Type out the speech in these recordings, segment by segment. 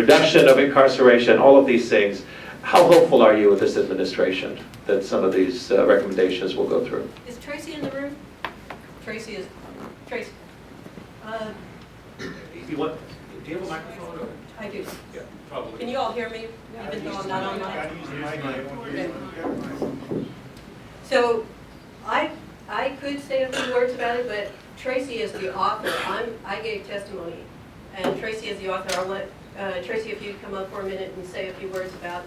reduction of incarceration, all of these things. How hopeful are you with this administration that some of these recommendations will go through? Is Tracy in the room? Tracy. You want, do you have a microphone? Or? I do. Yeah, probably. Can you all hear me? Even though I'm not on mic? So I could say a few words about it, but Tracy is the author. I gave testimony, and Tracy is the author. I'll let Tracy, if you'd come up for a minute and say a few words about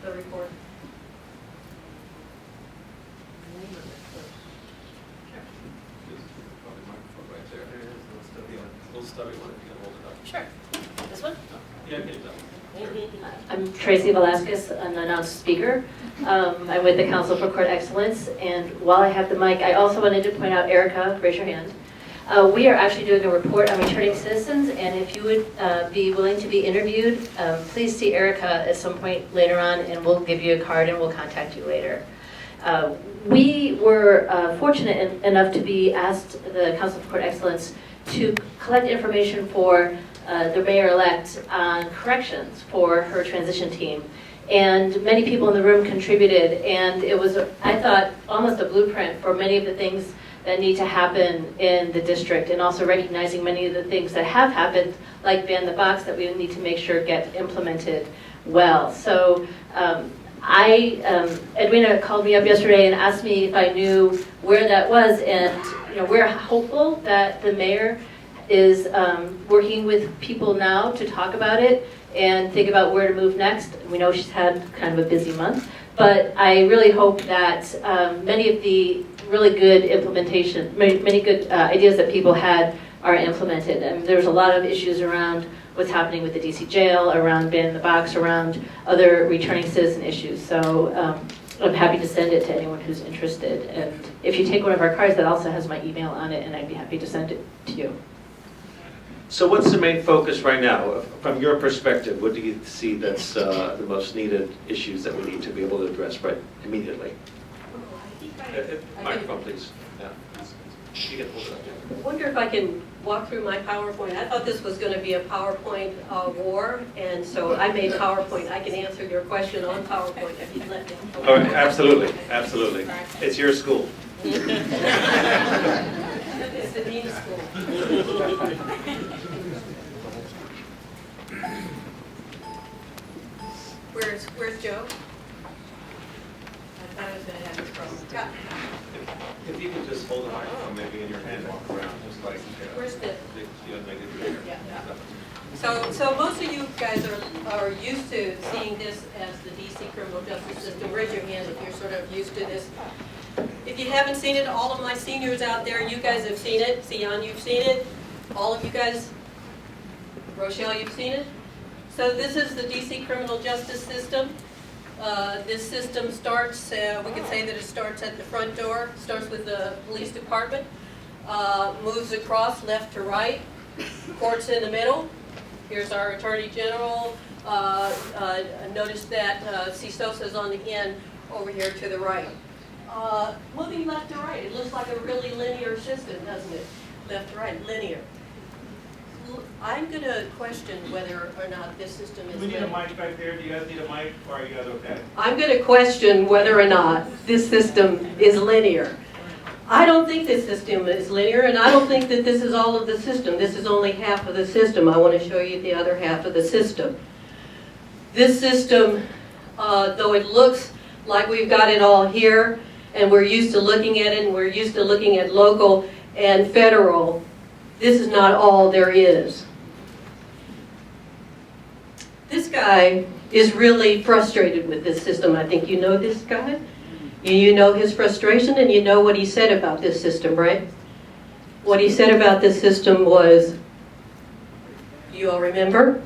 the report. Sure. This one? Yeah, get it done. I'm Tracy Velasquez, an announced speaker. I'm with the Council for Court Excellence, and while I have the mic, I also wanted to point out, Erica, raise your hand. We are actually doing a report on returning citizens, and if you would be willing to be interviewed, please see Erica at some point later on, and we'll give you a card and we'll contact you later. We were fortunate enough to be asked, the Council for Court Excellence, to collect information for the mayor-elect on corrections for her transition team. And many people in the room contributed, and it was, I thought, almost a blueprint for many of the things that need to happen in the district, and also recognizing many of the things that have happened, like ban the box, that we need to make sure get implemented well. So Edwina called me up yesterday and asked me if I knew where that was, and we're hopeful that the mayor is working with people now to talk about it and think about where to move next. We know she's had kind of a busy month, but I really hope that many of the really good implementation, many good ideas that people had are implemented. And there's a lot of issues around what's happening with the DC jail, around banning the box, around other returning citizen issues. So I'm happy to send it to anyone who's interested. And if you take one of our cards, that also has my email on it, and I'd be happy to send it to you. So what's the main focus right now? From your perspective, what do you see that's the most needed issues that we need to be able to address right immediately? Microphone, please. Yeah. You can hold it up. I wonder if I can walk through my PowerPoint. I thought this was going to be a PowerPoint war, and so I made PowerPoint. I can answer your question on PowerPoint if you'd let me. All right, absolutely, absolutely. It's your school. It's the Dean's School. Where's Joe? I thought I was going to have this problem. Yeah. If you could just hold the microphone maybe in your hand and walk around, just like Where's the? make it Yeah. So most of you guys are used to seeing this as the DC criminal justice system. Raise your hand if you're sort of used to this. If you haven't seen it, all of my seniors out there, you guys have seen it. Sion, you've seen it. All of you guys, Rochelle, you've seen it. So this is the DC criminal justice system. This system starts, we could say that it starts at the front door, starts with the police department, moves across left to right, courts in the middle. Here's our Attorney General. Notice that CSOSA is on the end over here to the right. Moving left to right, it looks like a really linear system, doesn't it? Left to right, linear. I'm going to question whether or not this system is linear. We need a mic back there. Do you guys need a mic, or are you guys okay? I'm going to question whether or not this system is linear. I don't think this system is linear, and I don't think that this is all of the system. This is only half of the system. I want to show you the other half of the system. This system, though it looks like we've got it all here, and we're used to looking at it, and we're used to looking at local and federal, this is not all there is. This guy is really frustrated with this system. I think you know this guy. You know his frustration, and you know what he said about this system, right? What he said about this system was, you all remember?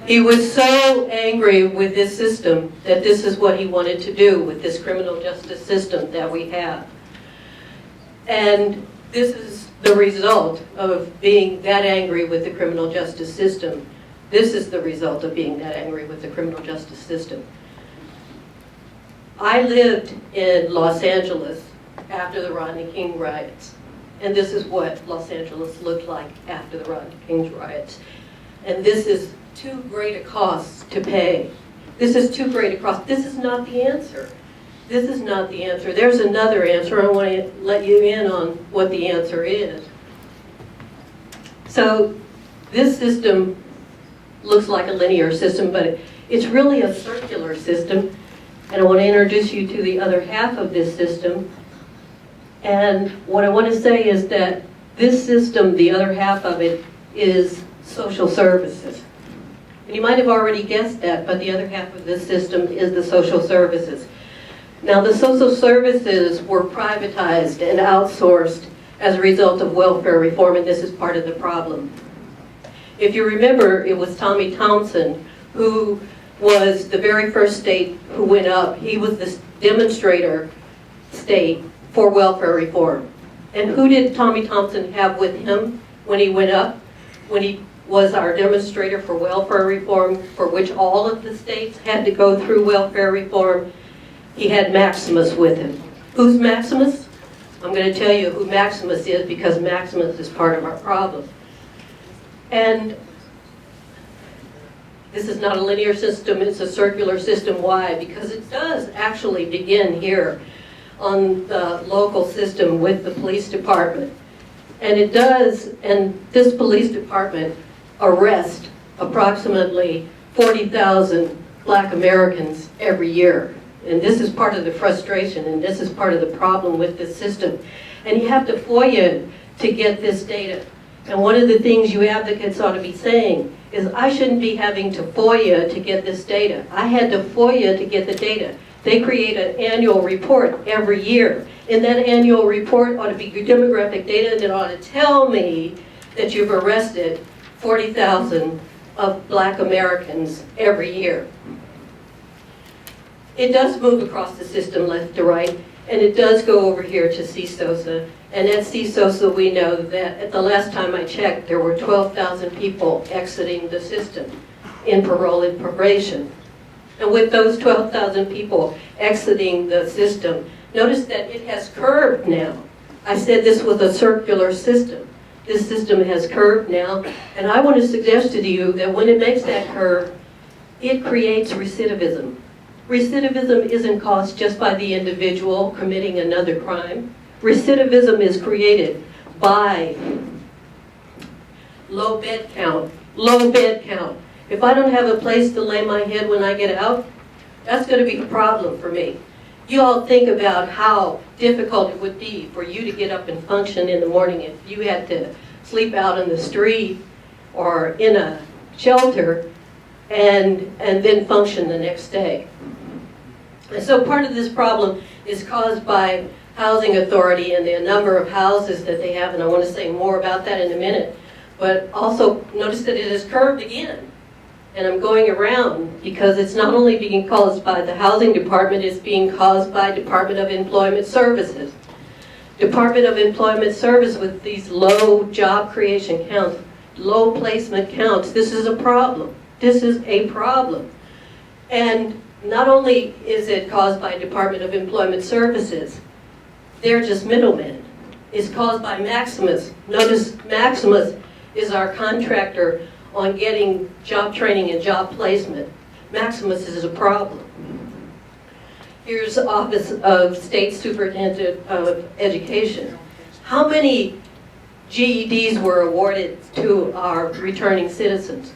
He was so angry with this system that this is what he wanted to do with this criminal justice system that we have. And this is the result of being that angry with the criminal justice system. This is the result of being that angry with the criminal justice system. I lived in Los Angeles after the Rodney King riots, and this is what Los Angeles looked like after the Rodney King riots. and this is too great a cost to pay. This is too great a cost. This is not the answer. This is not the answer. There's another answer. I want to let you in on what the answer is. So this system looks like a linear system, but it's really a circular system. And I want to introduce you to the other half of this system. And what I want to say is that this system, the other half of it, is social services. And you might have already guessed that, but the other half of this system is the social services. Now, the social services were privatized and outsourced as a result of welfare reform, and this is part of the problem. If you remember, it was Tommy Thompson who was the very first state who went up. He was the demonstrator state for welfare reform. And who did Tommy Thompson have with him when he went up? When he was our demonstrator for welfare reform, for which all of the states had to go through welfare reform, he had Maximus with him. Who's Maximus? I'm going to tell you who Maximus is, because Maximus is part of our problem. And this is not a linear system, it's a circular system. Why? Because it does actually begin here on the local system with the police department. And it does, and this police department arrests approximately 40,000 Black Americans every year. And this is part of the frustration, and this is part of the problem with this system. And you have to FOIA to get this data. And one of the things you advocates ought to be saying is, I shouldn't be having to FOIA to get this data. I had to FOIA to get the data. They create an annual report every year. And that annual report ought to be your demographic data that ought to tell me that you've arrested 40,000 of Black Americans every year. It does move across the system left to right, and it does go over here to CSOSA. And at CSOSA, we know that at the last time I checked, there were 12,000 people exiting the system in parole and probation. And with those 12,000 people exiting the system, notice that it has curved now. I said this was a circular system. This system has curved now, and I want to suggest to you that when it makes that curve, it creates recidivism. Recidivism isn't caused just by the individual committing another crime. Recidivism is created by low bed count. Low bed count. If I don't have a place to lay my head when I get out, that's going to be a problem for me. You all think about how difficult it would be for you to get up and function in the morning if you had to sleep out on the street or in a shelter and then function the next day. And so part of this problem is caused by housing authority and the number of houses that they have, and I want to say more about that in a minute. But also notice that it is curved again. And I'm going around because it's not only being caused by the housing department, it's being caused by Department of Employment Services. Department of Employment Service with these low job creation counts, low placement counts, this is a problem. This is a problem. And not only is it caused by Department of Employment Services, they're just middlemen. It's caused by Maximus. Notice Maximus is our contractor on getting job training and job placement. Maximus is a problem. Here's the Office of State Superintendent of Education. How many GEDs were awarded to our returning citizens?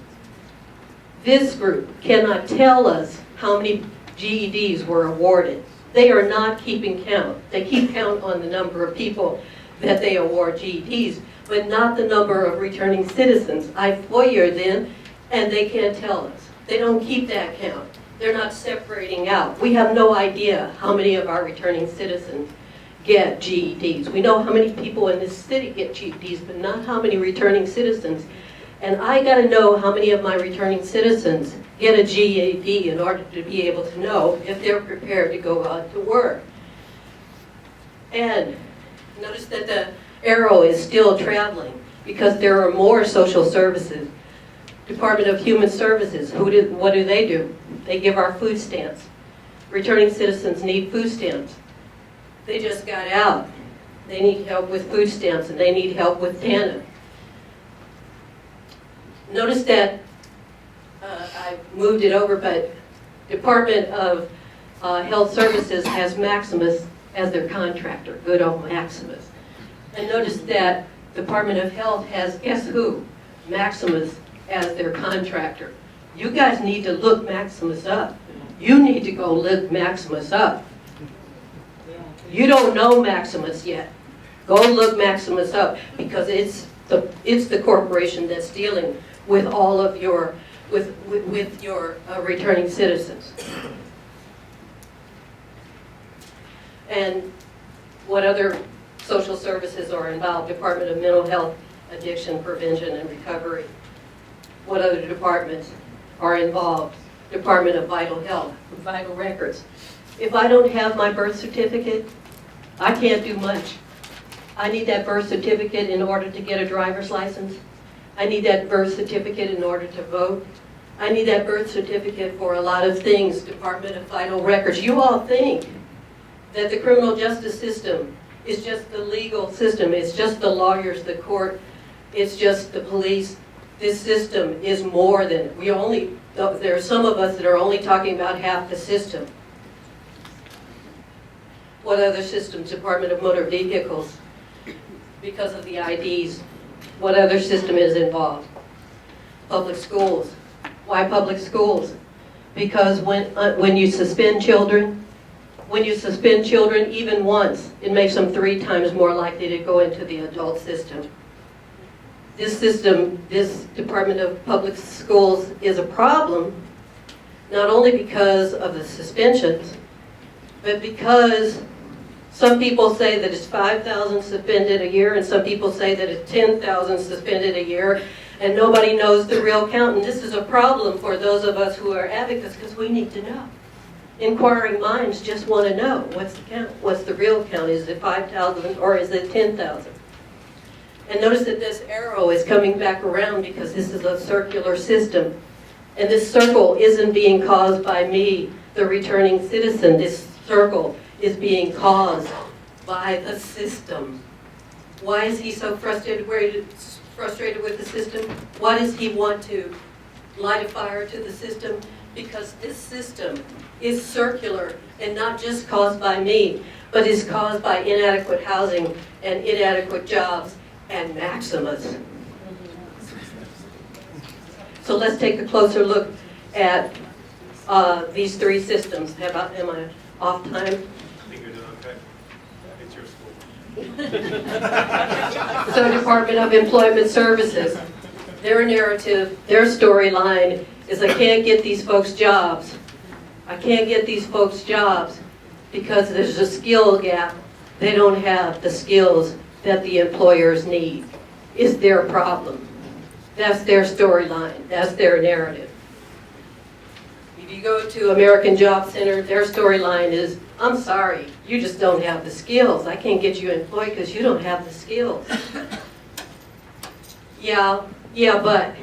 This group cannot tell us how many GEDs were awarded. They are not keeping count. They keep count on the number of people that they award GEDs, but not the number of returning citizens. I FOIA'd them, and they can't tell us. They don't keep that count. They're not separating out. We have no idea how many of our returning citizens get GEDs. We know how many people in this city get GEDs, but not how many returning citizens. And I got to know how many of my returning citizens get a GED in order to be able to know if they're prepared to go out to work. And notice that the arrow is still traveling because there are more social services. Department of Human Services, what do? They give our food stamps. Returning citizens need food stamps. They just got out. They need help with food stamps and they need help with TANF. Notice that I moved it over, but Department of Health Services has Maximus as their contractor, good old Maximus. And notice that Department of Health has, guess who? Maximus as their contractor. You guys need to look Maximus up. You need to go look Maximus up. You don't know Maximus yet. Go look Maximus up, because it's the corporation that's dealing with all of your with your returning citizens. And what other social services are involved? Department of Mental Health, Addiction Prevention and Recovery. What other departments are involved? Department of Vital Health, Vital Records. If I don't have my birth certificate, I can't do much. I need that birth certificate in order to get a driver's license. I need that birth certificate in order to vote. I need that birth certificate for a lot of things. Department of Vital Records. You all think that the criminal justice system is just the legal system. It's just the lawyers, the court. It's just the police. This system is more than, there are some of us that are only talking about half the system. What other systems? Department of Motor Vehicles, because of the IDs. What other system is involved? Public schools. Why public schools? Because when you suspend children, even once, it makes them 3 times more likely to go into the adult system. This system, this Department of Public Schools is a problem, not only because of the suspensions, but because some people say that it's 5,000 suspended a year, and some people say that it's 10,000 suspended a year, and nobody knows the real count. And this is a problem for those of us who are advocates, because we need to know. Inquiring minds just want to know, what's the count? What's the real count? Is it 5,000 or is it 10,000? And notice that this arrow is coming back around, because this is a circular system. And this circle isn't being caused by me, the returning citizen. This circle is being caused by the system. Why is he so frustrated with the system? Why does he want to light a fire to the system? Because this system is circular and not just caused by me, but is caused by inadequate housing and inadequate jobs and Maximus. So let's take a closer look at these 3 systems. Am I off time? I think you're doing okay. It's your school. So Department of Employment Services, their narrative, their storyline is, I can't get these folks jobs. I can't get these folks jobs because there's a skill gap. They don't have the skills that the employers need. Is their problem. That's their storyline. That's their narrative. If you go to American Job Center, their storyline is, I'm sorry, you just don't have the skills. I can't get you employed because you don't have the skills. Yeah, but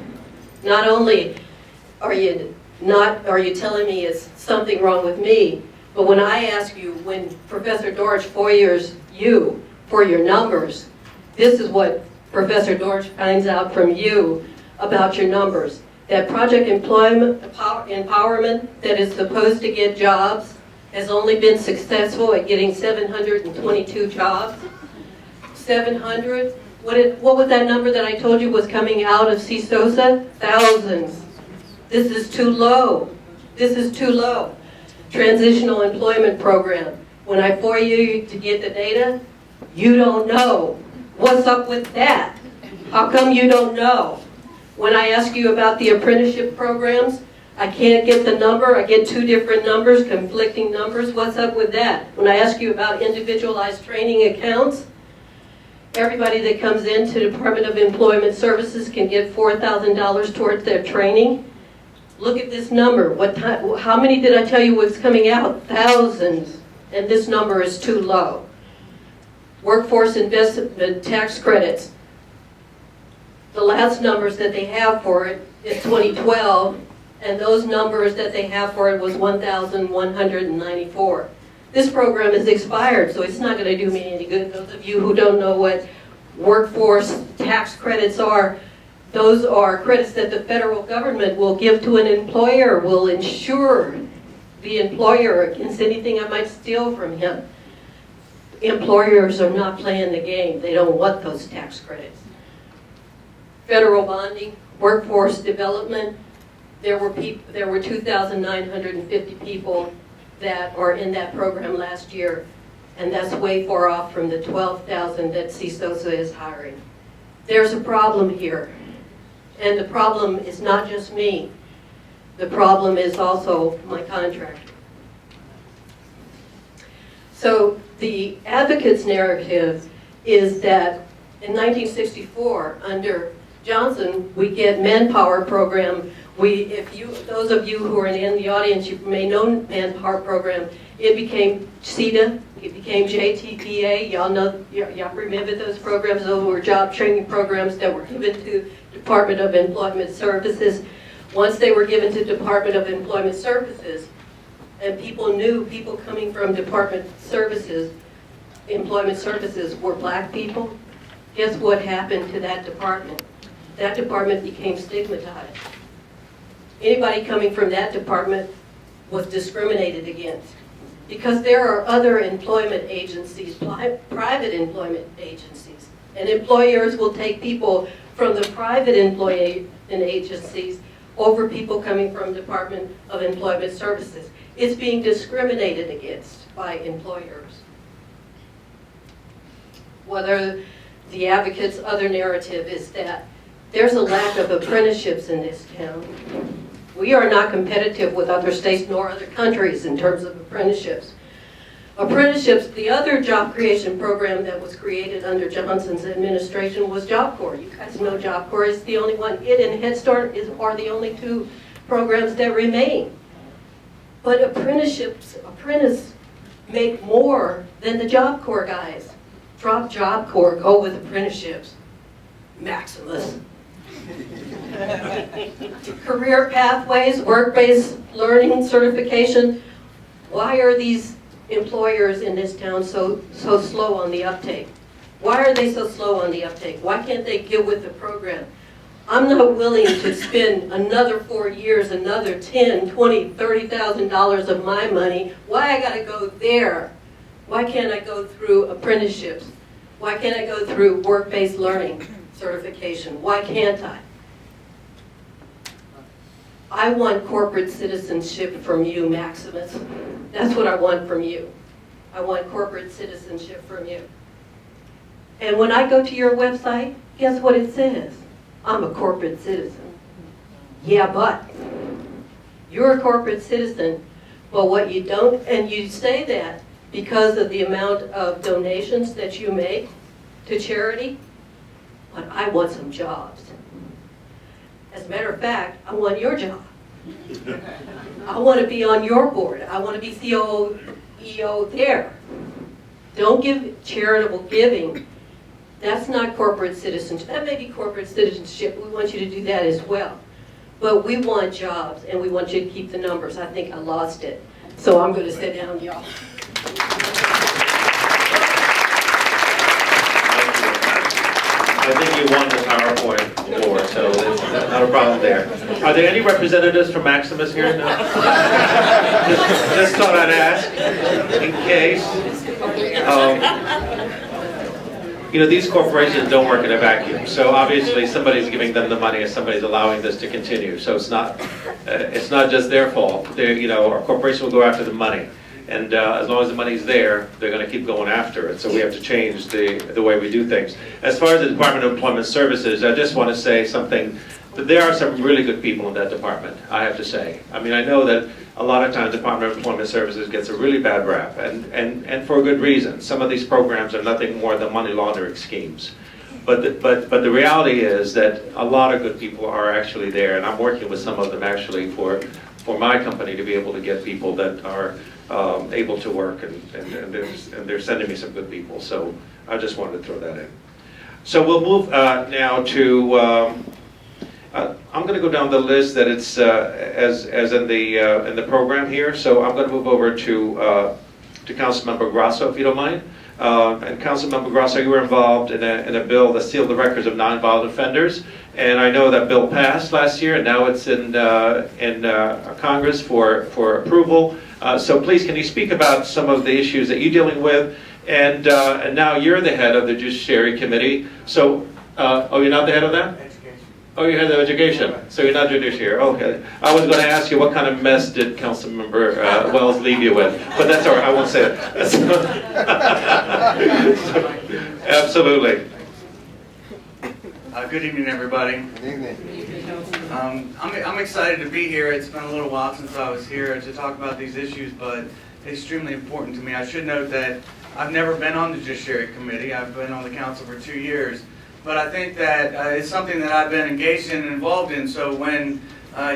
not only are you telling me it's something wrong with me, but when I ask you, when Professor Dorsch foils you for your numbers, this is what Professor Dorsch finds out from you about your numbers. That project empowerment that is supposed to get jobs has only been successful at getting 722 jobs. 700? What was that number that I told you was coming out of CSOSA? Thousands. This is too low. This is too low. Transitional Employment Program. When I FOIA you to get the data, you don't know. What's up with that? How come you don't know? When I ask you about the apprenticeship programs, I can't get the number. I get 2 different numbers, conflicting numbers. What's up with that? When I ask you about individualized training accounts, everybody that comes into Department of Employment Services can get $4,000 towards their training. Look at this number. How many did I tell you was coming out? Thousands. And this number is too low. Workforce investment tax credits. The last numbers that they have for it is 2012, and those numbers that they have for it was 1,194. This program is expired, so it's not going to do me any good. Those of you who don't know what workforce tax credits are, Those are credits that the federal government will give to an employer, will insure the employer against anything I might steal from him. Employers are not playing the game. They don't want those tax credits. Federal bonding, workforce development, there were 2,950 people that are in that program last year, and that's way far off from the 12,000 that CSOSA is hiring. There's a problem here, and the problem is not just me. The problem is also my contractor. So the advocate's narrative is that in 1964, under Johnson, we get Manpower program. Those of you who are in the audience, you may know Manpower program. It became CETA, it became JTPA. Y'all remember those programs? Those were job training programs that were given to Department of Employment Services. Once they were given to Department of Employment Services, and people knew people coming from Employment Services were black people, guess what happened to that department? That department became stigmatized. Anybody coming from that department was discriminated against. Because there are other employment agencies, private employment agencies, and employers will take people from the private employee and agencies over people coming from Department of Employment Services. It's being discriminated against by employers. Whether the advocate's other narrative is that there's a lack of apprenticeships in this town. We are not competitive with other states nor other countries in terms of apprenticeships. Apprenticeships, the other job creation program that was created under Johnson's administration was Job Corps. You guys know Job Corps is the only one. It and Head Start are the only two programs that remain. But apprentices make more than the Job Corps guys. Drop Job Corps, go with apprenticeships. Maximus. Career pathways, work-based learning certification. Why are these employers in this town so slow on the uptake? Why are they so slow on the uptake? Why can't they get with the program? I'm not willing to spend another 4 years, another $10,000, $20,000, $30,000 of my money. Why I gotta go there? Why can't I go through apprenticeships? Why can't I go through work-based learning certification? Why can't I? I want corporate citizenship from you, Maximus. That's what I want from you. I want corporate citizenship from you. And when I go to your website, guess what it says? I'm a corporate citizen. Yeah, but you're a corporate citizen, but what you don't, and you say that because of the amount of donations that you make to charity, but I want some jobs. As a matter of fact, I want your job. I want to be on your board. I want to be CEO there. Don't give charitable giving. That's not corporate citizenship. That may be corporate citizenship. We want you to do that as well. But we want jobs, and we want you to keep the numbers. I think I lost it. So I'm going to sit down, y'all. I think you won the PowerPoint before, so there's not a problem there. Are there any representatives from Maximus here? No? just thought I'd ask, in case. These corporations don't work in a vacuum, so obviously somebody's giving them the money and somebody's allowing this to continue. So it's not just their fault. Our corporation will go after the money. And as long as the money's there, they're going to keep going after it. So we have to change the way we do things. As far as the Department of Employment Services, I just want to say something. There are some really good people in that department, I have to say. I mean, I know that a lot of times Department of Employment Services gets a really bad rap, and for a good reason. Some of these programs are nothing more than money laundering schemes. But the reality is that a lot of good people are actually there, and I'm working with some of them actually for my company to be able to get people that are able to work, and they're sending me some good people. So I just wanted to throw that in. So we'll move now to. I'm going to go down the list that it's as in the program here. So I'm going to move over to Councilmember Grasso, if you don't mind. And Councilmember Grasso, you were involved in a bill that sealed the records of nonviolent offenders, And I know that bill passed last year, and now it's in Congress for approval. So please, can you speak about some of the issues that you're dealing with? And now you're the head of the Judiciary Committee. So, oh, you're not the head of that? Oh, you're head of education. So you're not judiciary. Okay. I was going to ask you what kind of mess did Councilmember Wells leave you with, but that's all right. I won't say it. Absolutely. Good evening, everybody. Good evening. I'm excited to be here. It's been a little while since I was here to talk about these issues, but extremely important to me. I should note that I've never been on the Judiciary Committee. I've been on the council for 2 years. But I think that it's something that I've been engaged in and involved in. So when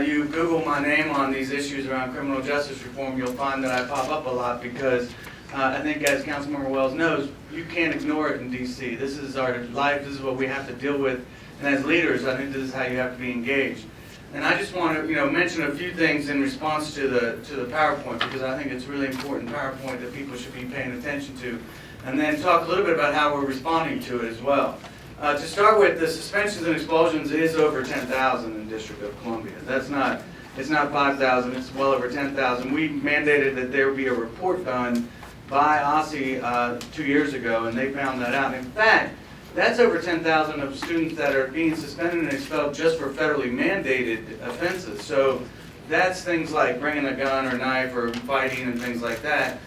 you Google my name on these issues around criminal justice reform, you'll find that I pop up a lot because I think, as Councilmember Wells knows, you can't ignore it in D.C. This is our life. This is what we have to deal with. And as leaders, I think this is how you have to be engaged. And I just want to, mention a few things in response to the PowerPoint, because I think it's really important PowerPoint that people should be paying attention to, and then talk a little bit about how we're responding to it as well. To start with, the suspensions and expulsions is over 10,000 in the District of Columbia. It's not 5,000, it's well over 10,000. We mandated that there be a report done by OSSI 2 years ago, and they found that out. In fact, that's over 10,000 of students that are being suspended and expelled just for federally mandated offenses. So that's things like bringing a gun or knife or fighting and things like that.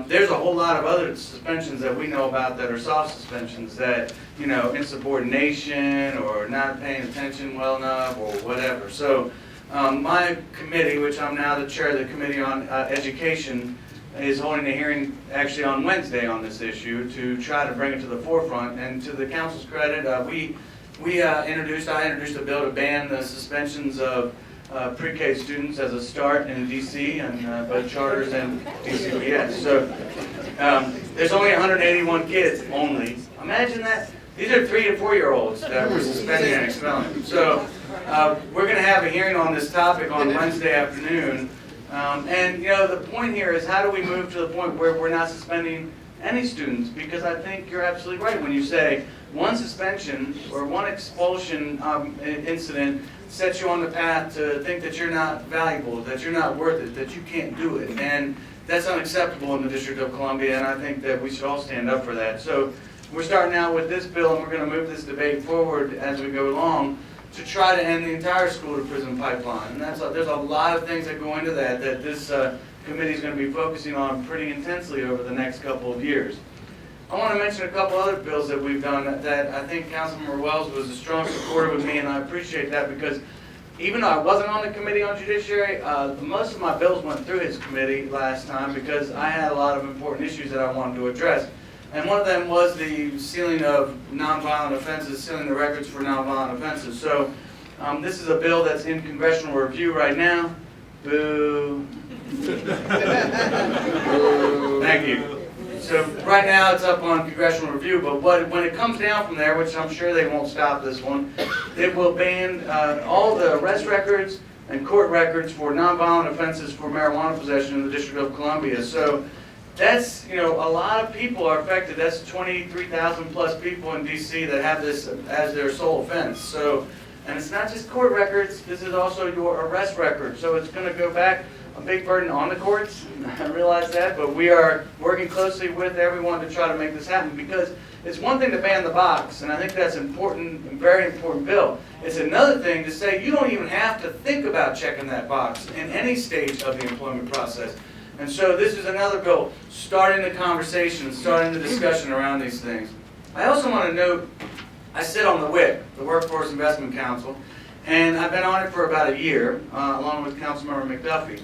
There's a whole lot of other suspensions that we know about that are soft suspensions that, insubordination or not paying attention well enough or whatever. So my committee, which I'm now the chair of the Committee on Education, is holding a hearing actually on Wednesday on this issue to try to bring it to the forefront. And to the council's credit, I introduced a bill to ban the suspensions of pre-K students as a start in DC and both charters and DCPS. So there's only 181 kids only. Imagine that. These are 3 to 4 year olds that we're suspending and expelling. So we're going to have a hearing on this topic on Wednesday afternoon. And the point here is, how do we move to the point where we're not suspending any students? Because I think you're absolutely right when you say one suspension or one expulsion incident sets you on the path to think that you're not valuable, that you're not worth it, that you can't do it. And that's unacceptable in the District of Columbia, and I think that we should all stand up for that. So we're starting out with this bill, and we're going to move this debate forward as we go along to try to end the entire school-to-prison pipeline. And there's a lot of things that go into that this committee is going to be focusing on pretty intensely over the next couple of years. I want to mention a couple other bills that we've done that I think Councilmember Wells was a strong supporter with me, and I appreciate that, because even though I wasn't on the Committee on Judiciary, most of my bills went through his committee last time because I had a lot of important issues that I wanted to address. And one of them was the sealing of nonviolent offenses, sealing the records for nonviolent offenses. So this is a bill that's in congressional review right now. Boo. Thank you. So right now it's up on congressional review, but when it comes down from there, which I'm sure they won't stop this one, it will ban all the arrest records and court records for nonviolent offenses for marijuana possession in the District of Columbia. So that's, a lot of people are affected. That's 23,000 plus people in DC that have this as their sole offense. So, and it's not just court records, this is also your arrest record. So it's going to go back a big burden on the courts. I realize that, but we are working closely with everyone to try to make this happen, because it's one thing to ban the box, and I think that's important, a very important bill. It's another thing to say you don't even have to think about checking that box in any stage of the employment process. And so this is another bill starting the conversation, starting the discussion around these things. I also want to note, I sit on the WIC, the Workforce Investment Council, and I've been on it for about a year, along with Councilmember McDuffie.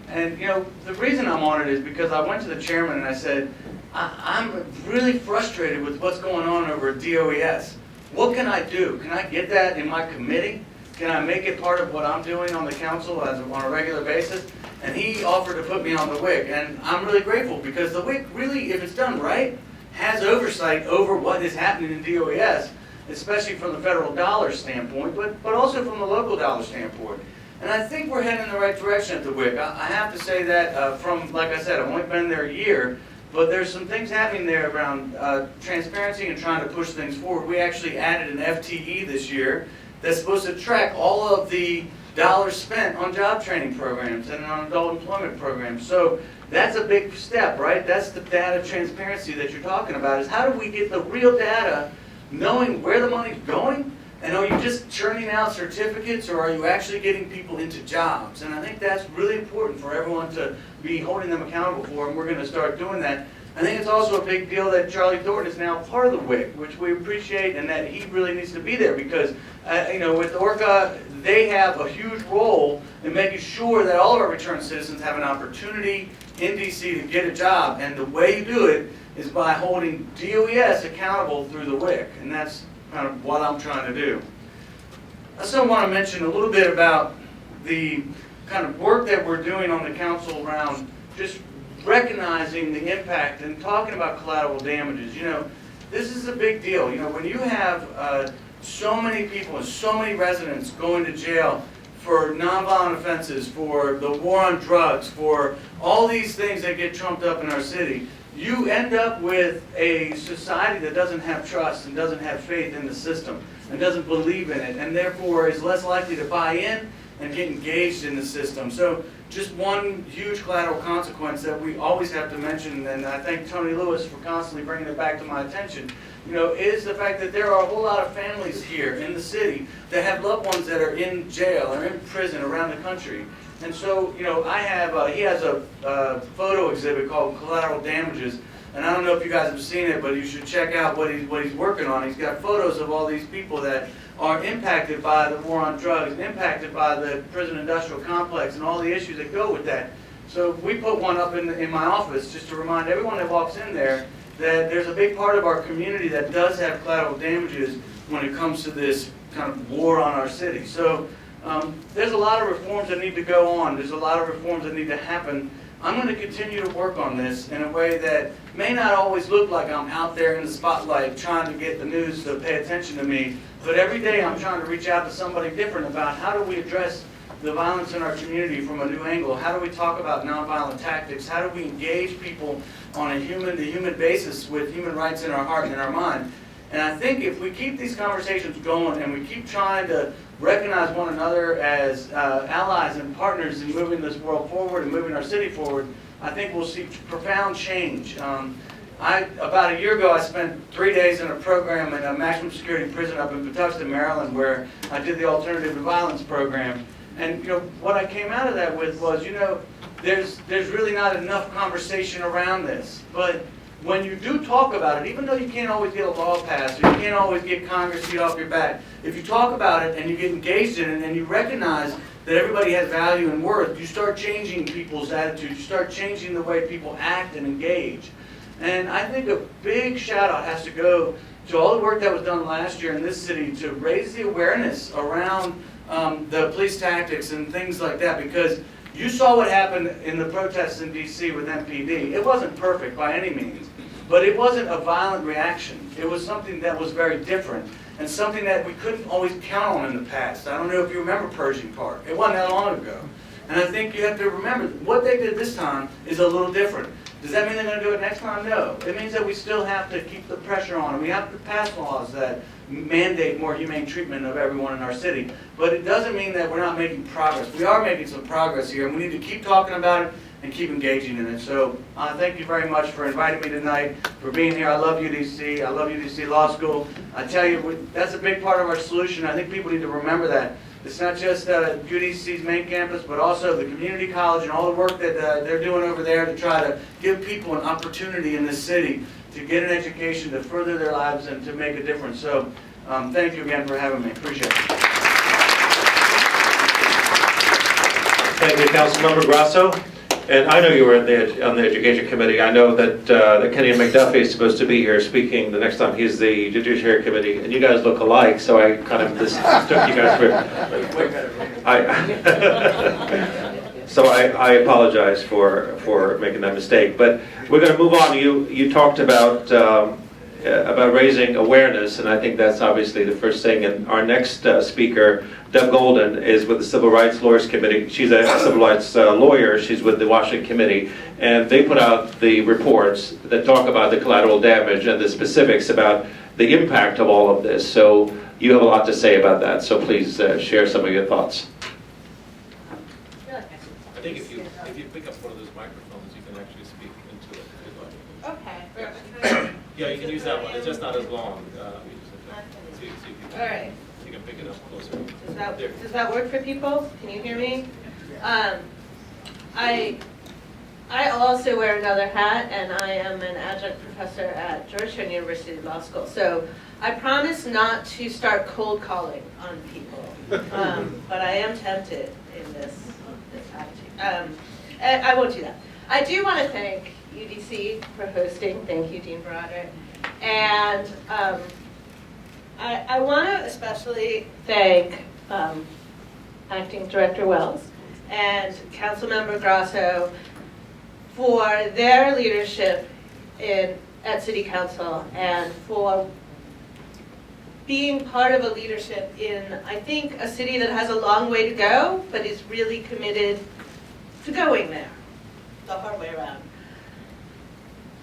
And the reason I'm on it is because I went to the chairman and I said, I'm really frustrated with what's going on over at DOES. What can I do? Can I get that in my committee? Can I make it part of what I'm doing on the council on a regular basis? And he offered to put me on the WIC, and I'm really grateful, because the WIC really, if it's done right, has oversight over what is happening in DOES, especially from the federal dollar standpoint, but also from the local dollar standpoint. And I think we're heading in the right direction at the WIC. I have to say that from, like I said, I've only been there a year, but there's some things happening there around transparency and trying to push things forward. We actually added an FTE this year, that's supposed to track all of the dollars spent on job training programs and on adult employment programs. So that's a big step, right? That's the data transparency that you're talking about, is how do we get the real data, knowing where the money's going, and are you just churning out certificates, or are you actually getting people into jobs? And I think that's really important for everyone to be holding them accountable for, and we're going to start doing that. I think it's also a big deal that Charlie Thornton is now part of the WIC, which we appreciate, and that he really needs to be there because, with ORCA, they have a huge role in making sure that all of our returned citizens have an opportunity in DC to get a job, and the way you do it is by holding DOES accountable through the WIC, and that's kind of what I'm trying to do. I also want to mention a little bit about the kind of work that we're doing on the council around just recognizing the impact and talking about collateral damages. This is a big deal. When you have so many people and so many residents going to jail for nonviolent offenses, for the war on drugs, for all these things that get trumped up in our city, you end up with a society that doesn't have trust and doesn't have faith in the system and doesn't believe in it, and therefore is less likely to buy in and get engaged in the system. So just one huge collateral consequence that we always have to mention, and I thank Tony Lewis for constantly bringing it back to my attention, is the fact that there are a whole lot of families here in the city that have loved ones that are in jail or in prison around the country. And so, he has a photo exhibit called Collateral Damages, and I don't know if you guys have seen it, but you should check out what he's working on. He's got photos of all these people that are impacted by the war on drugs, impacted by the prison industrial complex, and all the issues that go with that. So we put one up in my office just to remind everyone that walks in there that there's a big part of our community that does have collateral damages when it comes to this kind of war on our city. So there's a lot of reforms that need to go on. There's a lot of reforms that need to happen. I'm going to continue to work on this in a way that may not always look like I'm out there in the spotlight trying to get the news to pay attention to me, but every day I'm trying to reach out to somebody different about how do we address the violence in our community from a new angle. How do we talk about nonviolent tactics? How do we engage people on a human-to-human basis with human rights in our heart and in our mind? And I think if we keep these conversations going and we keep trying to recognize one another as allies and partners in moving this world forward and moving our city forward, I think we'll see profound change. About a year ago, I spent 3 days in a program in a maximum security prison up in Patuxent, Maryland, where I did the Alternative to Violence program. And what I came out of that with was, there's really not enough conversation around this. But when you do talk about it, even though you can't always get a law passed, or you can't always get Congress to get off your back, if you talk about it and you get engaged in it and you recognize that everybody has value and worth, you start changing people's attitudes, you start changing the way people act and engage. And I think a big shout out has to go to all the work that was done last year in this city to raise the awareness around the police tactics and things like that, because you saw what happened in the protests in DC with MPD. It wasn't perfect by any means, but it wasn't a violent reaction. It was something that was very different and something that we couldn't always count on in the past. I don't know if you remember Pershing Park. It wasn't that long ago. And I think you have to remember what they did this time is a little different. Does that mean they're going to do it next time? No. It means that we still have to keep the pressure on them. We have to pass laws that mandate more humane treatment of everyone in our city. But it doesn't mean that we're not making progress. We are making some progress here, and we need to keep talking about it and keep engaging in it. So thank you very much for inviting me tonight, for being here. I love UDC. I love UDC Law School. I tell you, that's a big part of our solution. I think people need to remember that. It's not just UDC's main campus, but also the community college and all the work that they're doing over there to try to give people an opportunity in this city to get an education, to further their lives, and to make a difference. So thank you again for having me. Appreciate it. Thank you, Councilmember Grasso. And I know you were on the Education Committee. I know that Kenny McDuffie is supposed to be here speaking the next time he's the Judiciary Committee, and you guys look alike, so I kind of mistook you guys for... So I apologize for making that mistake. But we're going to move on. You talked about raising awareness, and I think that's obviously the first thing. And our next speaker, Deb Golden, is with the Civil Rights Lawyers Committee. She's a civil rights lawyer. She's with the Washington Committee. And they put out the reports that talk about the collateral damage and the specifics about the impact of all of this. So you have a lot to say about that, so please share some of your thoughts. I think if you pick up one of those microphones, you can actually speak into it. Okay. Yeah, you can use that one. It's just not as long. You just have to see if you can, All right. you can pick it up closer. Does that work for people? Can you hear me? I also wear another hat, and I am an adjunct professor at Georgetown University Law School. So I promise not to start cold calling on people, but I am tempted in this attitude. And I won't do that. I do want to thank UDC for hosting. Thank you, Dean Broderick. And I want to especially thank Acting Director Wells and Councilmember Grasso for their leadership at City Council and for being part of a leadership in, I think, a city that has a long way to go, but is really committed to going there, the hard way around.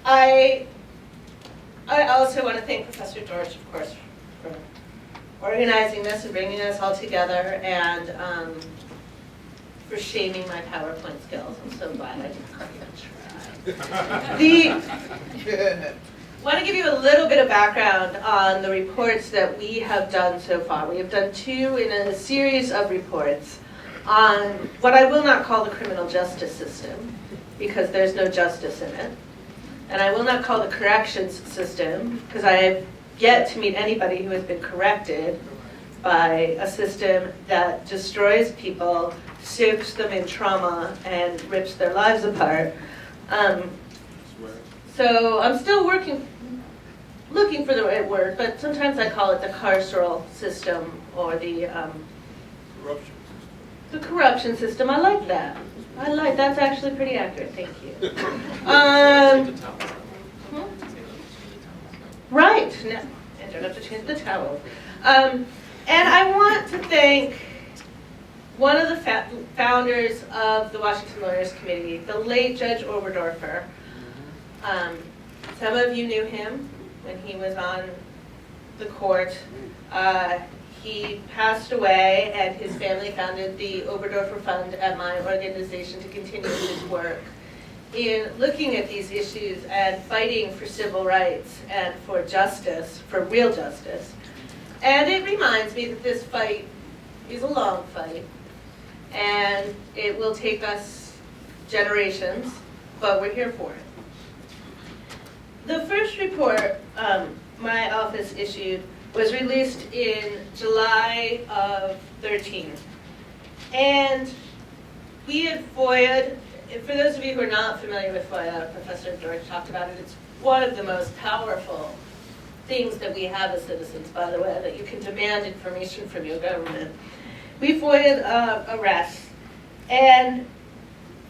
I also want to thank Professor George, of course, for organizing this and bringing us all together, and for shaming my PowerPoint skills. I'm so glad I didn't try. Want to give you a little bit of background on the reports that we have done so far. We have done 2 in a series of reports on what I will not call the criminal justice system, because there's no justice in it. And I will not call the corrections system, because I have yet to meet anybody who has been corrected by a system that destroys people, soaks them in trauma, and rips their lives apart. So I'm still looking for the right word, but sometimes I call it the carceral system, or the corruption system. I like that. That's actually pretty accurate. Thank you. Right. No, I don't have to change the towel. And I want to thank one of the founders of the Washington Lawyers Committee, the late Judge Oberdorfer. Some of you knew him when he was on the court. He passed away, and his family founded the Oberdorfer Fund at my organization to continue his work in looking at these issues and fighting for civil rights and for justice, for real justice. And it reminds me that this fight is a long fight, and it will take us generations, but we're here for it. The first report my office issued was released in July of 13. And we had FOIA'd, for those of you who are not familiar with FOIA, Professor George talked about it, it's one of the most powerful things that we have as citizens, by the way, that you can demand information from your government. We FOIA'd arrests and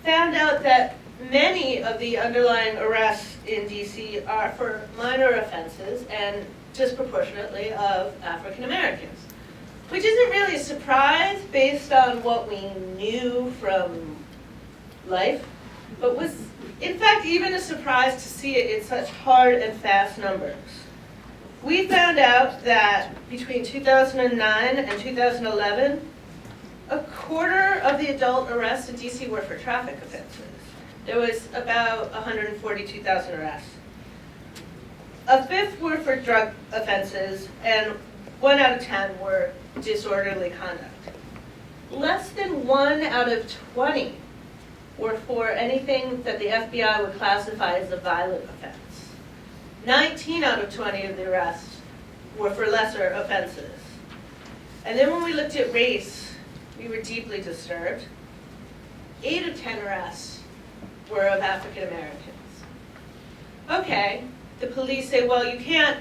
found out that many of the underlying arrests in DC are for minor offenses and disproportionately of African Americans, which isn't really a surprise based on what we knew from life, but was in fact even a surprise to see it in such hard and fast numbers. We found out that between 2009 and 2011, a quarter of the adult arrests in DC were for traffic offenses. There was about 142,000 arrests. A fifth were for drug offenses, and 1 out of 10 were disorderly conduct. Less than 1 out of 20 were for anything that the FBI would classify as a violent offense. 19 out of 20 of the arrests were for lesser offenses. And then when we looked at race, we were deeply disturbed. 8 of 10 arrests were of African Americans. Okay, the police say, well, you can't,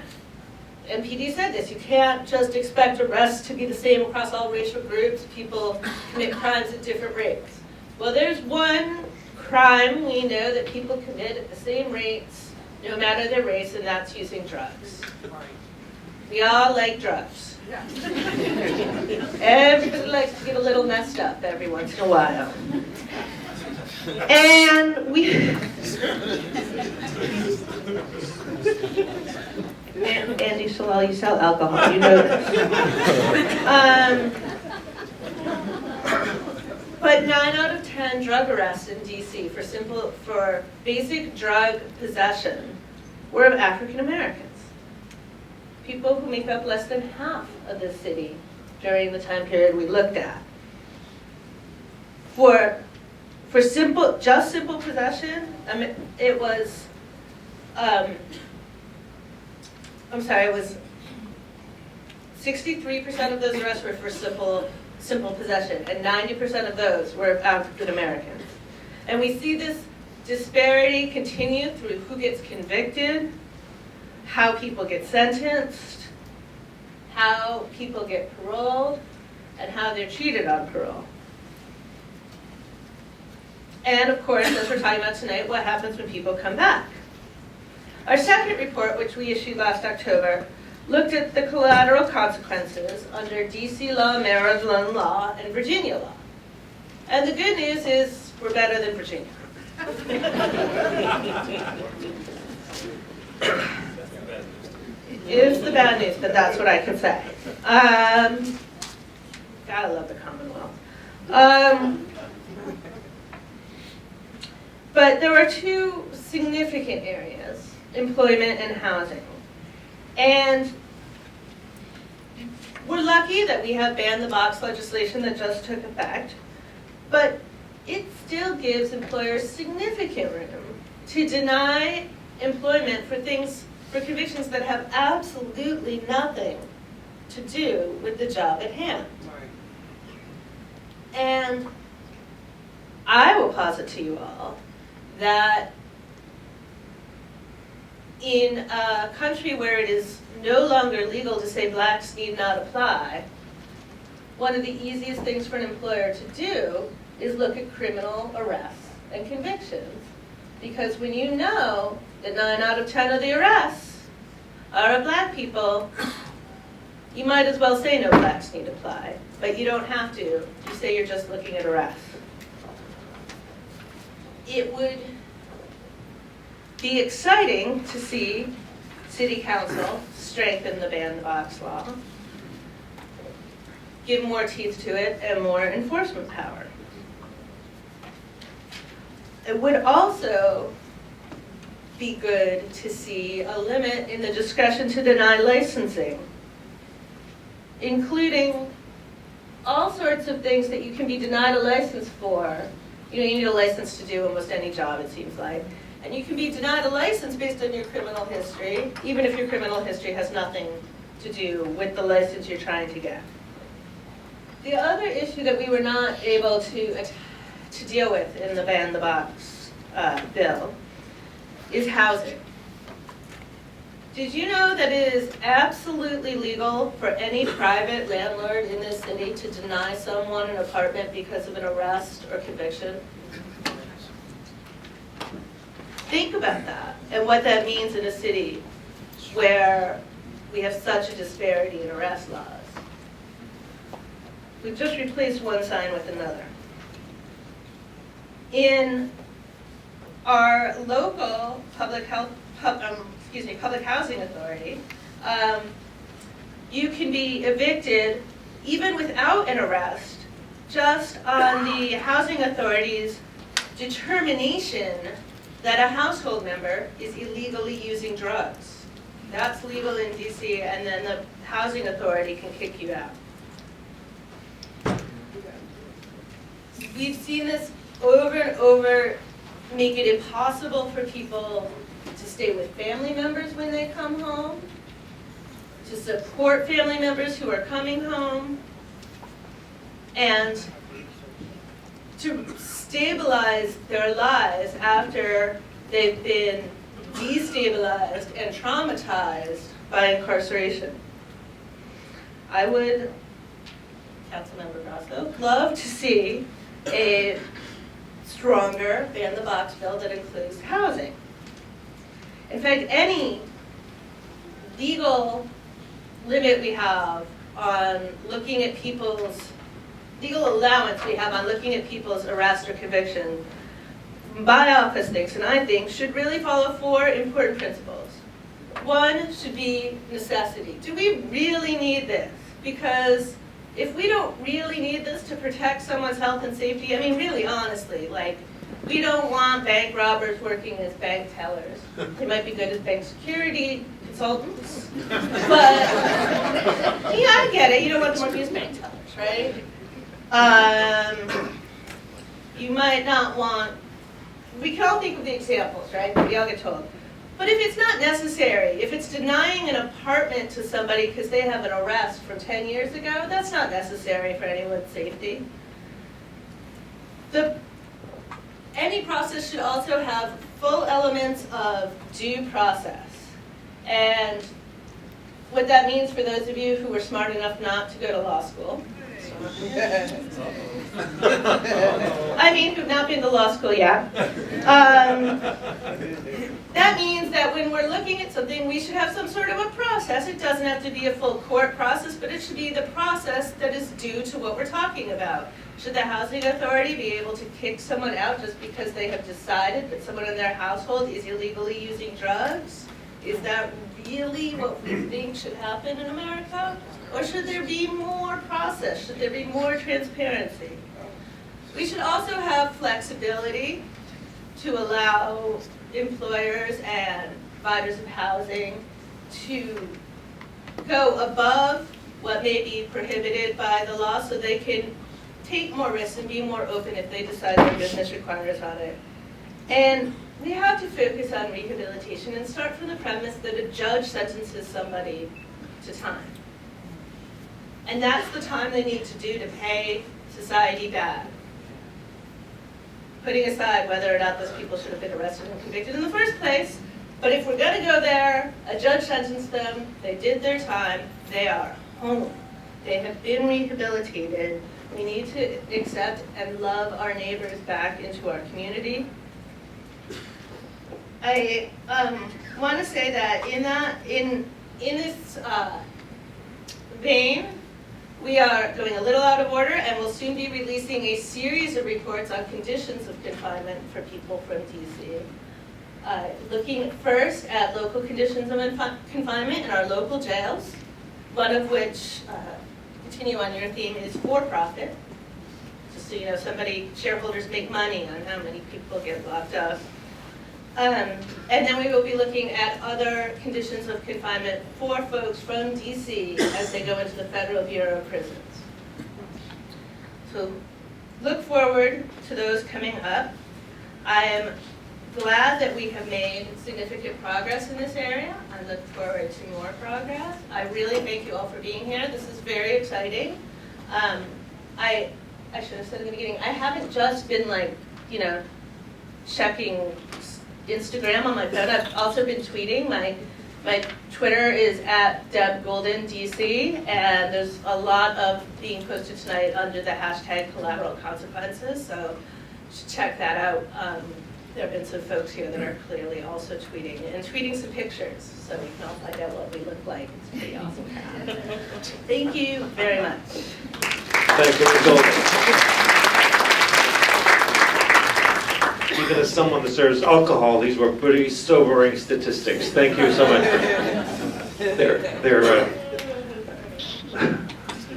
MPD said this, you can't just expect arrests to be the same across all racial groups. People commit crimes at different rates. Well, there's one crime we know that people commit at the same rates, no matter their race, and that's using drugs. We all like drugs. Everybody likes to get a little messed up every once in a while. And Andy Shalal, you sell alcohol, you know this. But 9 out of 10 drug arrests in DC for basic drug possession were of African Americans. People who make up less than half of the city during the time period we looked at. For just simple possession, it was, it was 63% of those arrests were for simple possession, and 90% of those were African Americans. And we see this disparity continue through who gets convicted, how people get sentenced, how people get paroled, and how they're treated on parole. And of course, as we're talking about tonight, what happens when people come back. Our second report, which we issued last October, looked at the collateral consequences under DC law, Maryland law, and Virginia law. And the good news is we're better than Virginia. It is the bad news, but that's what I can say. Gotta love the Commonwealth. But there are two significant areas, employment and housing. And we're lucky that we have ban the box legislation that just took effect, but it still gives employers significant room to deny employment for convictions that have absolutely nothing to do with the job at hand. And I will posit to you all that in a country where it is no longer legal to say blacks need not apply, one of the easiest things for an employer to do is look at criminal arrests and convictions. Because when you know that 9 out of 10 of the arrests are of black people, you might as well say no blacks need apply. But you don't have to. You say you're just looking at arrests. It would be exciting to see City Council strengthen the ban the box law, give more teeth to it, and more enforcement power. It would also be good to see a limit in the discretion to deny licensing, including all sorts of things that you can be denied a license for. You know, you need a license to do almost any job, it seems like. And you can be denied a license based on your criminal history, even if your criminal history has nothing to do with the license you're trying to get. The other issue that we were not able to deal with in the ban the box bill is housing. Did you know that it is absolutely legal for any private landlord in this city to deny someone an apartment because of an arrest or conviction? Think about that and what that means in a city where we have such a disparity in arrest laws. We've just replaced one sign with another. In our local public housing authority, you can be evicted even without an arrest, just on the housing authority's determination that a household member is illegally using drugs. That's legal in DC, and then the housing authority can kick you out. We've seen this over and over make it impossible for people to stay with family members when they come home, to support family members who are coming home, and to stabilize their lives after they've been destabilized and traumatized by incarceration. I would, Councilmember Grasso, love to see a stronger ban the box bill that includes housing. In fact, any legal limit we have on looking at people's, legal allowance we have on looking at people's arrest or conviction, my office thinks, and I think, should really follow 4 important principles. one should be necessity. Do we really need this? Because if we don't really need this to protect someone's health and safety, I mean, really honestly, like, we don't want bank robbers working as bank tellers. They might be good as bank security consultants, but yeah, I get it. You don't want them working as bank tellers, right? You might not want, we can all think of the examples, right? We all get told. But if it's not necessary, if it's denying an apartment to somebody because they have an arrest from 10 years ago, that's not necessary for anyone's safety. Any process should also have full elements of due process. And what that means for those of you who were smart enough not to go to law school, I mean, who've not been to law school yet. That means that when we're looking at something, we should have some sort of a process. It doesn't have to be a full court process, but it should be the process that is due to what we're talking about. Should the housing authority be able to kick someone out just because they have decided that someone in their household is illegally using drugs? Is that really what we think should happen in America? Or should there be more process? Should there be more transparency? We should also have flexibility to allow employers and providers of housing to go above what may be prohibited by the law so they can take more risks and be more open if they decide their business requires on it. And we have to focus on rehabilitation and start from the premise that a judge sentences somebody to time. And that's the time they need to do to pay society back. Putting aside whether or not those people should have been arrested and convicted in the first place, but if we're going to go there, a judge sentenced them, they did their time, they are home. They have been rehabilitated. We need to accept and love our neighbors back into our community. I want to say that in this vein, we are going a little out of order and will soon be releasing a series of reports on conditions of confinement for people from DC. Looking first at local conditions of confinement in our local jails, one of which, continue on your theme, is for-profit. Just so you know, shareholders make money on how many people get locked up. And then we will be looking at other conditions of confinement for folks from DC as they go into the Federal Bureau of Prisons. So look forward to those coming up. I am glad that we have made significant progress in this area. I look forward to more progress. I really thank you all for being here. This is very exciting. I should have said in the beginning, I haven't just been checking Instagram on my phone. I've also been tweeting. My Twitter is @DebGoldenDC, and there's a lot of being posted tonight under the hashtag collateral consequences, so you should check that out. There have been some folks here that are clearly also tweeting, and tweeting some pictures, so we can all find out what we look like. It's pretty awesome. Thank you very much. Thank you, Ms. Golden. Even as someone that serves alcohol, these were pretty sobering statistics. Thank you so much.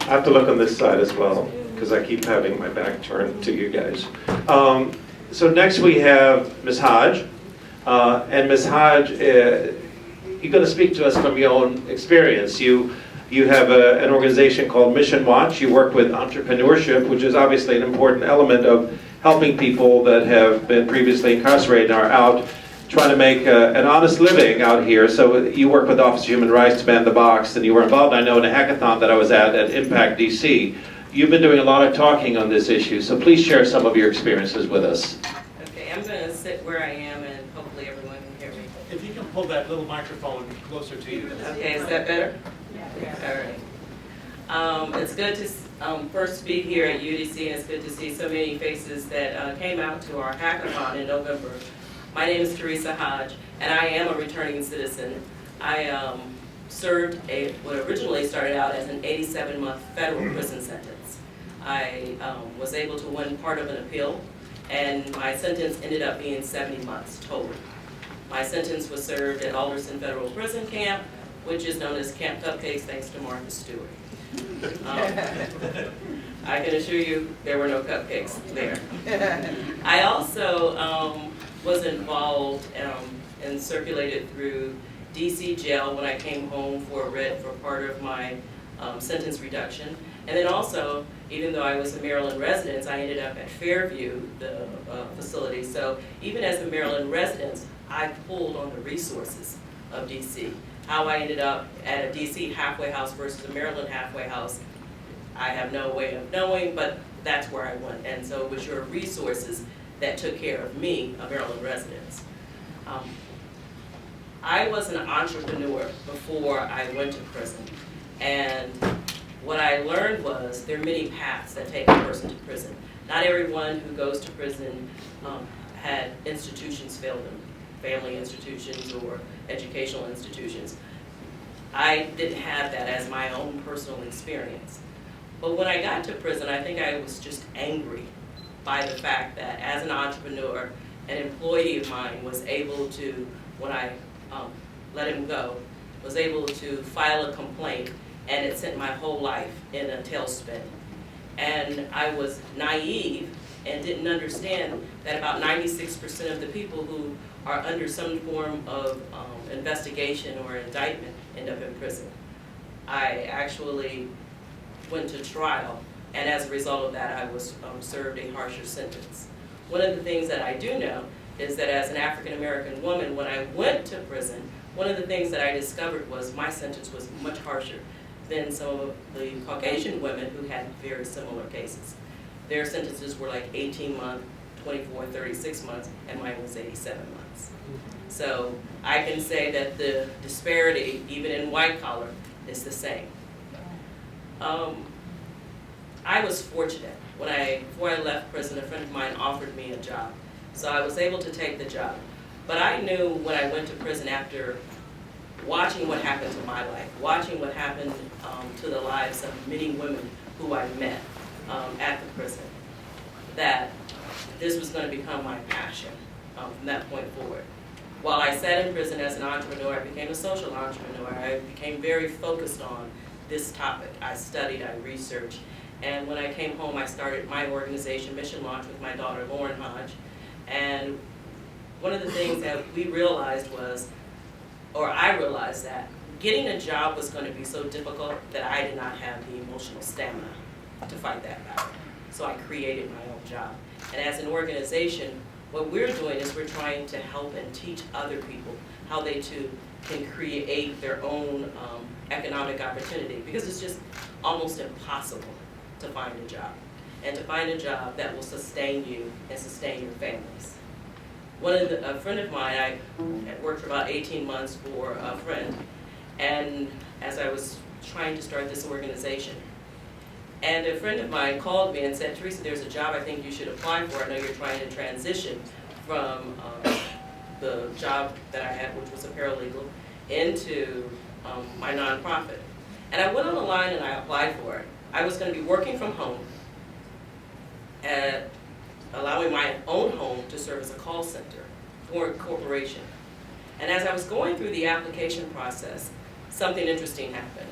I have to look on this side as well, because I keep having my back turned to you guys. So next we have Ms. Hodge. And Ms. Hodge, you're going to speak to us from your own experience. You have an organization called Mission Watch. You work with entrepreneurship, which is obviously an important element of helping people that have been previously incarcerated and are out trying to make an honest living out here. So you work with the Office of Human Rights to Man the Box, and you were involved, I know, in a hackathon that I was at Impact DC. You've been doing a lot of talking on this issue, so please share some of your experiences with us. Okay, I'm going to sit where I am and hopefully everyone can hear me. If you can pull that little microphone closer to you. Okay, is that better? All right. It's good to first be here at UDC, and it's good to see so many faces that came out to our hackathon in November. My name is Teresa Hodge, and I am a returning citizen. I served what originally started out as an 87-month federal prison sentence. I was able to win part of an appeal, and my sentence ended up being 70 months total. My sentence was served at Alderson Federal Prison Camp, which is known as Camp Cupcakes, thanks to Martha Stewart. I can assure you there were no cupcakes there. I also was involved and circulated through DC jail when I came home for a writ for part of my sentence reduction. And then also, even though I was a Maryland resident, I ended up at Fairview, the facility. So even as a Maryland resident, I pulled on the resources of DC. How I ended up at a DC halfway house versus a Maryland halfway house, I have no way of knowing, but that's where I went. And so it was your resources that took care of me, a Maryland resident. I was an entrepreneur before I went to prison. And what I learned was there are many paths that take a person to prison. Not everyone who goes to prison had institutions fail them, family institutions or educational institutions. I didn't have that as my own personal experience. But when I got to prison, I think I was just angry by the fact that as an entrepreneur, an employee of mine was able to, when I let him go, was able to file a complaint, and it sent my whole life in a tailspin. And I was naive and didn't understand that about 96% of the people who are under some form of investigation or indictment end up in prison. I actually went to trial, and as a result of that, I was served a harsher sentence. One of the things that I do know is that as an African American woman, when I went to prison, one of the things that I discovered was my sentence was much harsher than some of the Caucasian women who had very similar cases. Their sentences were like 18 months, 24, 36 months, and mine was 87 months. So I can say that the disparity, even in white collar, is the same. I was fortunate. Before I left prison, a friend of mine offered me a job. So I was able to take the job. But I knew when I went to prison, after watching what happened to my life, watching what happened to the lives of many women who I met at the prison, that this was going to become my passion from that point forward. While I sat in prison as an entrepreneur, I became a social entrepreneur. I became very focused on this topic. I studied, I researched, and when I came home, I started my organization, Mission Launch, with my daughter, Lauren Hodge. And one of the things that we realized was, or I realized that, getting a job was going to be so difficult that I did not have the emotional stamina to fight that battle. So I created my own job. And as an organization, what we're doing is we're trying to help and teach other people how they too can create their own economic opportunity, because it's just almost impossible to find a job, and to find a job that will sustain you and sustain your families. A friend of mine, I had worked for about 18 months for a friend, and as I was trying to start this organization, and a friend of mine called me and said, Teresa, there's a job I think you should apply for. I know you're trying to transition from the job that I had, which was a paralegal, into my nonprofit. And I went on the line and I applied for it. I was going to be working from home, allowing my own home to serve as a call center for a corporation. And as I was going through the application process, something interesting happened.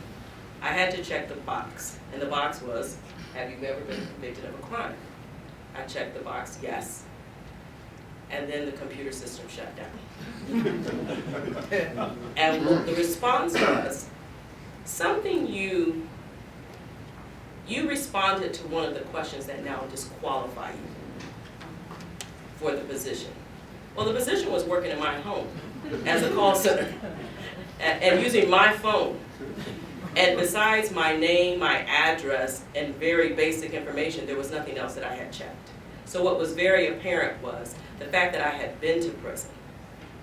I had to check the box, and the box was, have you ever been convicted of a crime? I checked the box, yes. And then the computer system shut down. And the response was, you responded to one of the questions that now disqualify you for the position. Well, the position was working in my home as a call center and using my phone. And besides my name, my address, and very basic information, there was nothing else that I had checked. So what was very apparent was the fact that I had been to prison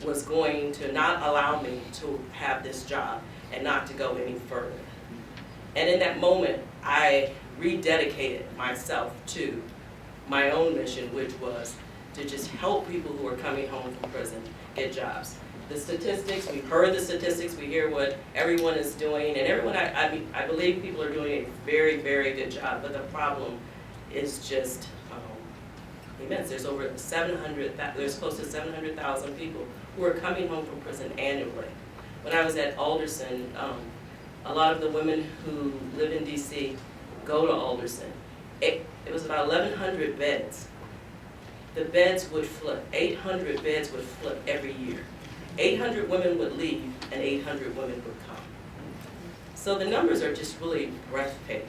was going to not allow me to have this job and not to go any further. And in that moment, I rededicated myself to my own mission, which was to just help people who are coming home from prison get jobs. The statistics, we've heard the statistics, we hear what everyone is doing, and everyone, I believe people are doing a very, very good job, but the problem is just immense. There's over 700, there's close to 700,000 people who are coming home from prison annually. When I was at Alderson, a lot of the women who live in DC go to Alderson. It was about 1,100 beds. The beds would flip. 800 beds would flip every year. 800 women would leave and 800 women would come. So the numbers are just really breathtaking.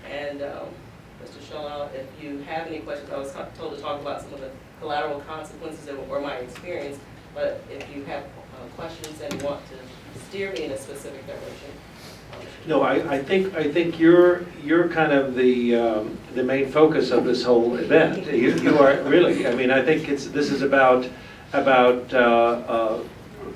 And Mr. Shaw, if you have any questions, I was told to talk about some of the collateral consequences or my experience, but if you have questions and want to steer me in a specific direction. No, I think you're kind of the main focus of this whole event. You are really. I mean, I think this is about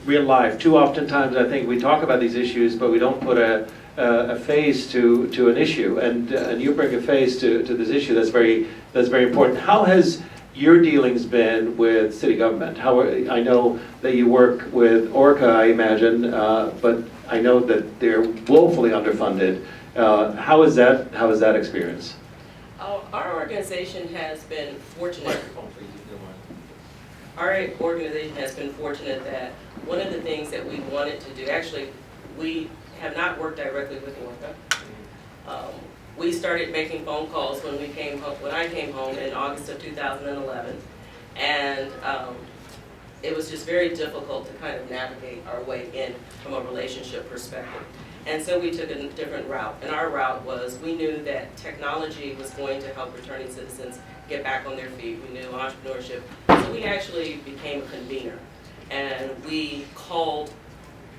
real life. Too oftentimes, I think we talk about these issues, but we don't put a face to an issue. And you bring a face to this issue. That's very important. How has your dealings been with city government? I know that you work with ORCA, I imagine, but I know that they're woefully underfunded. How is that experience? Our organization has been fortunate. Our organization has been fortunate that one of the things that we wanted to do, actually, we have not worked directly with ORCA. We started making phone calls when I came home in August of 2011, and it was just very difficult to kind of navigate our way in from a relationship perspective. And so we took a different route, and our route was we knew that technology was going to help returning citizens get back on their feet. We knew entrepreneurship, so we actually became a convener, and we called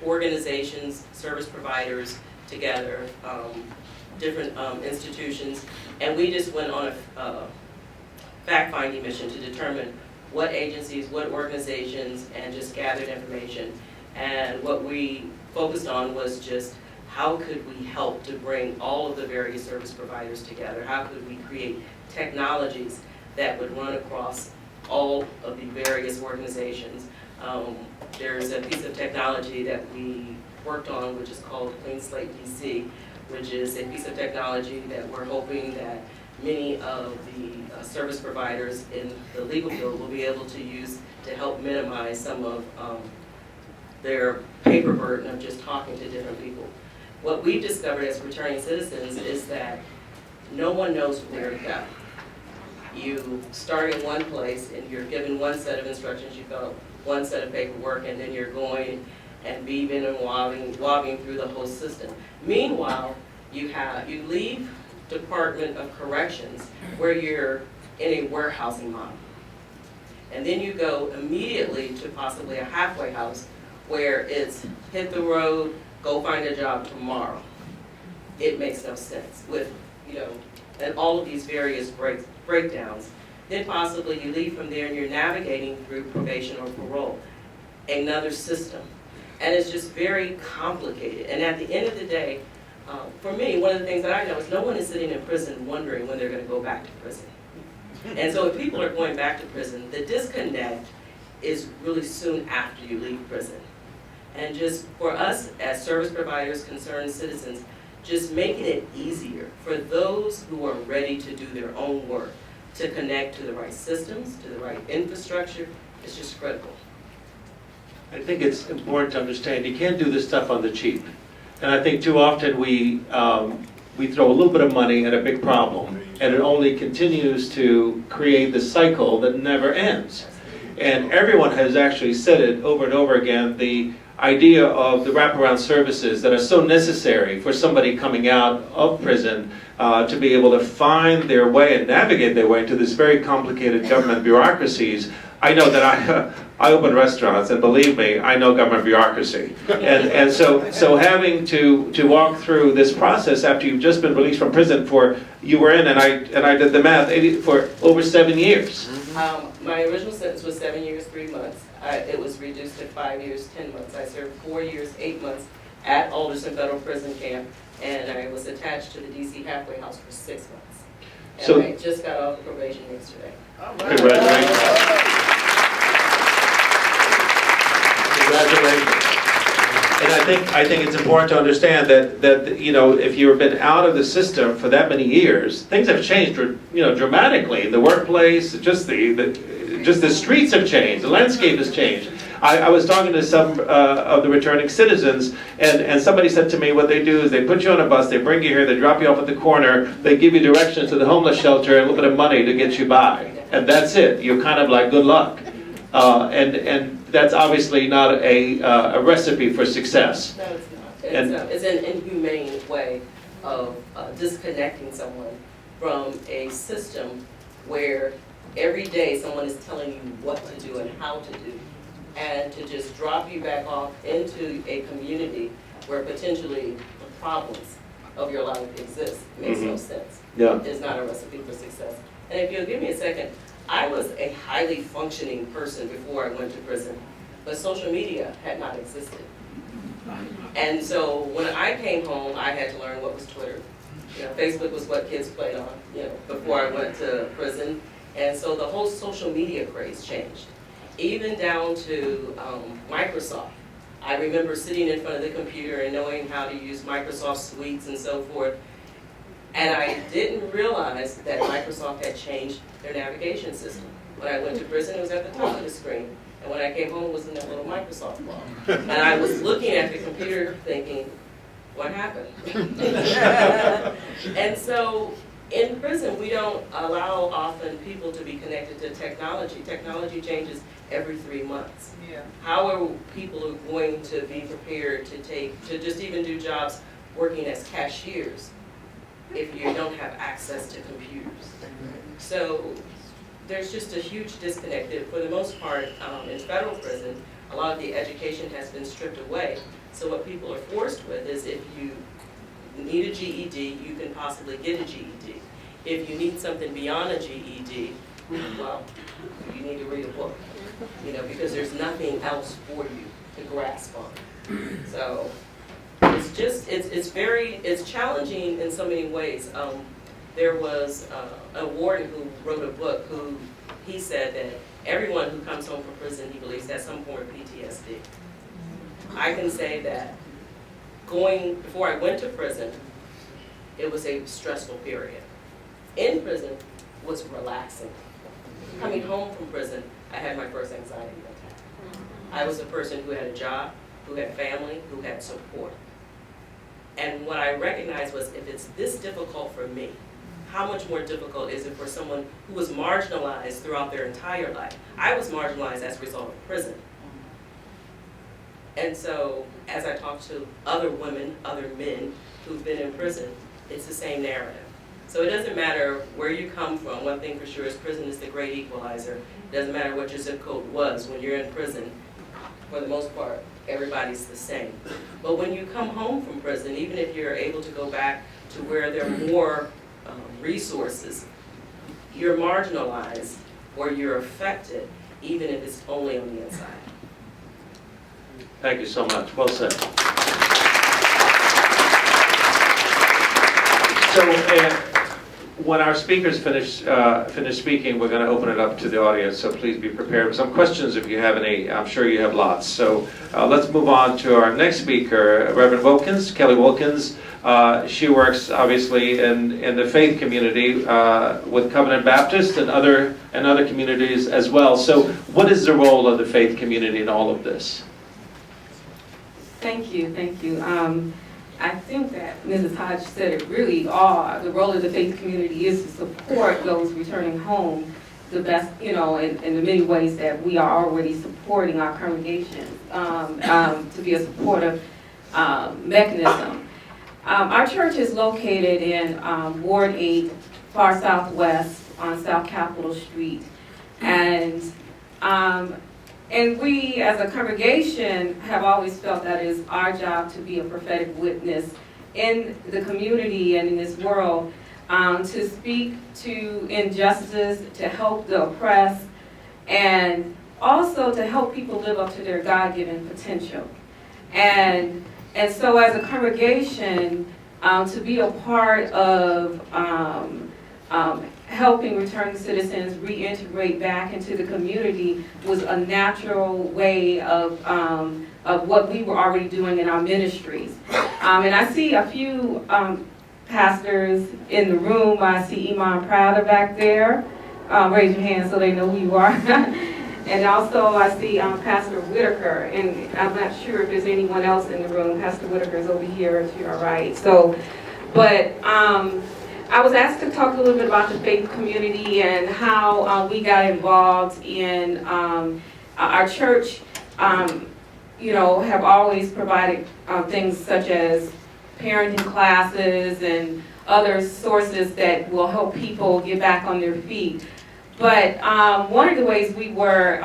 organizations, service providers together, different institutions, and we just went on a fact-finding mission to determine what agencies, what organizations, and just gathered information. And what we focused on was just how could we help to bring all of the various service providers together? How could we create technologies that would run across all of the various organizations? There's a piece of technology that we worked on, which is called Clean Slate DC, which is a piece of technology that we're hoping that many of the service providers in the legal field will be able to use to help minimize some of their paper burden of just talking to different people. What we've discovered as returning citizens is that no one knows where to go. You start in one place and you're given one set of instructions, you fill out one set of paperwork, and then you're going and beaving and wobbling through the whole system. Meanwhile, you leave Department of Corrections where you're in a warehousing model. And then you go immediately to possibly a halfway house where it's hit the road, go find a job tomorrow. It makes no sense with, and all of these various breakdowns. Then possibly you leave from there and you're navigating through probation or parole, another system. And it's just very complicated. And at the end of the day, for me, one of the things that I know is no one is sitting in prison wondering when they're going to go back to prison. And so if people are going back to prison, the disconnect is really soon after you leave prison. And just for us as service providers, concerned citizens, just making it easier for those who are ready to do their own work to connect to the right systems, to the right infrastructure, is just critical. I think it's important to understand you can't do this stuff on the cheap. And I think too often we throw a little bit of money at a big problem, and it only continues to create this cycle that never ends. And everyone has actually said it over and over again, the idea of the wraparound services that are so necessary for somebody coming out of prison to be able to find their way and navigate their way into this very complicated government bureaucracies. I know that I open restaurants, and believe me, I know government bureaucracy. And so having to walk through this process after you've just been released from prison you were in, and I did the math, for over 7 years. My original sentence was 7 years, 3 months. It was reduced to 5 years, 10 months. I served 4 years, 8 months at Alderson Federal Prison Camp, and I was attached to the DC halfway house for 6 months. And So, I just got off probation yesterday. congratulations. Congratulations. And I think it's important to understand that you know, if you've been out of the system for that many years, things have changed, you know, dramatically. The workplace, just the streets have changed, the landscape has changed. I was talking to some of the returning citizens, and somebody said to me, what they do is they put you on a bus, they bring you here, they drop you off at the corner, they give you directions to the homeless shelter and a little bit of money to get you by. And that's it. You're kind of like, good luck. And that's obviously not a recipe for success. No, it's not. And- It's an inhumane way of disconnecting someone from a system where every day someone is telling you what to do and how to do, and to just drop you back off into a community where potentially the problems of your life exist makes no sense. Yeah. It's not a recipe for success. And if you'll give me a second, I was a highly functioning person before I went to prison, but social media had not existed. And so when I came home, I had to learn what was Twitter. You know, Facebook was what kids played on, you know, before I went to prison. And so the whole social media craze changed, even down to Microsoft. I remember sitting in front of the computer and knowing how to use Microsoft suites and so forth. And I didn't realize that Microsoft had changed their navigation system. When I went to prison, it was at the top of the screen. And when I came home, it was in that little Microsoft bar. And I was looking at the computer thinking, what happened? And so in prison, we don't allow often people to be connected to technology. Technology changes every 3 months. Yeah. How are people going to be prepared to just even do jobs working as cashiers if you don't have access to computers? So there's just a huge disconnect. For the most part, in federal prison, a lot of the education has been stripped away. So what people are forced with is if you need a GED, you can possibly get a GED. If you need something beyond a GED, well, you need to read a book, you know, because there's nothing else for you to grasp on. So it's just, it's challenging in so many ways. There was a warden who wrote a book he said that everyone who comes home from prison, he believes, has some form of PTSD. I can say that before I went to prison, it was a stressful period. In prison was relaxing. Coming home from prison, I had my first anxiety attack. I was a person who had a job, who had family, who had support. And what I recognized was, if it's this difficult for me, how much more difficult is it for someone who was marginalized throughout their entire life? I was marginalized as a result of prison. And so, as I talk to other women, other men who've been in prison, it's the same narrative. So it doesn't matter where you come from. One thing for sure is prison is the great equalizer. It doesn't matter what your zip code was when you're in prison. For the most part, everybody's the same. But when you come home from prison, even if you're able to go back to where there are more resources, you're marginalized or you're affected, even if it's only on the inside. Thank you so much. Well said. So when our speakers finish speaking, we're going to open it up to the audience, so please be prepared with some questions if you have any. I'm sure you have lots. So let's move on to our next speaker, Reverend Wilkins, Kelly Wilkins. She works obviously in the faith community with Covenant Baptist and other communities as well. So what is the role of the faith community in all of this? Thank you, thank you. I think that Mrs. Hodge said it really all. The role of the faith community is to support those returning home the best, you know, in the many ways that we are already supporting our congregation to be a supportive mechanism. Our church is located in Ward 8, far southwest on South Capitol Street. And we, as a congregation, have always felt that it is our job to be a prophetic witness in the community and in this world, to speak to injustice, to help the oppressed, and also to help people live up to their God-given potential. And so as a congregation, to be a part of helping returning citizens reintegrate back into the community was a natural way of what we were already doing in our ministries. And I see a few pastors in the room. I see Iman Prouder back there. Raise your hand so they know who you are. And also I see Pastor Whitaker, and I'm not sure if there's anyone else in the room. Pastor Whitaker is over here to your right. So, but I was asked to talk a little bit about the faith community and how we got involved in our church. Have always provided things such as parenting classes and other sources that will help people get back on their feet. But one of the ways we were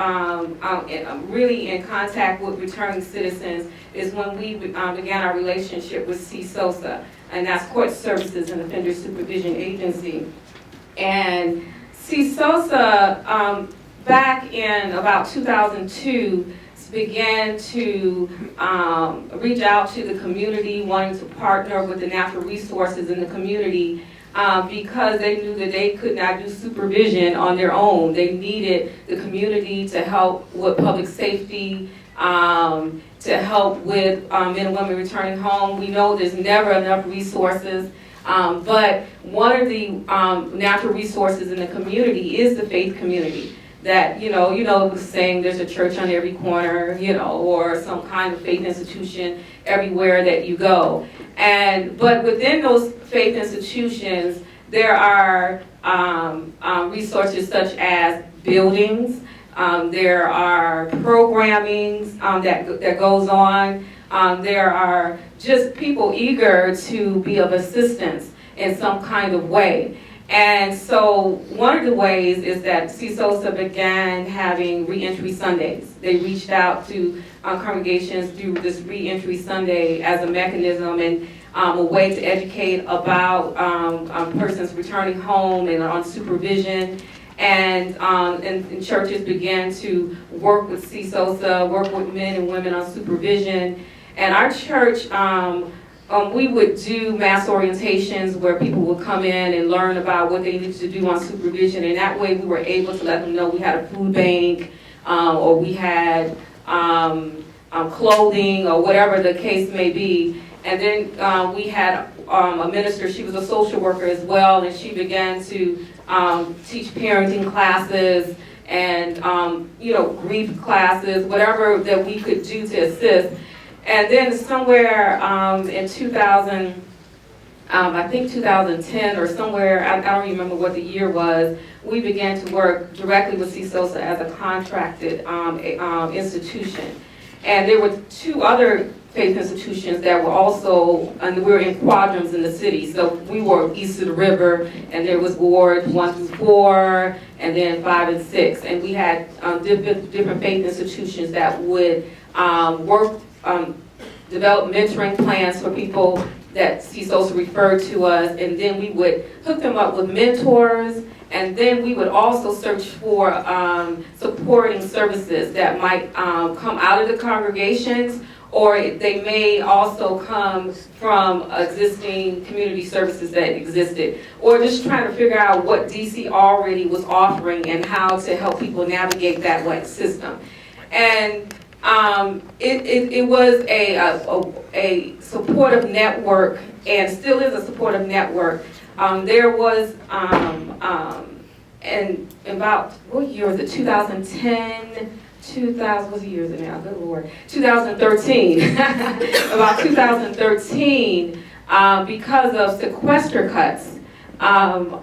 really in contact with returning citizens is when we began our relationship with CSOSA, and that's Court Services and Offender Supervision Agency. And CSOSA, back in about 2002, began to reach out to the community, wanting to partner with the natural resources in the community because they knew that they could not do supervision on their own. They needed the community to help with public safety, to help with men and women returning home. We know there's never enough resources, but one of the natural resources in the community is the faith community. That, saying there's a church on every corner, or some kind of faith institution everywhere that you go. But within those faith institutions, there are resources such as buildings, there are programming that goes on, there are just people eager to be of assistance in some kind of way. And so one of the ways is that CSOSA began having reentry Sundays. They reached out to congregations through this reentry Sunday as a mechanism and a way to educate about persons returning home and on supervision. And churches began to work with CSOSA, work with men and women on supervision. And our church, we would do mass orientations where people would come in and learn about what they needed to do on supervision, and that way we were able to let them know we had a food bank, or we had clothing, or whatever the case may be. And then we had a minister, she was a social worker as well, and she began to teach parenting classes and grief classes, whatever that we could do to assist. And then somewhere in 2000, I think 2010 or somewhere, I don't remember what the year was, we began to work directly with CSOSA as a contracted institution. And there were two other faith institutions that were also, and we were in quadrants in the city. So we were east of the river, and there was wards 1 through 4, and then 5 and 6. And we had different faith institutions that would work, develop mentoring plans for people that CSOSA referred to us, and then we would hook them up with mentors, and then we would also search for supporting services that might come out of the congregations, or they may also come from existing community services that existed, or just trying to figure out what DC already was offering and how to help people navigate that system. And it was a supportive network, and still is a supportive network. There was, and about, what year was it, 2010, 2000, what year is it now, good Lord, 2013, about 2013, because of sequester cuts, our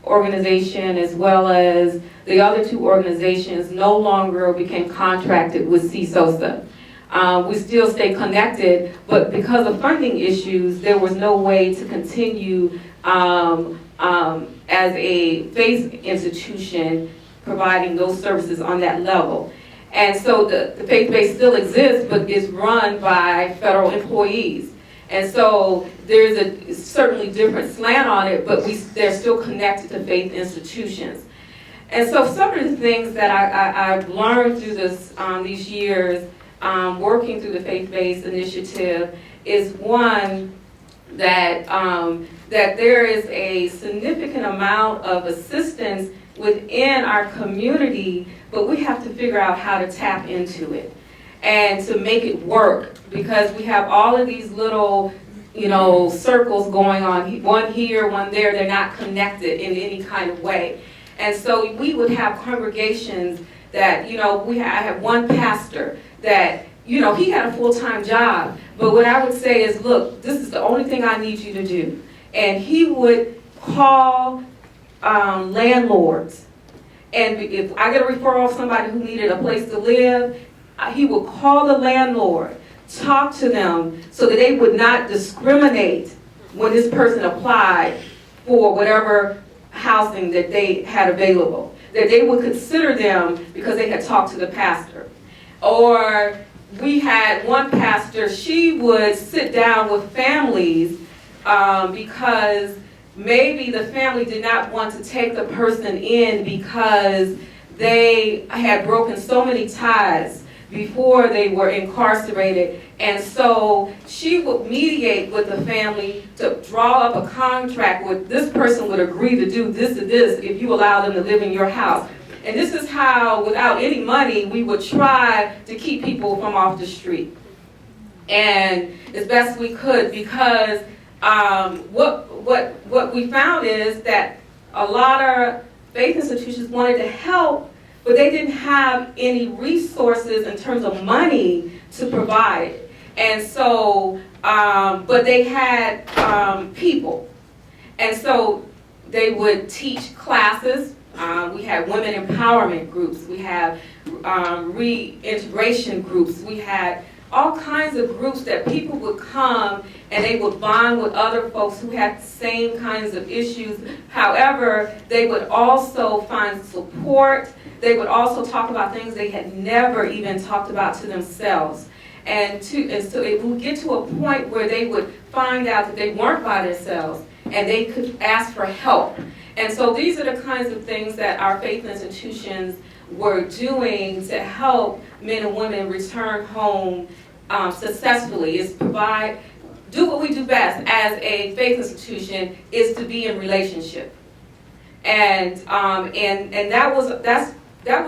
organization, as well as the other two organizations, no longer became contracted with CSOSA. We still stay connected, but because of funding issues, there was no way to continue as a faith institution providing those services on that level. And so the faith base still exists, but is run by federal employees. And so there's a certainly different slant on it, but they're still connected to faith institutions. And so some of the things that I've learned through these years, working through the faith-based initiative, is one, that that there is a significant amount of assistance within our community, but we have to figure out how to tap into it and to make it work, because we have all of these little, circles going on, one here, one there, they're not connected in any kind of way. And so we would have congregations that, I have one pastor that, he had a full-time job, but what I would say is, look, this is the only thing I need you to do. And he would call landlords. And if I get a referral of somebody who needed a place to live, he would call the landlord, talk to them so that they would not discriminate when this person applied for whatever housing that they had available. That they would consider them because they had talked to the pastor. Or we had one pastor, she would sit down with families because maybe the family did not want to take the person in because they had broken so many ties before they were incarcerated. And so she would mediate with the family to draw up a contract where this person would agree to do this and this if you allow them to live in your house. And this is how, without any money, we would try to keep people from off the street. And as best we could, because what we found is that a lot of faith institutions wanted to help, but they didn't have any resources in terms of money to provide. And so, but they had people. And so they would teach classes. We had women empowerment groups. We had reintegration groups. We had all kinds of groups that people would come and they would bond with other folks who had the same kinds of issues. However, they would also find support. They would also talk about things they had never even talked about to themselves. And so it would get to a point where they would find out that they weren't by themselves and they could ask for help. And so these are the kinds of things that our faith institutions were doing to help men and women return home successfully, is do what we do best as a faith institution, is to be in relationship. And that was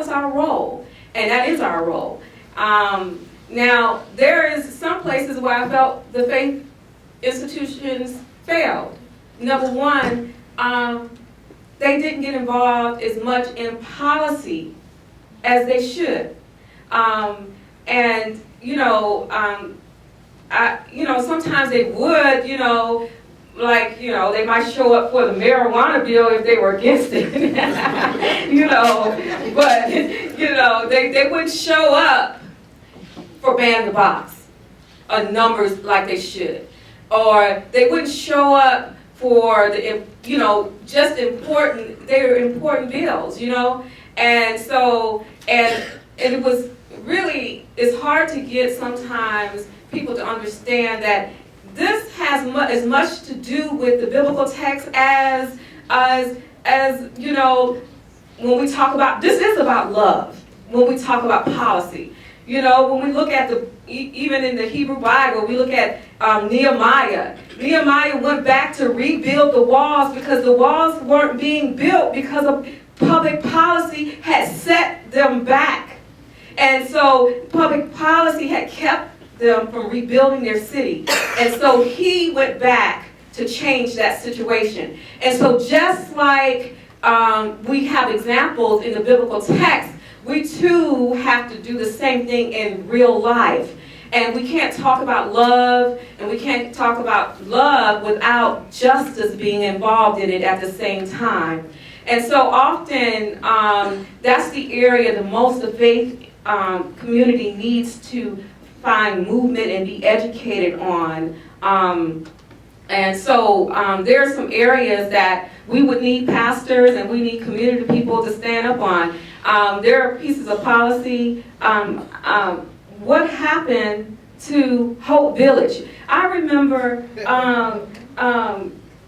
our role, and that is our role. Now, there is some places where I felt the faith institutions failed. Number one, they didn't get involved as much in policy as they should. Sometimes they would, they might show up for the marijuana bill if they were against it, but, they wouldn't show up for ban the box numbers like they should. Or they wouldn't show up for the, just important bills, And so, and it was really, it's hard to get sometimes people to understand that this has as much to do with the biblical text as when we talk about, this is about love, when we talk about policy. When we look at even in the Hebrew Bible, we look at Nehemiah. Nehemiah went back to rebuild the walls because the walls weren't being built because of public policy had set them back. And so public policy had kept them from rebuilding their city. And so he went back to change that situation. And so just like we have examples in the biblical text, we too have to do the same thing in real life. And we can't talk about love, and we can't talk about love without justice being involved in it at the same time. And so often, that's the area the most the faith community needs to find movement and be educated on. And so there are some areas that we would need pastors and we need community people to stand up on. There are pieces of policy. What happened to Hope Village? I remember,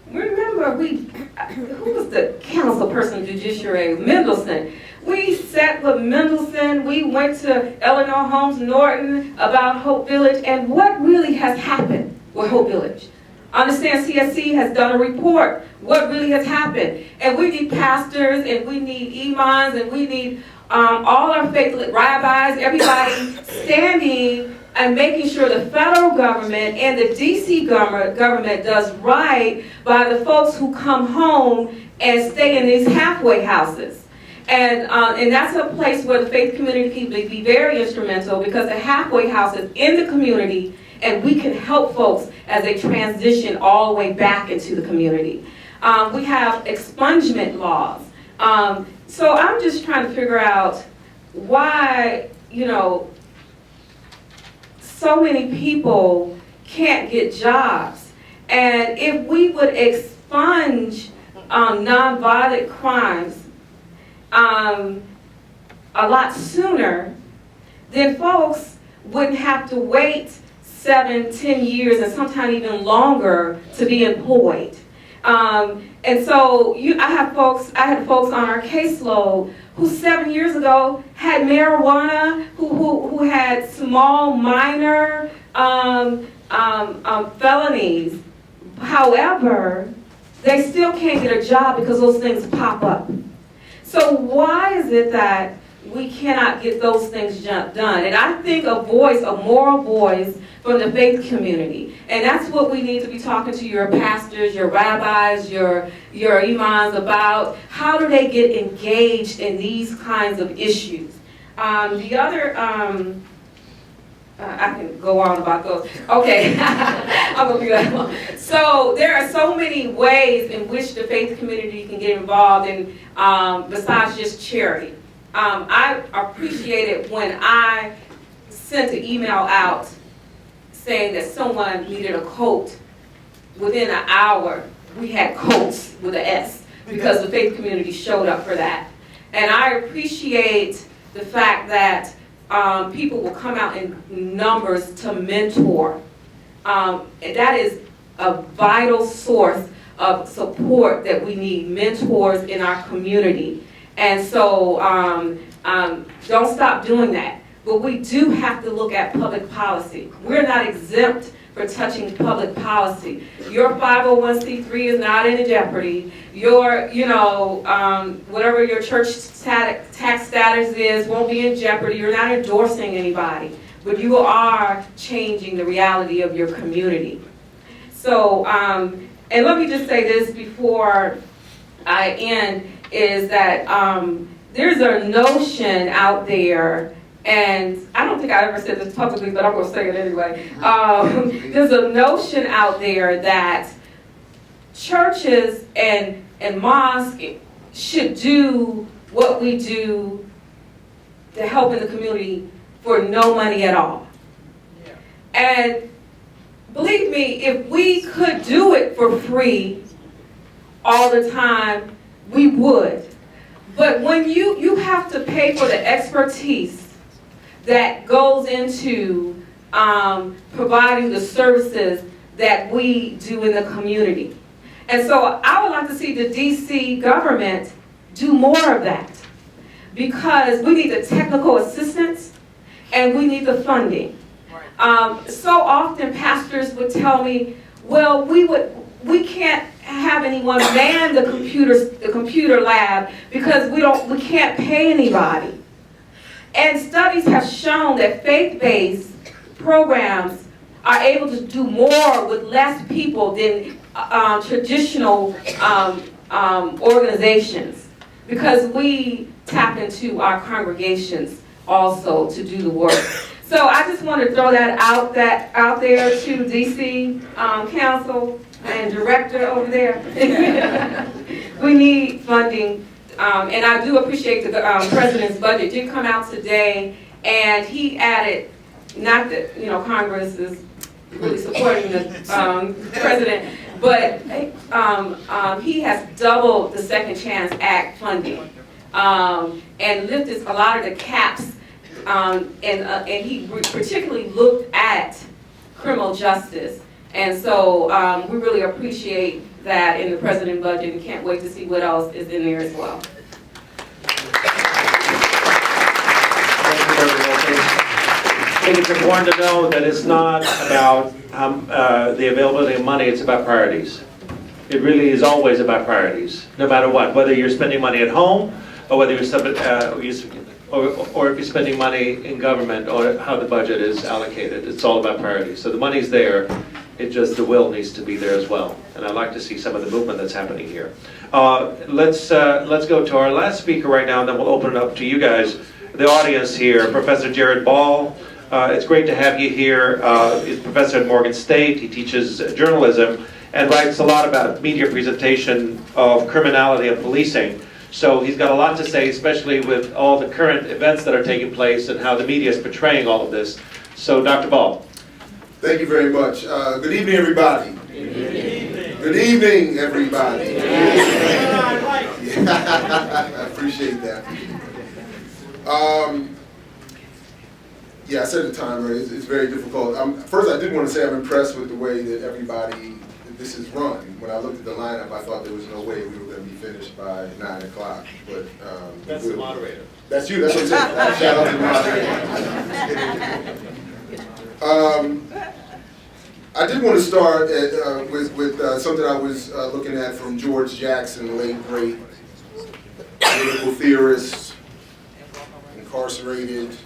who was the council person, judiciary? Mendelson. We sat with Mendelson, we went to Eleanor Holmes Norton about Hope Village, and what really has happened with Hope Village? Understand CSC has done a report, what really has happened. And we need pastors, and we need imams, and we need all our faith rabbis, everybody standing and making sure the federal government and the DC government does right by the folks who come home and stay in these halfway houses. And that's a place where the faith community can be very instrumental, because the halfway house is in the community, and we can help folks as they transition all the way back into the community. We have expungement laws. So I'm just trying to figure out why, so many people can't get jobs. And if we would expunge nonviolent crimes a lot sooner, then folks wouldn't have to wait 7-10 years and sometimes even longer to be employed. And so I had folks on our caseload who 7 years ago had marijuana, who had small minor felonies. However, they still can't get a job because those things pop up. So why is it that we cannot get those things done? And I think a moral voice from the faith community. And that's what we need to be talking to your pastors, your rabbis, your imams about. How do they get engaged in these kinds of issues? The other, I can go on about those. Okay, I'm gonna be that long. So there are so many ways in which the faith community can get involved in, besides just charity. I appreciated when I sent an email out saying that someone needed a coat. Within an hour, we had coats with an S, because the faith community showed up for that. And I appreciate the fact that people will come out in numbers to mentor. And that is a vital source of support that we need, mentors in our community. And so don't stop doing that. But we do have to look at public policy. We're not exempt for touching public policy. Your 501c3 is not in jeopardy. Your, whatever your church tax status is won't be in jeopardy. You're not endorsing anybody, but you are changing the reality of your community. So, and let me just say this before I end, is that there's a notion out there, and I don't think I ever said this publicly, but I'm going to say it anyway. There's a notion out there that churches and mosques should do what we do to help in the community for no money at all. Yeah. And believe me, if we could do it for free all the time, we would. But when you have to pay for the expertise that goes into providing the services that we do in the community. And so I would like to see the DC government do more of that, because we need the technical assistance and we need the funding. So often pastors would tell me, well, we can't have anyone man the computer lab because we can't pay anybody. And studies have shown that faith-based programs are able to do more with less people than traditional organizations, because we tap into our congregations also to do the work. So I just want to throw that out there to DC Council and Director over there. We need funding. And I do appreciate the President's budget did come out today, and he added, not that Congress is really supporting the President, but he has doubled the Second Chance Act funding and lifted a lot of the caps, and he particularly looked at criminal justice. And so we really appreciate that in the President's budget, and can't wait to see what else is in there as well. Thank you, everyone. think it's important to know that it's not about the availability of money, it's about priorities. It really is always about priorities, no matter what, whether you're spending money at home, or whether or if you're spending money in government, or how the budget is allocated. It's all about priorities. So the money's there, it just, the will needs to be there as well. And I'd like to see some of the movement that's happening here. Let's go to our last speaker right now, and then we'll open it up to you guys, the audience here. Professor Jared Ball. It's great to have you here. He's a professor at Morgan State. He teaches journalism and writes a lot about media presentation of criminality and policing. So he's got a lot to say, especially with all the current events that are taking place and how the media is portraying all of this. So, Dr. Ball. Thank you very much. Good evening, everybody. Good evening, everybody. I appreciate that. Yeah, I said the time, right? It's very difficult. First, I did want to say I'm impressed with the way that this is run. When I looked at the lineup, I thought there was no way we were going to be finished by 9 o'clock. But That's the moderator. That's you. That's what I'm saying. Shout out to the moderator. I did want to start with something I was looking at from George Jackson, the late great political theorist, incarcerated,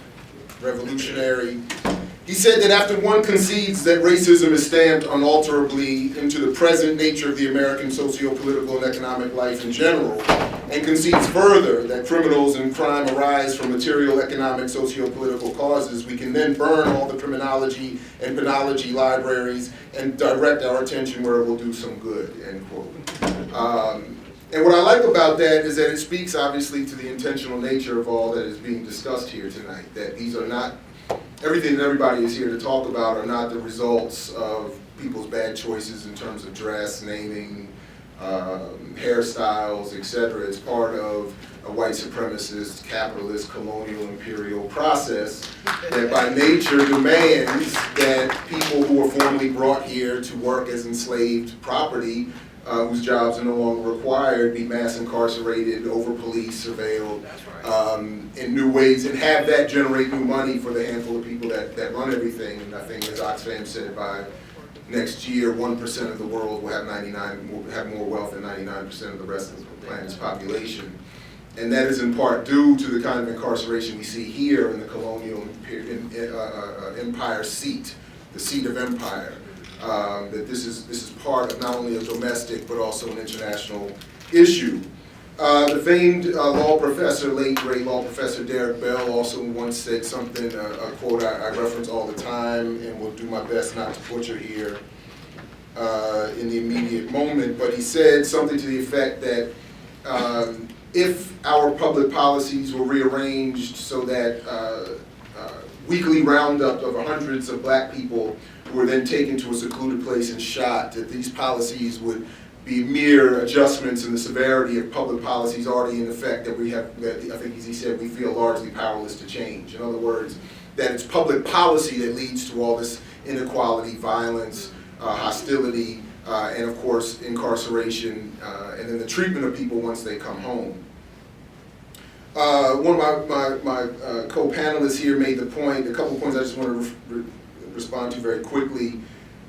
revolutionary. He said that after one concedes that racism is stamped unalterably into the present nature of the American socio-political and economic life in general, and concedes further that criminals and crime arise from material, economic, socio-political causes, we can then burn all the criminology and penology libraries and direct our attention where it will do some good, end quote. And what I like about that is that it speaks obviously to the intentional nature of all that is being discussed here tonight, that these are not, everything that everybody is here to talk about are not the results of people's bad choices in terms of dress, naming, hairstyles, etc. It's part of a white supremacist, capitalist, colonial, imperial process that by nature demands that people who were formerly brought here to work as enslaved property, whose jobs are no longer required, be mass incarcerated, over-policed, surveilled, in new ways, and have that generate new money for the handful of people that run everything. And I think, as Oxfam said, by next year, 1% of the world will have more wealth than 99% of the rest of the planet's population. And that is in part due to the kind of incarceration we see here in the colonial empire seat, the seat of empire. That this is part of not only a domestic but also an international issue. The famed law professor, late great law professor Derek Bell, also once said something, a quote I reference all the time and will do my best not to butcher here in the immediate moment, but he said something to the effect that if our public policies were rearranged so that weekly roundup of hundreds of black people who were then taken to a secluded place and shot, that these policies would be mere adjustments in the severity of public policies already in effect that we have, that I think as he said, we feel largely powerless to change. In other words, that it's public policy that leads to all this inequality, violence, hostility, and of course incarceration, and then the treatment of people once they come home. One of my co-panelists here made the point, a couple of points I just want to respond to very quickly.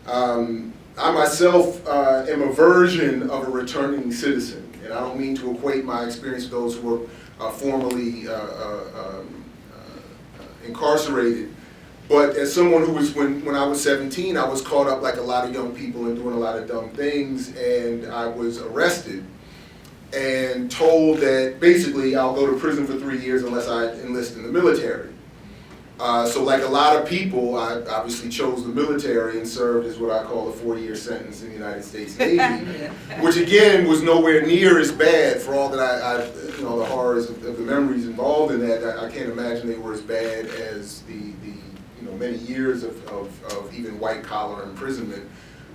I myself am a version of a returning citizen, and I don't mean to equate my experience with those who were formerly incarcerated, but as someone who was, when I was 17, I was caught up like a lot of young people and doing a lot of dumb things, and I was arrested and told that basically I'll go to prison for 3 years unless I enlist in the military. So like a lot of people, I obviously chose the military and served as what I call a 4-year sentence in the United States Navy, which again was nowhere near as bad for all that the horrors of the memories involved in that. I can't imagine they were as bad as the many years of even white collar imprisonment.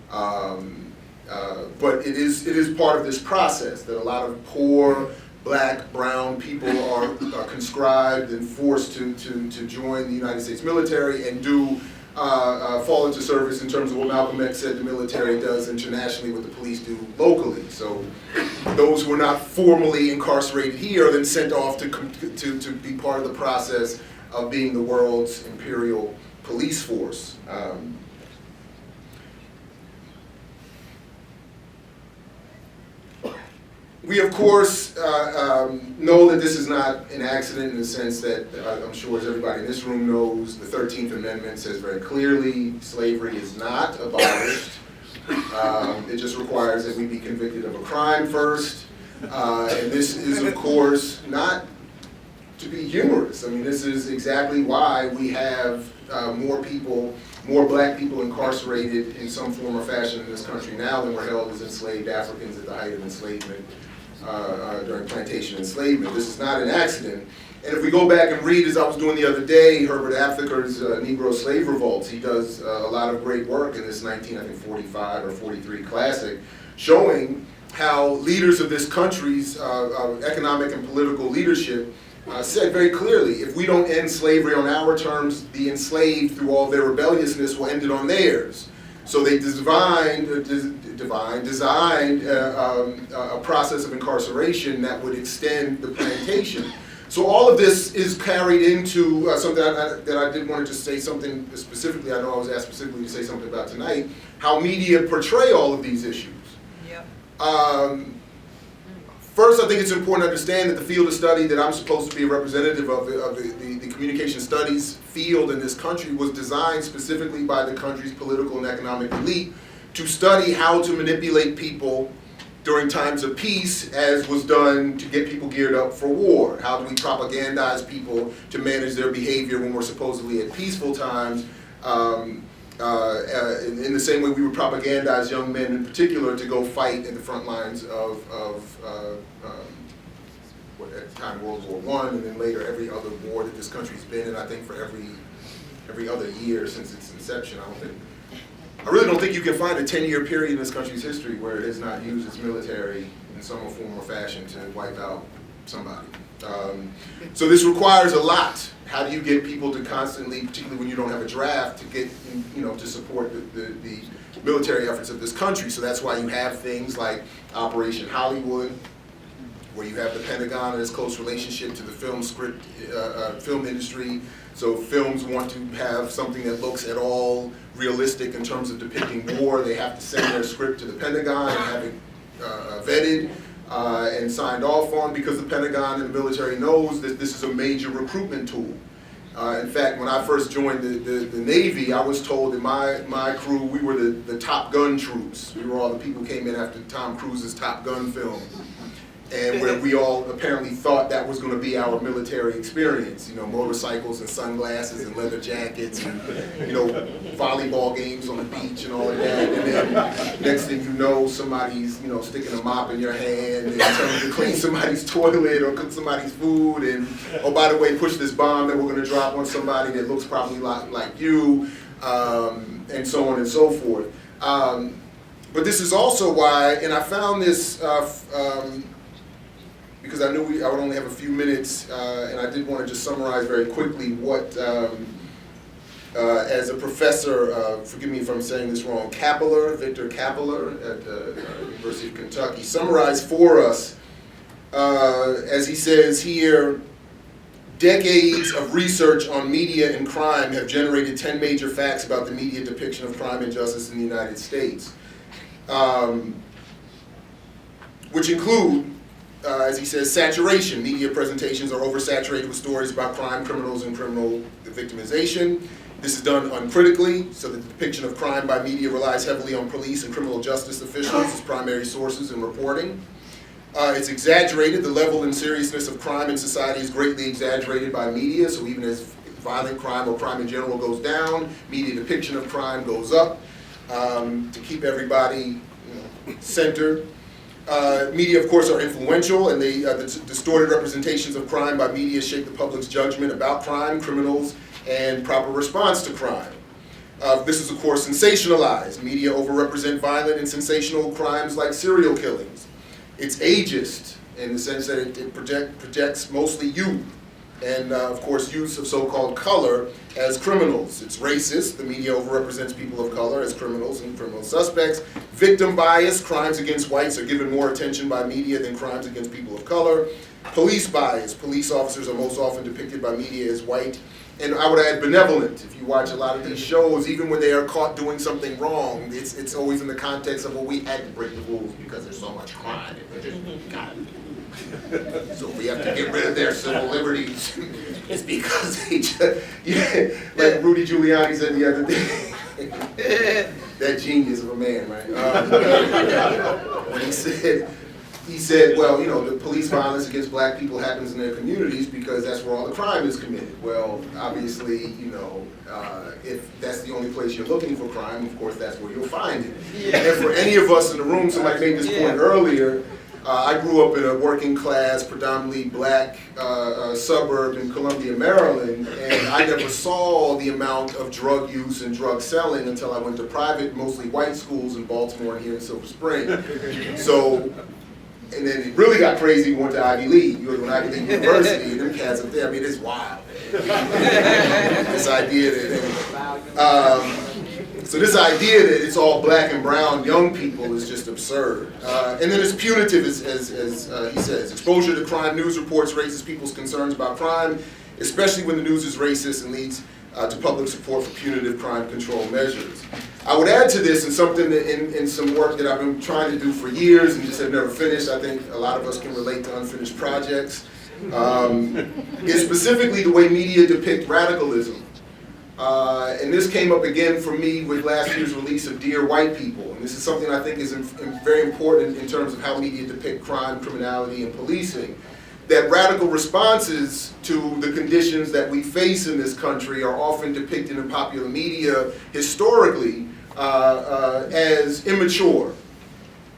But it is part of this process that a lot of poor black, brown people are conscribed and forced to join the United States military and do fall into service in terms of what Malcolm X said the military does internationally, what the police do locally. So those who are not formally incarcerated here are then sent off to be part of the process of being the world's imperial police force. We, of course, know that this is not an accident in the sense that I'm sure as everybody in this room knows, the 13th Amendment says very clearly slavery is not abolished. It just requires that we be convicted of a crime first. And this is, of course, not to be humorous. I mean, this is exactly why we have more black people incarcerated in some form or fashion in this country now than were held as enslaved Africans at the height of enslavement, during plantation enslavement. This is not an accident. And if we go back and read, as I was doing the other day, Herbert Aptheker's Negro Slave Revolts, he does a lot of great work in this 1945 or 43 classic, showing how leaders of this country's economic and political leadership said very clearly, if we don't end slavery on our terms, the enslaved, through all their rebelliousness, will end it on theirs. So they designed a process of incarceration that would extend the plantation. So all of this is carried into something that I did want to just say something specifically. I know I was asked specifically to say something about tonight, how media portray all of these issues. Yep. First, I think it's important to understand that the field of study that I'm supposed to be a representative of the communication studies field in this country was designed specifically by the country's political and economic elite to study how to manipulate people during times of peace, as was done to get people geared up for war. How do we propagandize people to manage their behavior when we're supposedly at peaceful times? In the same way we would propagandize young men in particular to go fight in the front lines of what at the time World War I, and then later every other war that this country's been in, I think for every other year since its inception. I really don't think you can find a 10-year period in this country's history where it has not used its military in some form or fashion to wipe out somebody. So this requires a lot. How do you get people to constantly, particularly when you don't have a draft, to get, to support the military efforts of this country? So that's why you have things like Operation Hollywood, where you have the Pentagon and its close relationship to the film industry. So films want to have something that looks at all realistic in terms of depicting war. They have to send their script to the Pentagon and have it vetted and signed off on, because the Pentagon and the military knows that this is a major recruitment tool. In fact, when I first joined the Navy, I was told that my crew, we were the Top Gun troops. We were all the people who came in after Tom Cruise's Top Gun film. And where we all apparently thought that was going to be our military experience, motorcycles and sunglasses and leather jackets and, volleyball games on the beach and all of that. And then next thing you know, somebody's, sticking a mop in your hand and telling you to clean somebody's toilet or cook somebody's food and, oh, by the way, push this bomb that we're going to drop on somebody that looks probably like you, and so on and so forth. But this is also why, and I found this, because I knew I would only have a few minutes, and I did want to just summarize very quickly what, as a professor, forgive me if I'm saying this wrong, Victor Kappeler at the University of Kentucky, summarized for us, as he says here, decades of research on media and crime have generated 10 major facts about the media depiction of crime and justice in the United States, which include, as he says, saturation. Media presentations are oversaturated with stories about crime, criminals, and criminal victimization. This is done uncritically, so the depiction of crime by media relies heavily on police and criminal justice officials as primary sources in reporting. It's exaggerated. The level and seriousness of crime in society is greatly exaggerated by media, so even as violent crime or crime in general goes down, media depiction of crime goes up to keep everybody centered. Media, of course, are influential, and the distorted representations of crime by media shape the public's judgment about crime, criminals, and proper response to crime. This is, of course, sensationalized. Media overrepresent violent and sensational crimes like serial killings. It's ageist in the sense that it projects mostly youth, and, of course, use of so-called color as criminals. It's racist. The media overrepresents people of color as criminals and criminal suspects. Victim bias. Crimes against whites are given more attention by media than crimes against people of color. Police bias. Police officers are most often depicted by media as white and I would add benevolent. If you watch a lot of these shows, even when they are caught doing something wrong, it's always in the context of, well, we had to break the rules because there's so much crime. So we have to get rid of their civil liberties. It's because they just, yeah, like Rudy Giuliani said the other day, that genius of a man, right? When he said, well, you know, the police violence against black people happens in their communities because that's where all the crime is committed. Well, obviously, you know, if that's the only place you're looking for crime, of course, that's where you'll find it. Yeah. And for any of us in the room, somebody made this point earlier, I grew up in a working class, predominantly black suburb in Columbia, Maryland, and I never saw the amount of drug use and drug selling until I went to private, mostly white schools in Baltimore and here in Silver Spring. So, and then it really got crazy when we went to Ivy League. You went to Ivy League University, and them cats up there, I mean, it's wild. This idea that, so this idea that it's all black and brown young people is just absurd. And then it's punitive, as he says. Exposure to crime news reports raises people's concerns about crime, especially when the news is racist and leads to public support for punitive crime control measures. I would add to this, and something that in some work that I've been trying to do for years and just have never finished, I think a lot of us can relate to unfinished projects, is specifically the way media depict radicalism. And this came up again for me with last year's release of Dear White People. And this is something I think is very important in terms of how media depict crime, criminality, and policing. That radical responses to the conditions that we face in this country are often depicted in popular media historically as immature.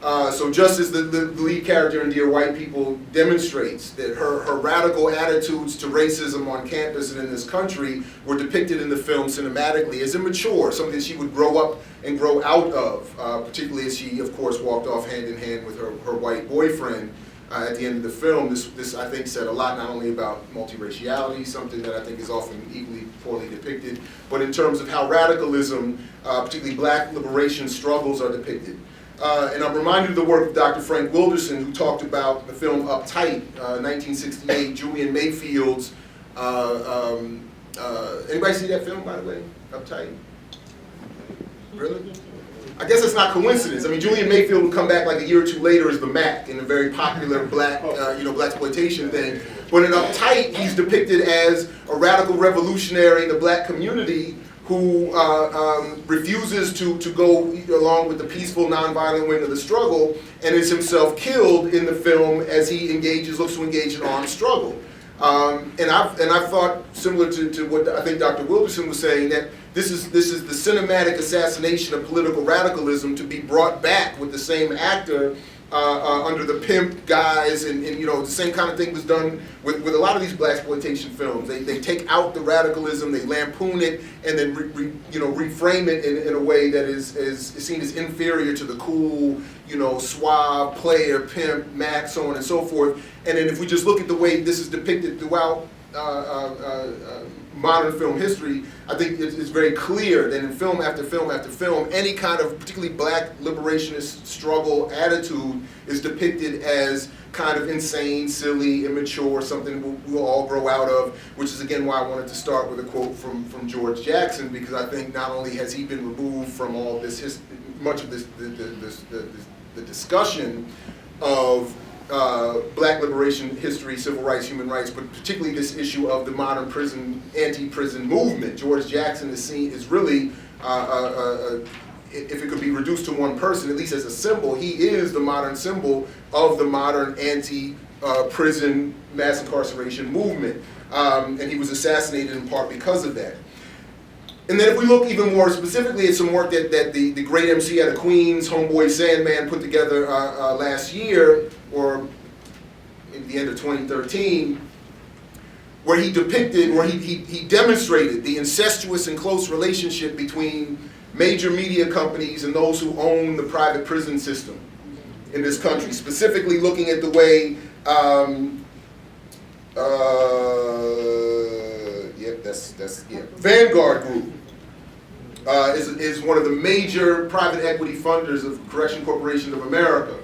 So just as the lead character in Dear White People demonstrates that her radical attitudes to racism on campus and in this country were depicted in the film cinematically as immature, something she would grow up and grow out of, particularly as she, of course, walked off hand in hand with her white boyfriend at the end of the film. This, I think, said a lot not only about multiraciality, something that I think is often equally poorly depicted, but in terms of how radicalism, particularly black liberation struggles, are depicted. And I'm reminded of the work of Dr. Frank Wilderson, who talked about the film Uptight, 1968, Julian Mayfield's, anybody see that film, by the way, Uptight? Really? I guess it's not coincidence. I mean, Julian Mayfield would come back like a year or two later as the Mac in a very popular black, blaxploitation thing. But in Uptight, he's depicted as a radical revolutionary in the black community who refuses to go along with the peaceful, nonviolent wing of the struggle, and is himself killed in the film as he looks to engage in armed struggle. And I've thought, similar to what I think Dr. Wilderson was saying, that this is the cinematic assassination of political radicalism to be brought back with the same actor under the pimp guise, and you know, the same kind of thing was done with a lot of these blaxploitation films. They take out the radicalism, they lampoon it, and then reframe it in a way that is seen as inferior to the cool, suave player, pimp, Mac, so on and so forth. And then if we just look at the way this is depicted throughout modern film history, I think it's very clear that in film after film after film, any kind of particularly black liberationist struggle attitude is depicted as kind of insane, silly, immature, something we'll all grow out of, which is again why I wanted to start with a quote from George Jackson, because I think not only has he been removed from all this, much of this, the discussion of black liberation history, civil rights, human rights, but particularly this issue of the modern prison, anti-prison movement. George Jackson is really, if it could be reduced to one person, at least as a symbol, he is the modern symbol of the modern anti-prison mass incarceration movement. And he was assassinated in part because of that. And then if we look even more specifically at some work that the great MC out of Queens, Homeboy Sandman, put together last year, or at the end of 2013, where he demonstrated the incestuous and close relationship between major media companies and those who own the private prison system in this country, specifically looking at the way Vanguard Group is one of the major private equity funders of Correction Corporation of America.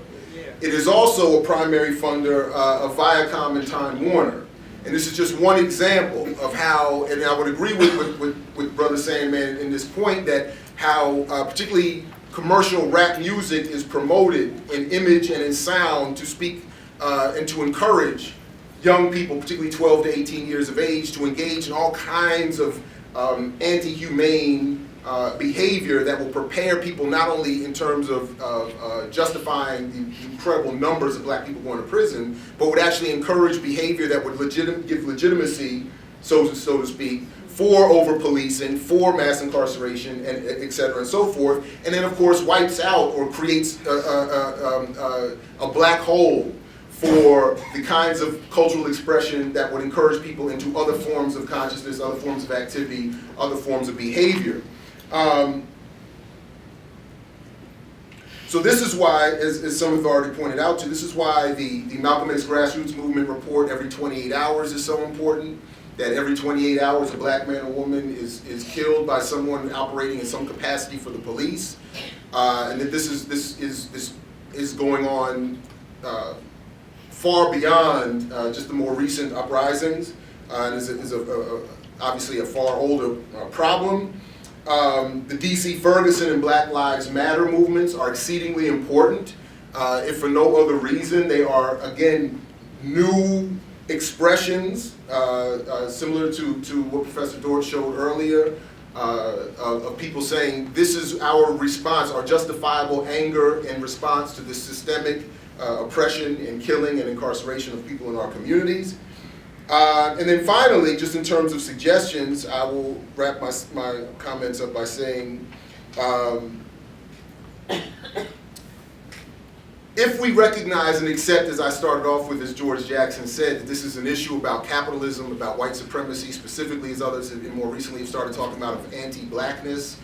It is also a primary funder of Viacom and Time Warner. And this is just one example of how, and I would agree with Brother Sandman in this point, that how particularly commercial rap music is promoted in image and in sound to speak and to encourage young people, particularly 12 to 18 years of age, to engage in all kinds of anti-humane behavior that will prepare people not only in terms of justifying the incredible numbers of black people going to prison, but would actually encourage behavior that would give legitimacy, so to speak, for over-policing, for mass incarceration, and et cetera, and so forth, and then of course wipes out or creates a black hole for the kinds of cultural expression that would encourage people into other forms of consciousness, other forms of activity, other forms of behavior. So this is why, as some have already pointed out to, this is why the Malcolm X Grassroots Movement report every 28 hours is so important, that every 28 hours a black man or woman is killed by someone operating in some capacity for the police, and that this is going on far beyond just the more recent uprisings, and is obviously a far older problem. The DC Ferguson and Black Lives Matter movements are exceedingly important. If for no other reason, they are, again, new expressions, similar to what Professor Dort showed earlier, of people saying this is our response, our justifiable anger in response to this systemic oppression and killing and incarceration of people in our communities. And then finally, just in terms of suggestions, I will wrap my comments up by saying, if we recognize and accept, as I started off with, as George Jackson said, that this is an issue about capitalism, about white supremacy, specifically as others have, and more recently have started talking about, of anti-blackness,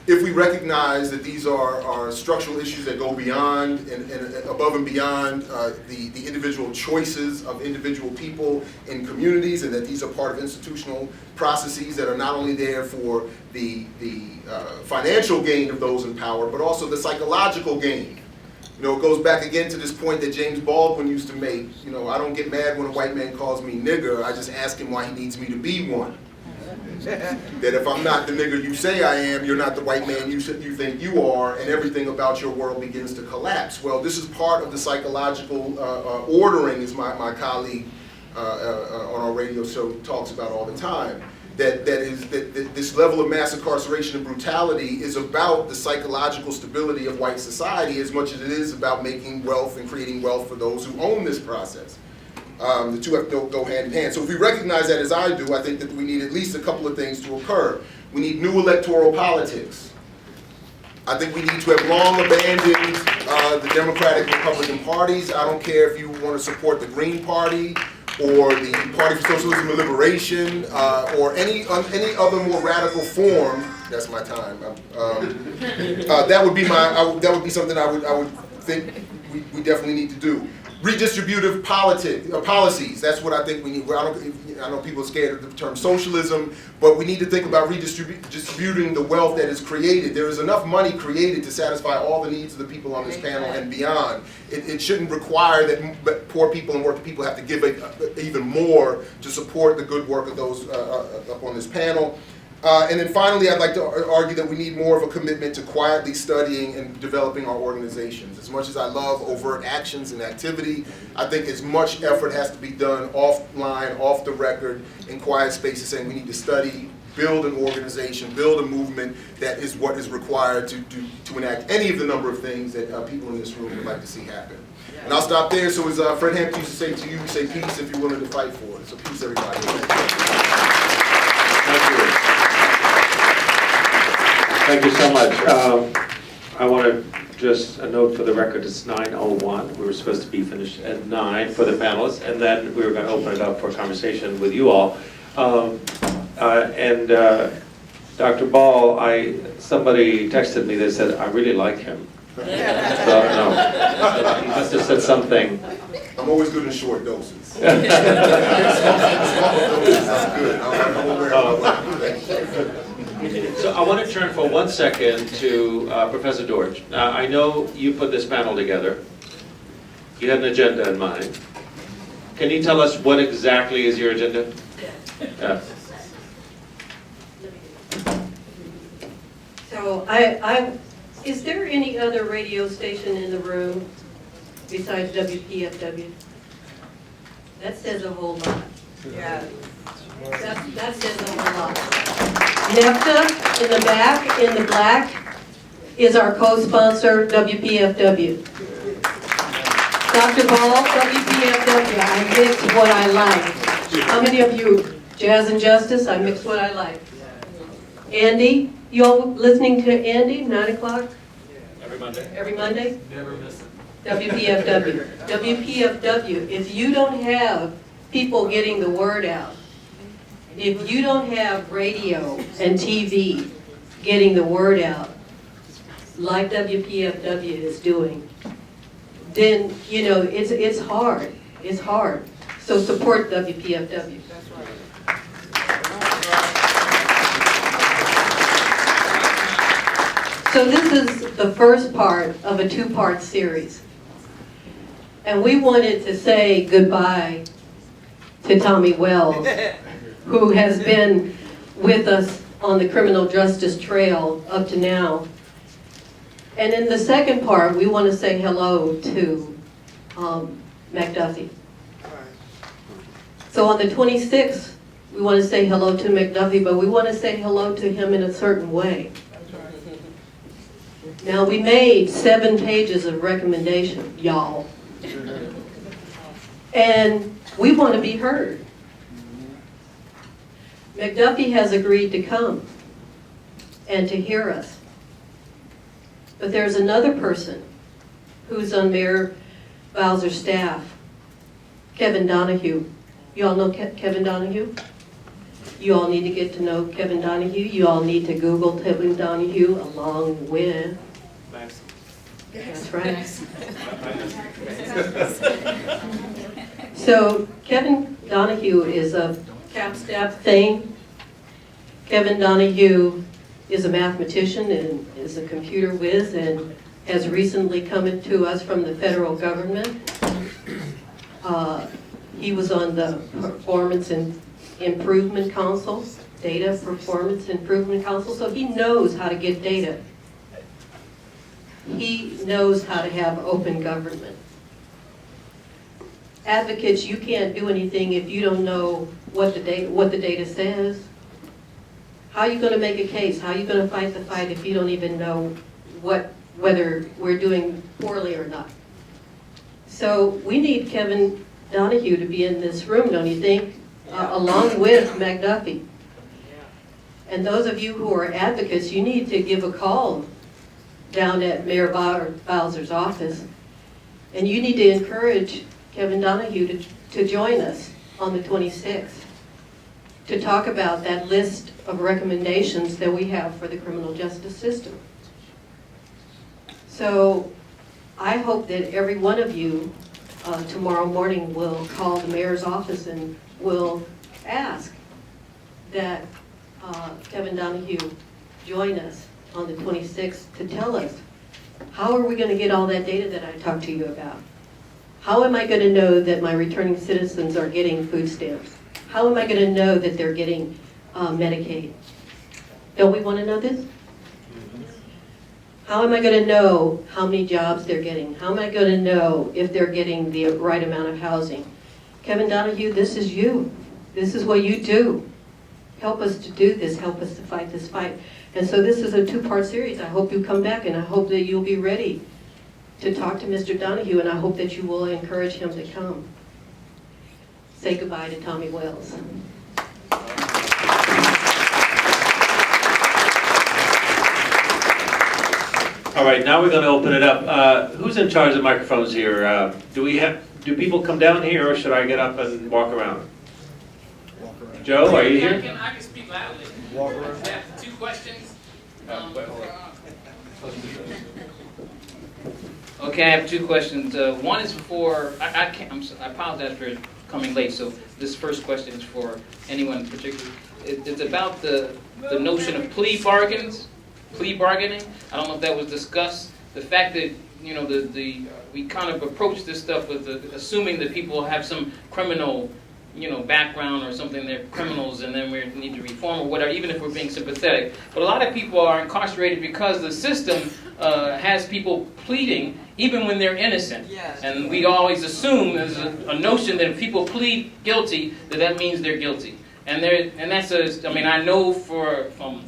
if we recognize that these are structural issues that go beyond and above and beyond the individual choices of individual people in communities, and that these are part of institutional processes that are not only there for the financial gain of those in power, but also the psychological gain. You know, it goes back again to this point that James Baldwin used to make. You know, I don't get mad when a white man calls me nigger, I just ask him why he needs me to be one. That if I'm not the nigger you say I am, you're not the white man you think you are, and everything about your world begins to collapse. Well, this is part of the psychological ordering, as my colleague on our radio show talks about all the time. That this level of mass incarceration and brutality is about the psychological stability of white society as much as it is about making wealth and creating wealth for those who own this process. The two have to go hand in hand. So if we recognize that, as I do, I think that we need at least a couple of things to occur. We need new electoral politics. I think we need to have long abandoned the Democratic Republican parties. I don't care if you want to support the Green Party or the Party for Socialism and Liberation, or any other more radical form. That's my time. That would be something I would think we definitely need to do. Redistributive policies. That's what I think we need. I know people are scared of the term socialism, but we need to think about redistributing the wealth that is created. There is enough money created to satisfy all the needs of the people on this panel and beyond. It shouldn't require that poor people and working people have to give even more to support the good work of those up on this panel. And then finally, I'd like to argue that we need more of a commitment to quietly studying and developing our organizations. As much as I love overt actions and activity, I think as much effort has to be done offline, off the record, in quiet spaces, saying we need to study, build an organization, build a movement that is what is required to enact any of the number of things that people in this room would like to see happen. And I'll stop there. So as Fred Hampton used to say to you, say peace if you're willing to fight for it. So peace, everybody. Thank you. Thank you so much. I want to just a note for the record, it's 9:01. We were supposed to be finished at 9 for the panelists, and then we were going to open it up for a conversation with you all. Dr. Ball, somebody texted me, they said, I really like him. So, no, he must have said something. I'm always good in short doses. Small doses, I'm good. I'm aware of that. So I want to turn for 1 second to Professor Dortch. Now, I know you put this panel together. You had an agenda in mind. Can you tell us what exactly is your agenda? So is there any other radio station in the room besides WPFW? That says a whole lot. Yeah. That says a whole lot. NEFTA in the back, in the black, is our co-sponsor, WPFW. Dr. Ball, WPFW, I mix what I like. How many of you, Jazz and Justice, I mix what I like. Andy, you all listening to Andy, 9 o'clock? Every Monday? Every Monday? Never miss it. WPFW. WPFW, if you don't have people getting the word out, if you don't have radio and TV getting the word out, like WPFW is doing, then, you know, it's hard. It's hard. So support WPFW. So this is the first part of a two-part series. And we wanted to say goodbye to Tommy Wells, who has been with us on the criminal justice trail up to now. And in the second part, we want to say hello to McDuffie. So on the 26th, we want to say hello to McDuffie, but we want to say hello to him in a certain way. Now, we made 7 pages of recommendation, y'all. And we want to be heard. McDuffie has agreed to come and to hear us. But there's another person who's on Mayor Bowser's staff, Kevin Donahue. You all know Kevin Donahue? You all need to get to know Kevin Donahue. You all need to Google Kevin Donahue along with... That's right. So Kevin Donahue is a CAPSTAP thing. Kevin Donahue is a mathematician and is a computer whiz and has recently come to us from the federal government. He was on the Performance and Improvement Council, Data Performance Improvement Council, so he knows how to get data. He knows how to have open government. Advocates, you can't do anything if you don't know what the data says. How are you going to make a case? How are you going to fight the fight if you don't even know whether we're doing poorly or not? So we need Kevin Donahue to be in this room, don't you think? Along with McDuffie. And those of you who are advocates, you need to give a call down at Mayor Bowser's office. And you need to encourage Kevin Donahue to join us on the 26th to talk about that list of recommendations that we have for the criminal justice system. So I hope that every one of you tomorrow morning will call the mayor's office and will ask that Kevin Donahue join us on the 26th to tell us, how are we going to get all that data that I talked to you about? How am I going to know that my returning citizens are getting food stamps? How am I going to know that they're getting Medicaid? Don't we want to know this? How am I going to know how many jobs they're getting? How am I going to know if they're getting the right amount of housing? Kevin Donahue, this is you. This is what you do. Help us to do this. Help us to fight this fight. And so this is a two-part series. I hope you come back, and I hope that you'll be ready to talk to Mr. Donahue, and I hope that you will encourage him to come. Say goodbye to Tommy Wells. All right, now we're going to open it up. Who's in charge of microphones here? Do people come down here, or should I get up and walk around? Joe, are you here? I can speak loudly. I have 2 questions. Okay, I have 2 questions. One is for, I apologize for coming late, so this first question is for anyone in particular. It's about the notion of plea bargaining. I don't know if that was discussed. The fact that you know, we kind of approach this stuff with assuming that people have some criminal, you know, background or something, they're criminals and then we need to reform or whatever, even if we're being sympathetic. But a lot of people are incarcerated because the system has people pleading even when they're innocent. Yes. And we always assume there's a notion that if people plead guilty, that means they're guilty. And that's I mean, I know from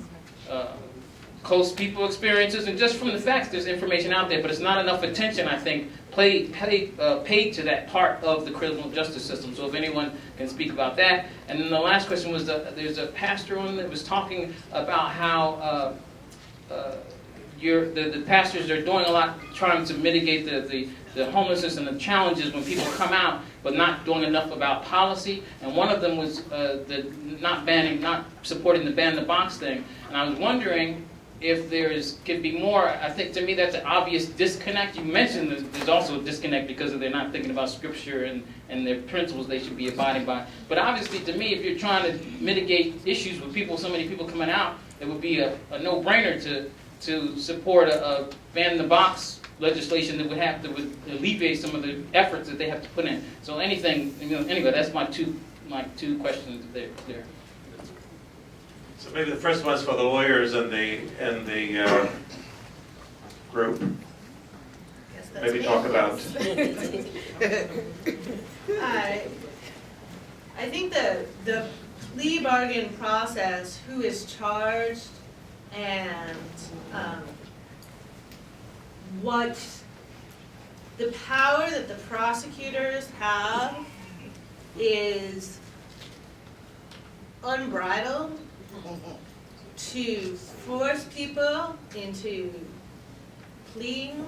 close people experiences and just from the facts, there's information out there, but it's not enough attention, I think, paid to that part of the criminal justice system. So if anyone can speak about that. And then the last question was, there's a pastor on that was talking about how the pastors are doing a lot trying to mitigate the homelessness and the challenges when people come out, but not doing enough about policy. And one of them was not supporting the ban the box thing. And I was wondering if could be more. I think to me that's an obvious disconnect. You mentioned there's also a disconnect because they're not thinking about scripture and their principles they should be abiding by. But obviously to me, if you're trying to mitigate issues with so many people coming out, it would be a no-brainer to support a ban the box legislation that would alleviate some of the efforts that they have to put in. So anything, you know, anyway, that's my two questions there. So maybe the first one's for the lawyers and the group. Maybe talk about. I think the plea bargain process, who is charged and what the power that the prosecutors have is unbridled to force people into pleading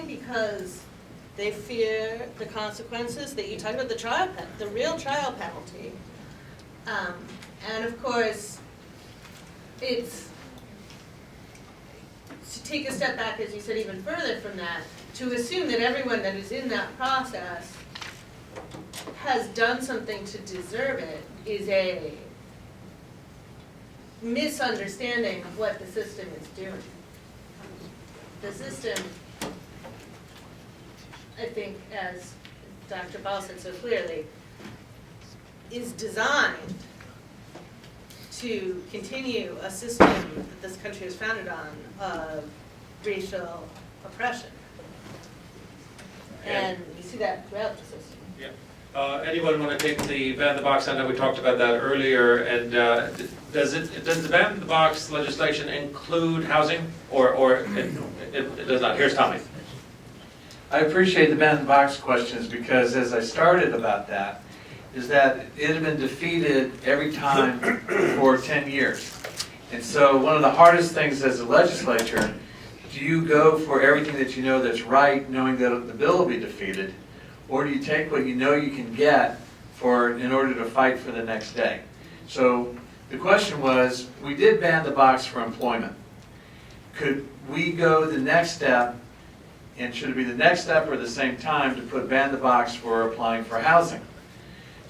because they fear the consequences that you talked about, the real trial penalty. And of course, it's to take a step back, as you said, even further from that, to assume that everyone that is in that process has done something to deserve it is a misunderstanding of what the system is doing. The system, I think, as Dr. Ball said so clearly, is designed to continue a system that this country is founded on of racial oppression. And you see that throughout the system. Yeah. Anyone want to take the ban the box? I know we talked about that earlier. And does the ban the box legislation include housing, or it does not? Here's Tommy. I appreciate the ban the box questions because as I started about that, is that it had been defeated every time for 10 years. And so one of the hardest things as a legislature, do you go for everything that you know that's right, knowing that the bill will be defeated, or do you take what you know you can get in order to fight for the next day? So the question was, we did ban the box for employment. Could we go the next step, and should it be the next step or the same time to put ban the box for applying for housing?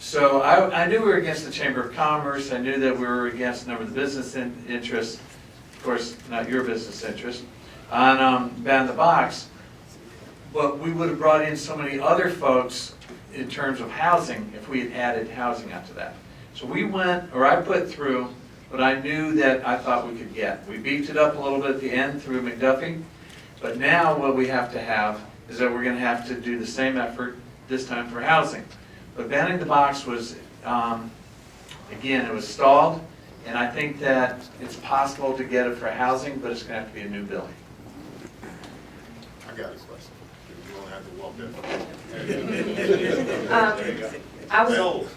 So I knew we were against the Chamber of Commerce. I knew that we were against a number of the business interests, of course, not your business interest, on ban the box. But we would have brought in so many other folks in terms of housing if we had added housing onto that. So we went, or I put through what I knew that I thought we could get. We beefed it up a little bit at the end through McDuffie, but now what we have to have is that we're going to have to do the same effort this time for housing. But banning the box was, again, it was stalled, and I think that it's possible to get it for housing, but it's going to have to be a new bill. I got a question. You don't have to walk that. I was.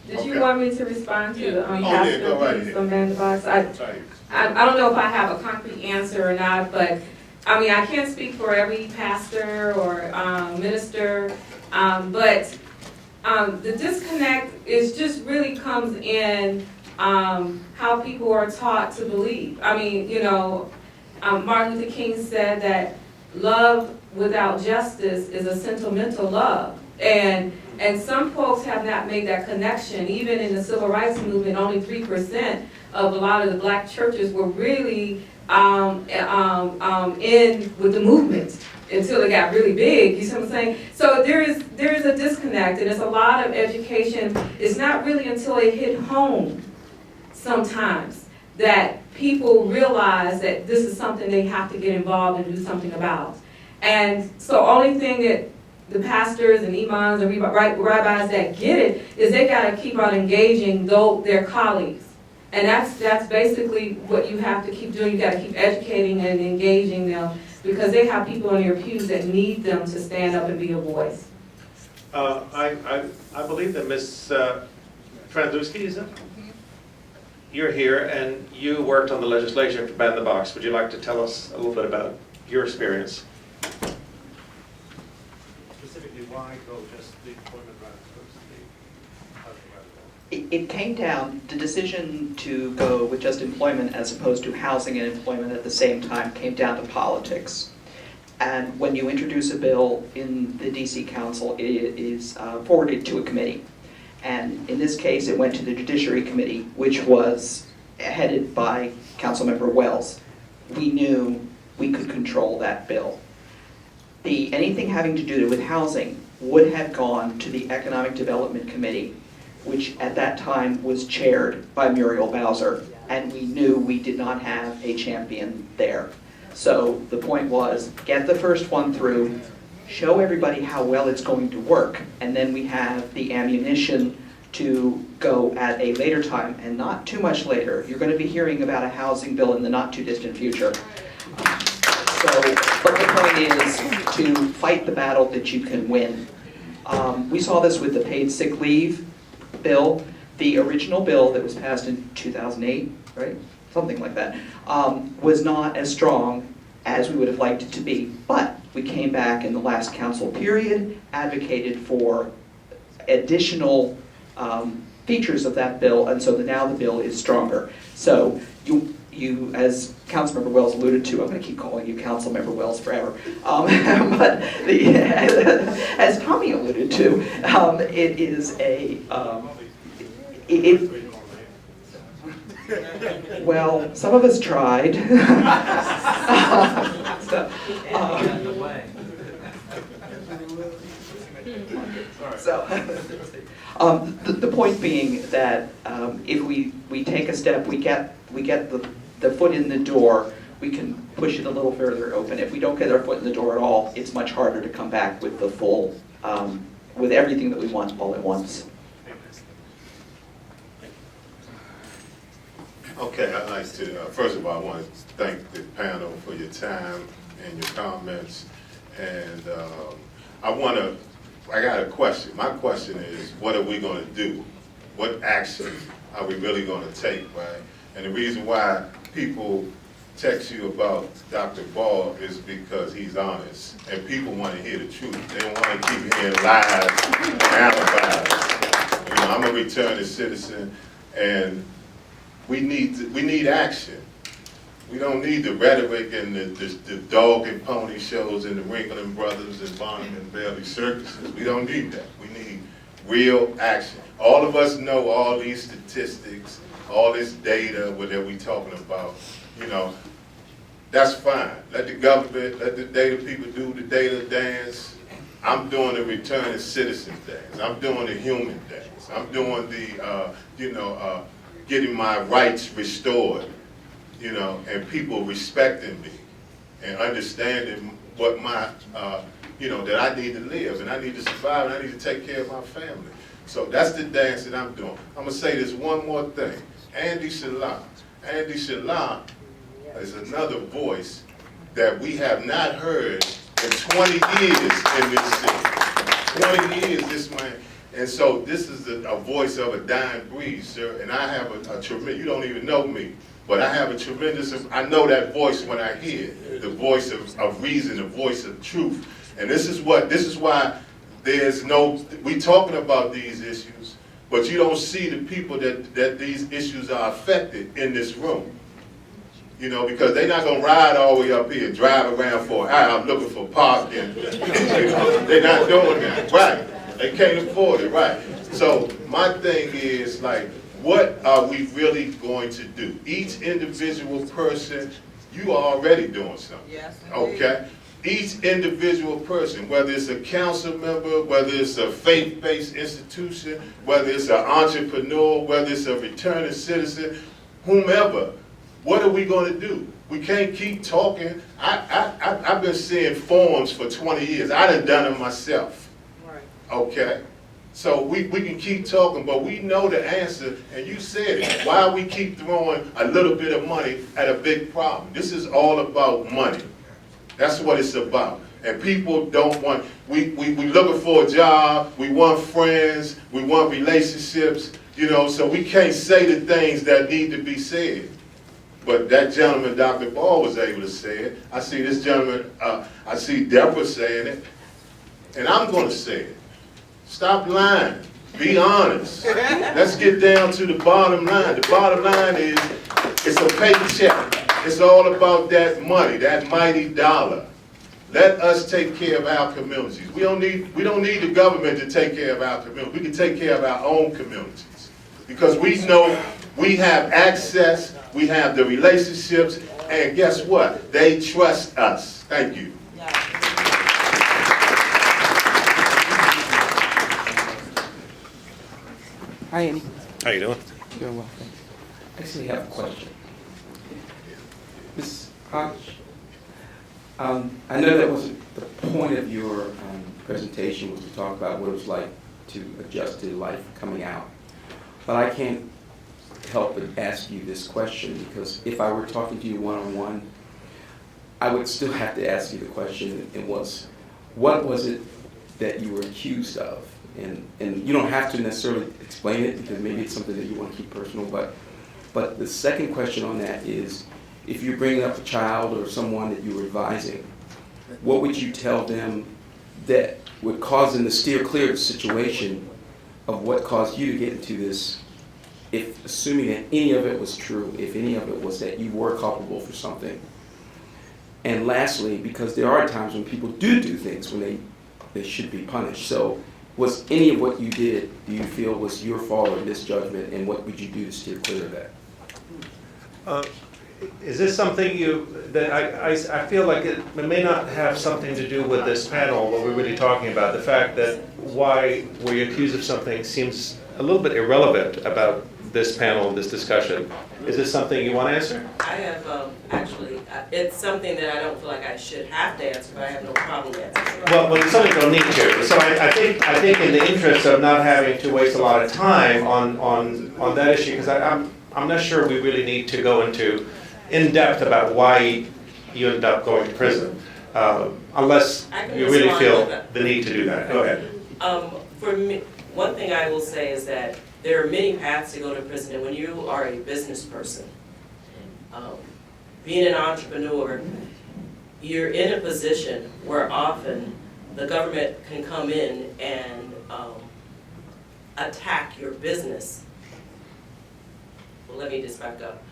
Did you want me to respond to the yeah, go right ahead. from ban the box? I don't know if I have a concrete answer or not, but I mean I can't speak for every pastor or minister, but. The disconnect just really comes in how people are taught to believe. I mean, you know, Martin Luther King said that love without justice is a sentimental love. And some folks have not made that connection. Even in the civil rights movement, only 3% of a lot of the black churches were really in with the movement. until it got really big, you see what I'm saying? So there is a disconnect, and it's a lot of education. It's not really until it hit home sometimes that people realize that this is something they have to get involved and do something about. And so only thing that the pastors and imams and rabbis that get it is they got to keep on engaging their colleagues. And that's basically what you have to keep doing. You got to keep educating and engaging them, because they have people in your pews that need them to stand up and be a voice. I believe that Ms. Franzuski, is it? You're here and you worked on the legislation for Ban the Box. Would you like to tell us a little bit about your experience? Specifically, why go just the employment rights versus the It came down, the decision to go with just employment as opposed to housing and employment at the same time came down to politics. And when you introduce a bill in the DC Council, it is forwarded to a committee. And in this case, it went to the Judiciary Committee, which was headed by Councilmember Wells. We knew we could control that bill. Anything having to do with housing would have gone to the Economic Development Committee, which at that time was chaired by Muriel Bowser, and we knew we did not have a champion there. So the point was, get the first one through, show everybody how well it's going to work, and then we have the ammunition to go at a later time, and not too much later. You're going to be hearing about a housing bill in the not too distant future. But the point is to fight the battle that you can win. We saw this with the paid sick leave bill. The original bill that was passed in 2008, right? Something like that, was not as strong as we would have liked it to be. But we came back in the last council period, advocated for additional features of that bill, and so now the bill is stronger. So you, as Councilmember Wells alluded to, I'm going to keep calling you Councilmember Wells forever, but as Tommy alluded to, it is a, well, some of us tried. The point being that if we take a step, we get the foot in the door, we can push it a little further open. If we don't get our foot in the door at all, it's much harder to come back with the full, with everything that we want all at once. Okay, I'd like to, first of all, I want to thank the panel for your time and your comments. And I got a question. My question is, what are we going to do? What action are we really going to take, right? And the reason why people text you about Dr. Ball is because he's honest. And people want to hear the truth. They don't want to keep hearing lies and alibis. You know, I'm a returning citizen, and we need action. We don't need the rhetoric and the dog and pony shows and the Ringling Brothers and Barnum and Bailey circuses. We don't need that. We need real action. All of us know all these statistics, all this data that we talking about. You know, that's fine. Let the government, let the data people do the data dance. I'm doing the returning citizens dance. I'm doing the human dance. I'm doing the, getting my rights restored, you know, and people respecting me and understanding what my, that I need to live and I need to survive and I need to take care of my family. So that's the dance that I'm doing. I'm going to say this one more thing. Andy Shalom. Andy Shalom is another voice that we have not heard in 20 years in this city. 20 years, this man. And so this is a voice of a dying breed, sir. And I have a tremendous, you don't even know me, but I have a tremendous, I know that voice when I hear it, the voice of reason, the voice of truth. And this is why there's no, we talking about these issues, but you don't see the people that these issues are affected in this room. You know, because they're not going to ride all the way up here and drive around for an hour looking for parking. They're not doing that, right? They can't afford it, right? So my thing is, like, what are we really going to do? Each individual person, you are already doing something. Yes. Okay? each individual person, whether it's a council member, whether it's a faith-based institution, whether it's an entrepreneur, whether it's a returning citizen, whomever, what are we going to do? We can't keep talking. I've been seeing forums for 20 years. I done them myself. Right. Okay? So we can keep talking, but we know the answer, and you said it. Why we keep throwing a little bit of money at a big problem? This is all about money. That's what it's about. And people don't want, we looking for a job, we want friends, we want relationships, you know, so we can't say the things that need to be said. But that gentleman, Dr. Ball, was able to say it. I see this gentleman, I see Deborah saying it, and I'm going to say it. Stop lying. Be honest. Let's get down to the bottom line. The bottom line is, it's a paycheck. It's all about that money, that mighty dollar. Let us take care of our communities. We don't need the government to take care of our communities. We can take care of our own communities. Because we know we have access, we have the relationships, and guess what? They trust us. Thank you. Hi, Annie. How you doing? Doing well, thanks. I actually have a question. Ms. Hodge, I know that wasn't the point of your presentation, was to talk about what it was like to adjust to life coming out. But I can't help but ask you this question, because if I were talking to you one-on-one, I would still have to ask you the question, what was it that you were accused of? And you don't have to necessarily explain it, because maybe it's something that you want to keep personal, but the second question on that is, if you're bringing up a child or someone that you were advising, what would you tell them that would cause them to steer clear of the situation of what caused you to get into this, if assuming that any of it was true, if any of it was that you were culpable for something? And lastly, because there are times when people do things when they should be punished. So was any of what you did, do you feel was your fault or misjudgment, and what would you do to steer clear of that? Is this something that I feel like it may not have something to do with this panel, what we're really talking about. The fact that why were you accused of something seems a little bit irrelevant about this panel, this discussion. Is this something you want to answer? I have, actually, it's something that I don't feel like I should have to answer, but I have no problem answering. Well, it's something you don't need to. So I think in the interest of not having to waste a lot of time on that issue, because I'm not sure we really need to go into in depth about why you end up going to prison, unless you really feel the need to do that. Go ahead. For me, one thing I will say is that there are many paths to go to prison, and when you are a business person, being an entrepreneur, you're in a position where often the government can come in and attack your business. Well, let me just back up.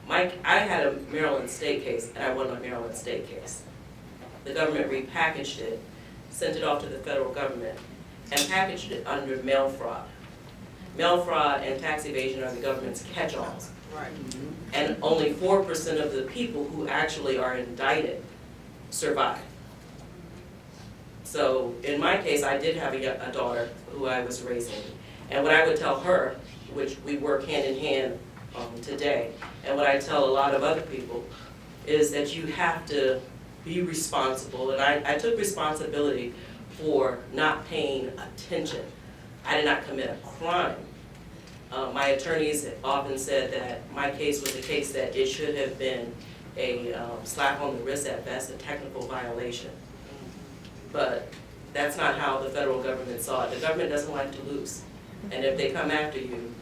I had a Maryland state case, and I won my Maryland state case. The government repackaged it, sent it off to the federal government, and packaged it under mail fraud. Mail fraud and tax evasion are the government's catch-alls. Right. And only 4% of the people who actually are indicted survive. So in my case, I did have a daughter who I was raising. And what I would tell her, which we work hand in hand today, and what I tell a lot of other people, is that you have to be responsible. And I took responsibility for not paying attention. I did not commit a crime. My attorneys often said that my case was a case that it should have been a slap on the wrist at best, a technical violation. But that's not how the federal government saw it. The government doesn't like to lose. And if they come after you,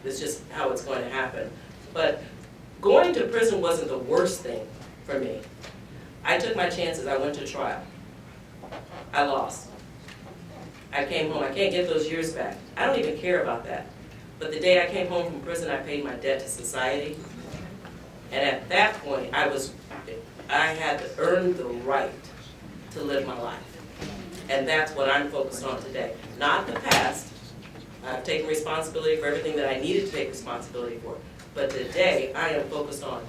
it's just how it's going to happen. But going to prison wasn't the worst thing for me. I took my chances. I went to trial. I lost. I came home. I can't get those years back. I don't even care about that. But the day I came home from prison, I paid my debt to society. And at that point, I had to earn the right to live my life. And that's what I'm focused on today. Not the past. I've taken responsibility for everything that I needed to take responsibility for. But today, I am focused on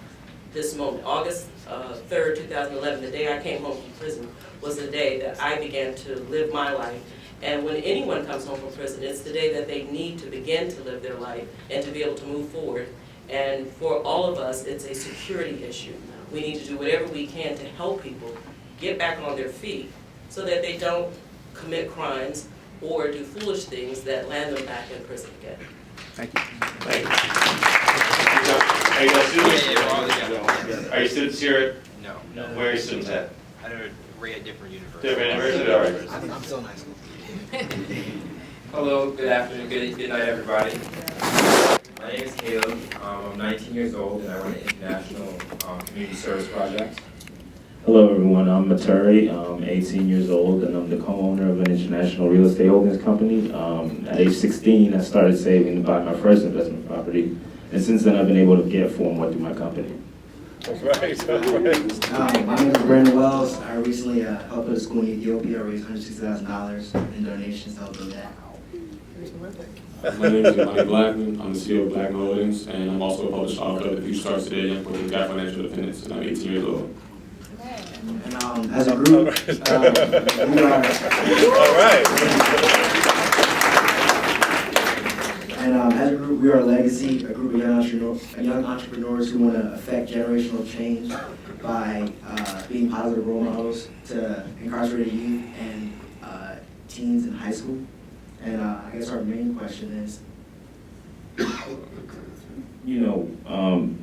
this moment. August 3rd, 2011, the day I came home from prison, was the day that I began to live my life. And when anyone comes home from prison, it's the day that they need to begin to live their life and to be able to move forward. And for all of us, it's a security issue. We need to do whatever we can to help people get back on their feet so that they don't commit crimes or do foolish things that land them back in prison again. Thank you. Thank you. Are you guys students? Are you students here? No. Where are your students at? I know Ray at different university. Different university, all right. I'm still in high school. Hello, good afternoon, good night, everybody. My name is Caleb. I'm 19 years old and I run an international community service project. Hello everyone, I'm Maturi. I'm 18 years old and I'm the co-owner of an international real estate holdings company. At age 16, I started saving to buy my first investment property, and since then I've been able to get 4 more through my company. That's right. My name is Brandon Wells. I recently helped with a school in Ethiopia. I raised $160,000 in donations to help build that. My name is Mike Blackman. I'm the CEO of Blackman Holdings, and I'm also a published author of The Future Starts Today, Young Puerto Rican Financial Independence, and I'm 18 years old. And as a group, we are. All right. And as a group, we are a legacy, a group of young entrepreneurs who want to affect generational change by being positive role models to incarcerated youth and teens in high school. And I guess our main question is, You know,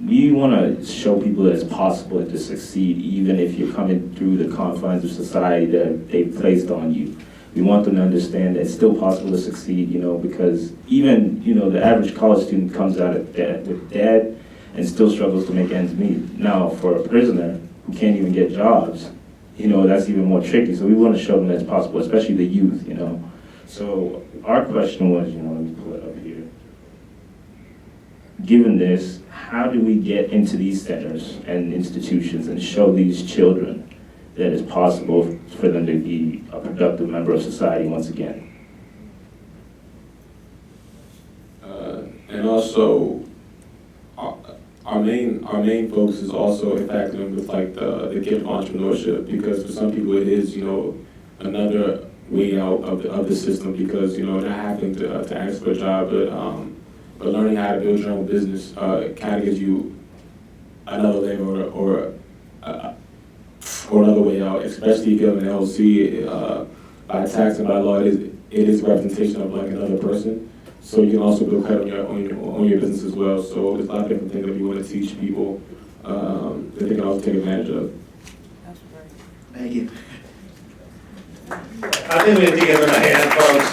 we want to show people that it's possible to succeed even if you're coming through the confines of society that they've placed on you. We want them to understand that it's still possible to succeed, you know, because even, you know, the average college student comes out of with debt and still struggles to make ends meet. Now, for a prisoner who can't even get jobs, you know, that's even more tricky. So we want to show them that it's possible, especially the youth, you know. So our question was, you know, let me pull it up here. Given this, how do we get into these centers and institutions and show these children that it's possible for them to be a productive member of society once again? And also, our main focus is also impacting them with like the gift of entrepreneurship, because for some people it is, you know, another way out of the system, because, you know, not having to ask for a job, but learning how to build your own business kind of gives you another leg or another way out, especially if you have an LLC. By tax and by law, it is a representation of like another person. So you can also build credit on your business as well. So there's a lot of different things that we want to teach people that they can also take advantage of. thank you. I think we need to give them a hand, folks.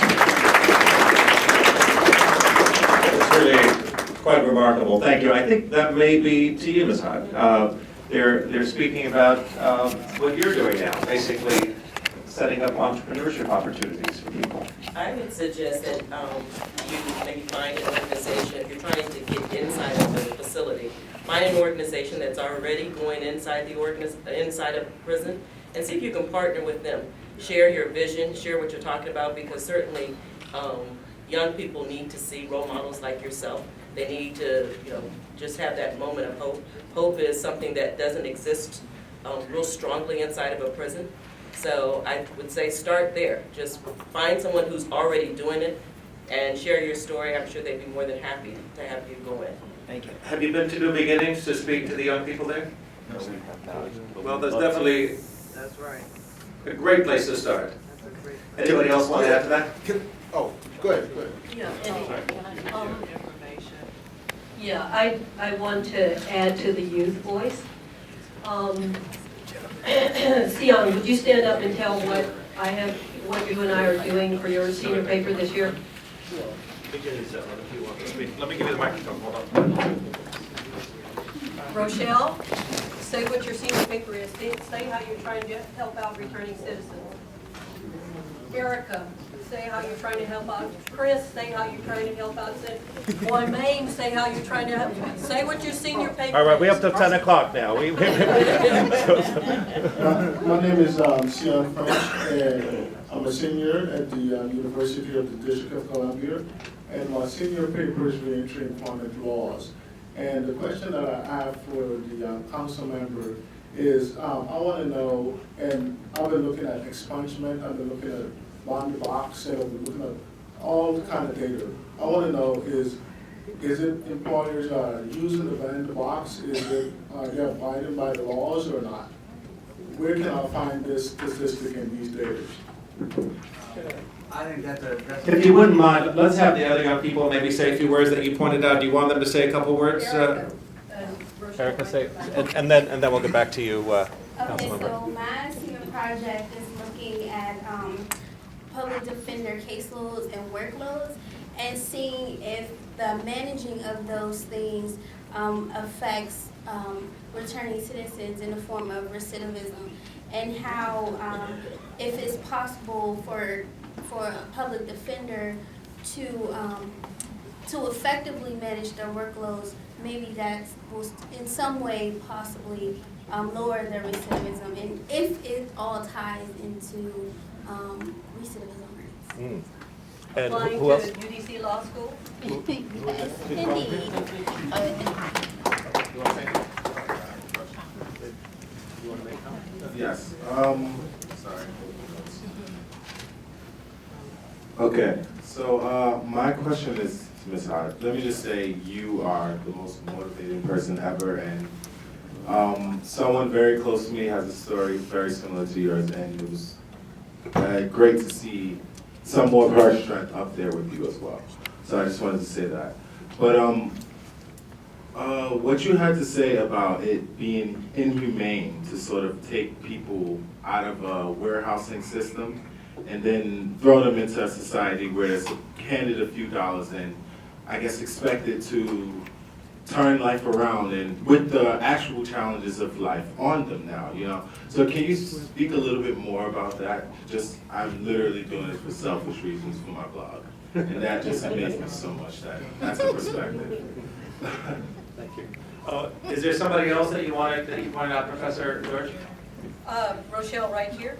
It's really quite remarkable. Thank you. I think that may be to you, Ms. Hodge. They're speaking about what you're doing now, basically setting up entrepreneurship opportunities for people. I would suggest that you maybe find an organization, if you're trying to get inside of the facility, find an organization that's already going inside inside of a prison, and see if you can partner with them. Share your vision, share what you're talking about, because certainly young people need to see role models like yourself. They need to, you know, just have that moment of hope. Hope is something that doesn't exist real strongly inside of a prison. So I would say start there. Just find someone who's already doing it and share your story. I'm sure they'd be more than happy to have you go in. Thank you. Have you been to New Beginnings to speak to the young people there? No, we have not. Well, that's definitely That's right. a great place to start. Anybody else want to add to that? Oh, go ahead. Yeah, yeah, I want to add to the youth voice. Sion, would you stand up and tell what you and I are doing for your senior paper this year? Let me give you the microphone, hold on. Rochelle, say what your senior paper is. Say how you're trying to help out returning citizens. Erica, say how you're trying to help out. Chris, say how you're trying to help out. Maine, say how you're trying to help. Say what your senior paper is. All right, we have to 10 o'clock now. My name is Sion French, and I'm a senior at the University of the District of Columbia, and my senior paper is reentry employment laws. And the question that I have for the council member is, I want to know, and I've been looking at expungement, I've been looking at bond box, and I've been looking at all the kind of data. I want to know is it employers using the bond box? Is it, they abiding by the laws or not? Where can I find this statistic in these data? I think that's If you wouldn't mind, let's have the other young people maybe say a few words that you pointed out. Do you want them to say a couple words? Erica, say, and then we'll get back to you, Okay, Councilmember. so my senior project is looking at public defender caseloads and workloads and seeing if the managing of those things affects returning citizens in the form of recidivism, and how if it's possible for a public defender to effectively manage their workloads, maybe that will in some way possibly lower their recidivism, and if it all ties into recidivism rates. And Applying who to else? UDC Law School? Yes, indeed. Yes, sorry. Okay, so my question is to Ms. Hart. Let me just say you are the most motivating person ever, and someone very close to me has a story very similar to yours, and it was great to see some more of her strength up there with you as well. So I just wanted to say that. But what you had to say about it being inhumane to sort of take people out of a warehousing system and then throw them into a society where it's handed a few dollars and I guess expected to turn life around and with the actual challenges of life on them now, you know. So can you speak a little bit more about that? Just, I'm literally doing it for selfish reasons for my blog. And that just amazes me so much, that's a perspective. Thank you. Is there somebody else that you wanted out, Professor George? Rochelle, right here.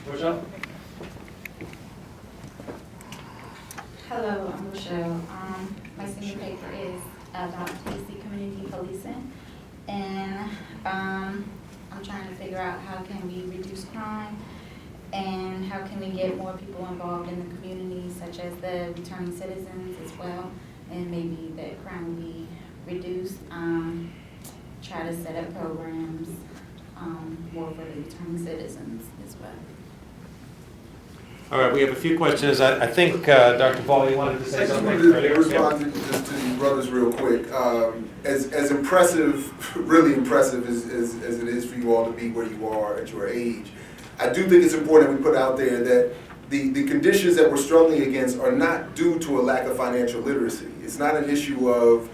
Rochelle? Hello, I'm Rochelle. My senior paper is about DC community policing, and I'm trying to figure out how can we reduce crime and how can we get more people involved in the community, such as the returning citizens as well, and maybe that crime will be reduced. Try to set up programs more for the returning citizens as well. All right, we have a few questions. I think, Dr. Ball, you wanted to say something I just wanted earlier? to respond just to the brothers real quick. As impressive, really impressive as it is for you all to be where you are at your age, I do think it's important we put out there that the conditions that we're struggling against are not due to a lack of financial literacy. It's not an issue of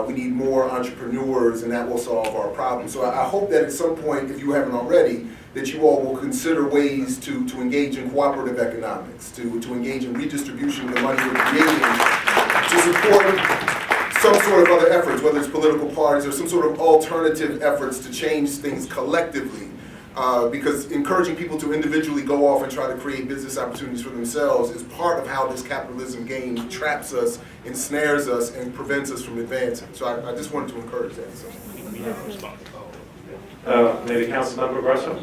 we need more entrepreneurs and that will solve our problem. So I hope that at some point, if you haven't already, that you all will consider ways to engage in cooperative economics, to engage in redistribution of the money we're creating to support some sort of other efforts, whether it's political parties or some sort of alternative efforts to change things collectively. Because encouraging people to individually go off and try to create business opportunities for themselves is part of how this capitalism game traps us, ensnares us, and prevents us from advancing. So I just wanted to encourage that. So. Maybe Councilmember Grosso?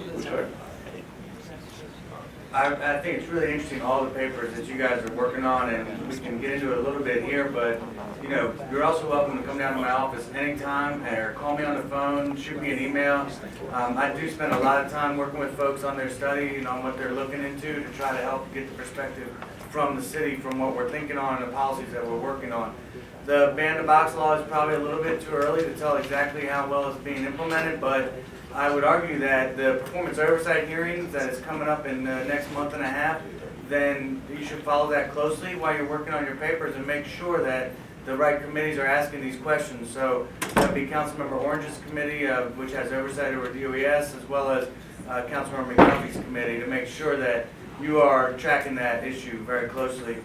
I think it's really interesting, all the papers that you guys are working on, and we can get into it a little bit here, but you know, you're also welcome to come down to my office anytime or call me on the phone, shoot me an email. I do spend a lot of time working with folks on their study and on what they're looking into to try to help get the perspective from the city, from what we're thinking on and the policies that we're working on. The ban-the-box law is probably a little bit too early to tell exactly how well it's being implemented, but I would argue that the performance oversight hearings that is coming up in the next month and a half, then you should follow that closely while you're working on your papers and make sure that the right committees are asking these questions. So that would be Councilmember Orange's committee, which has oversight over DOES, as well as Councilmember McDuffie's committee, to make sure that you are tracking that issue very closely.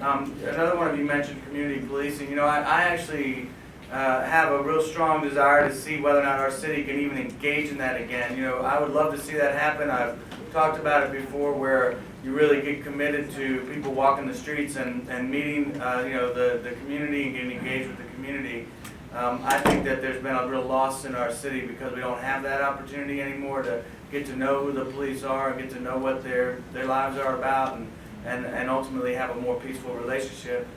Another one of you mentioned community policing. You know, I actually have a real strong desire to see whether or not our city can even engage in that again. You know, I would love to see that happen. I've talked about it before, where you really get committed to people walking the streets and meeting, you know, the community and getting engaged with the community. I think that there's been a real loss in our city because we don't have that opportunity anymore to get to know who the police are and get to know what their lives are about and ultimately have a more peaceful relationship.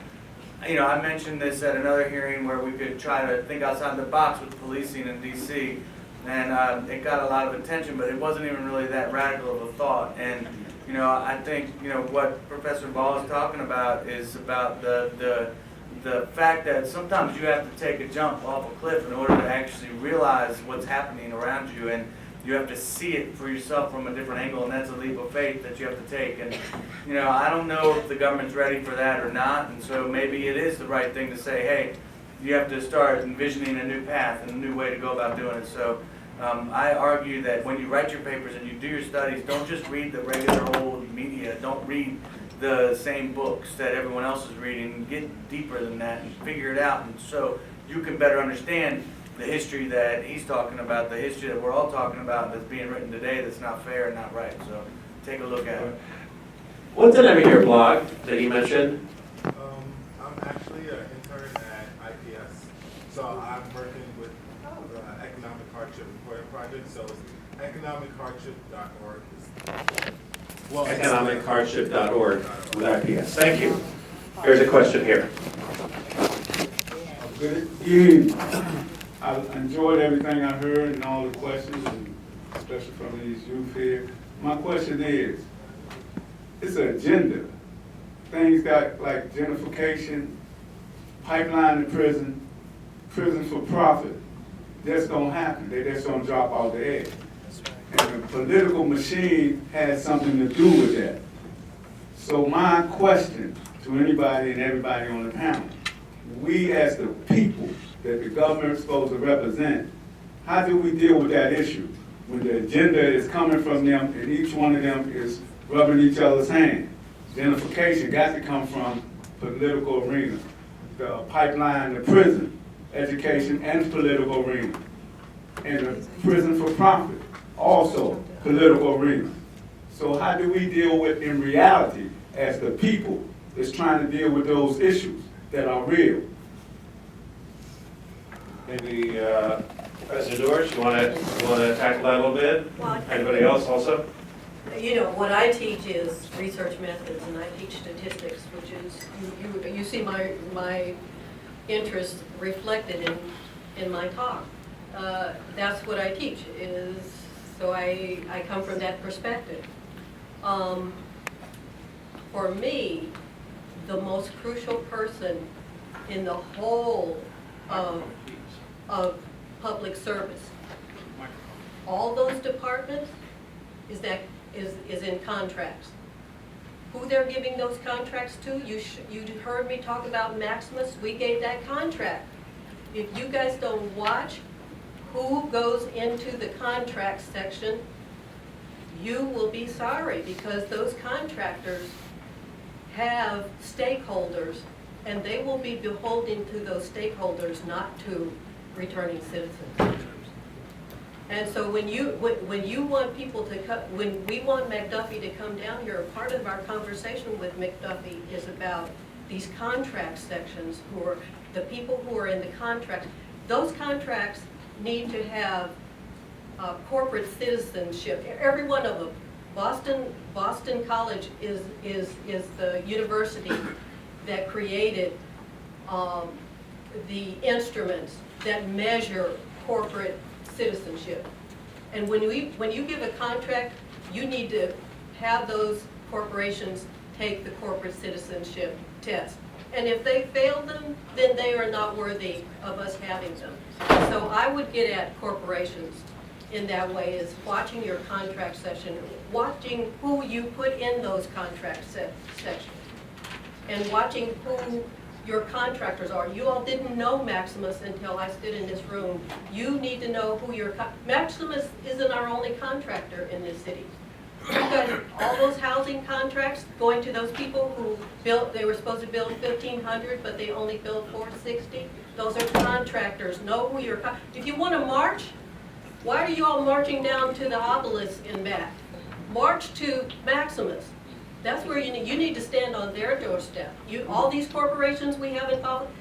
You know, I mentioned this at another hearing where we could try to think outside the box with policing in DC, and it got a lot of attention, but it wasn't even really that radical of a thought. And you know, I think, you know, what Professor Ball is talking about is about the fact that sometimes you have to take a jump off a cliff in order to actually realize what's happening around you, and you have to see it for yourself from a different angle, and that's a leap of faith that you have to take. And you know, I don't know if the government's ready for that or not, and so maybe it is the right thing to say, hey, you have to start envisioning a new path and a new way to go about doing it. So I argue that when you write your papers and you do your studies, don't just read the regular old media, don't read the same books that everyone else is reading. Get deeper than that and figure it out, and so you can better understand the history that he's talking about, the history that we're all talking about that's being written today that's not fair and not right. So take a look at it. What's the name of your blog that you mentioned? I'm actually an intern at IPS, so I'm working with the Economic Hardship Reporting Project, so it's economichardship.org. Economichardship.org with IPS. Thank you. Here's a question here. Good evening. I enjoyed everything I heard and all the questions, and especially from these youth here. My question is, it's an agenda. Things got like gentrification, pipeline to prison, prison for profit. That's gonna happen. They just gonna drop out the edge. And the political machine has something to do with that. So my question to anybody and everybody on the panel, we as the people that the government is supposed to represent, how do we deal with that issue when the agenda is coming from them and each one of them is rubbing each other's hand? Gentrification got to come from political arena. The pipeline, the prison, education, and political arena. And the prison for profit, also political arena. So how do we deal with, in reality, as the people that's trying to deal with those issues that are real? Maybe Professor Dorsch, you want to tackle that a little bit? Anybody else also? You know, what I teach is research methods, and I teach statistics, which is, you see my interest reflected in my talk. That's what I teach, is, so I come from that perspective. For me, the most crucial person in the whole of public service, all those departments, is in contracts. Who they're giving those contracts to, you heard me talk about Maximus, we gave that contract. If you guys don't watch who goes into the contract section, you will be sorry, because those contractors have stakeholders, and they will be beholden to those stakeholders, not to returning citizens. And so when you want people to when we want McDuffie to come down here, part of our conversation with McDuffie is about these contract sections, who are the people who are in the contracts. Those contracts need to have corporate citizenship. Every one of them. Boston College is the university that created the instruments that measure corporate citizenship. And when you give a contract, you need to have those corporations take the corporate citizenship test. And if they fail them, then they are not worthy of us having them. So I would get at corporations in that way, is watching your contract section, watching who you put in those contract sections, and watching who your contractors are. You all didn't know Maximus until I stood in this room. You need to know who your Maximus isn't our only contractor in this city. You've got all those housing contracts going to those people who built, they were supposed to build 1,500, but they only built 460. Those are contractors. Know who your, if you want to march, why are you all marching down to the obelisk and back? March to Maximus. That's where you need to stand on their doorstep. All these corporations we have involved,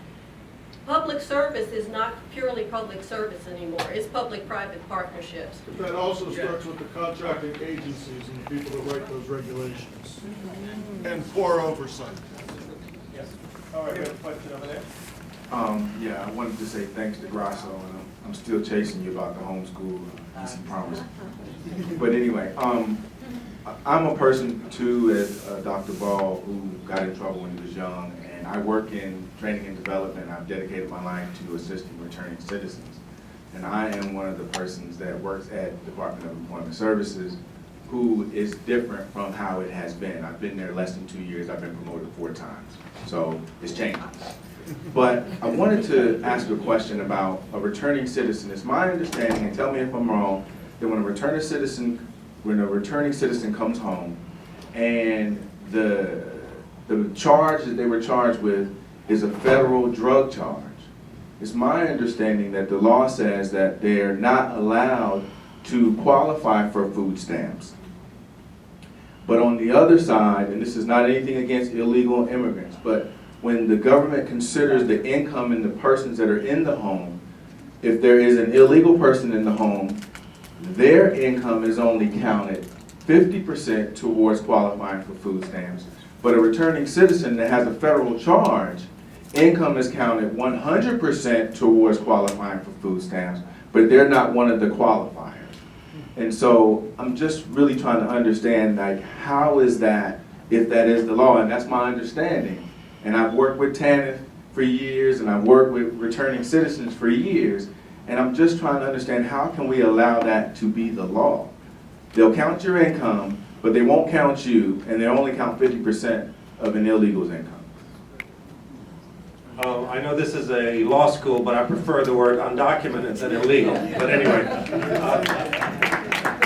public service is not purely public service anymore. It's public-private partnerships. That also starts with the contracting agencies and the people that write those regulations. And poor oversight. Yes. All right, we have a question over there. Yeah, I wanted to say thanks to Grasso, and I'm still chasing you about the homeschool, DC Promise. But anyway, I'm a person too, as Dr. Ball, who got in trouble when he was young, and I work in training and development. I've dedicated my life to assisting returning citizens. And I am one of the persons that works at Department of Employment Services, who is different from how it has been. I've been there less than 2 years. I've been promoted 4 times. So it's changing. But I wanted to ask a question about a returning citizen. It's my understanding, and tell me if I'm wrong, that when a returning citizen comes home and the charge that they were charged with is a federal drug charge, it's my understanding that the law says that they're not allowed to qualify for food stamps. But on the other side, and this is not anything against illegal immigrants, but when the government considers the income in the persons that are in the home, if there is an illegal person in the home, their income is only counted 50% towards qualifying for food stamps. But a returning citizen that has a federal charge, income is counted 100% towards qualifying for food stamps, but they're not one of the qualifiers. And so I'm just really trying to understand, like, how is that, if that is the law? And that's my understanding. And I've worked with TANF for years, and I've worked with returning citizens for years, and I'm just trying to understand, how can we allow that to be the law? They'll count your income, but they won't count you, and they'll only count 50% of an illegal's income. I know this is a law school, but I prefer the word undocumented than illegal. But anyway,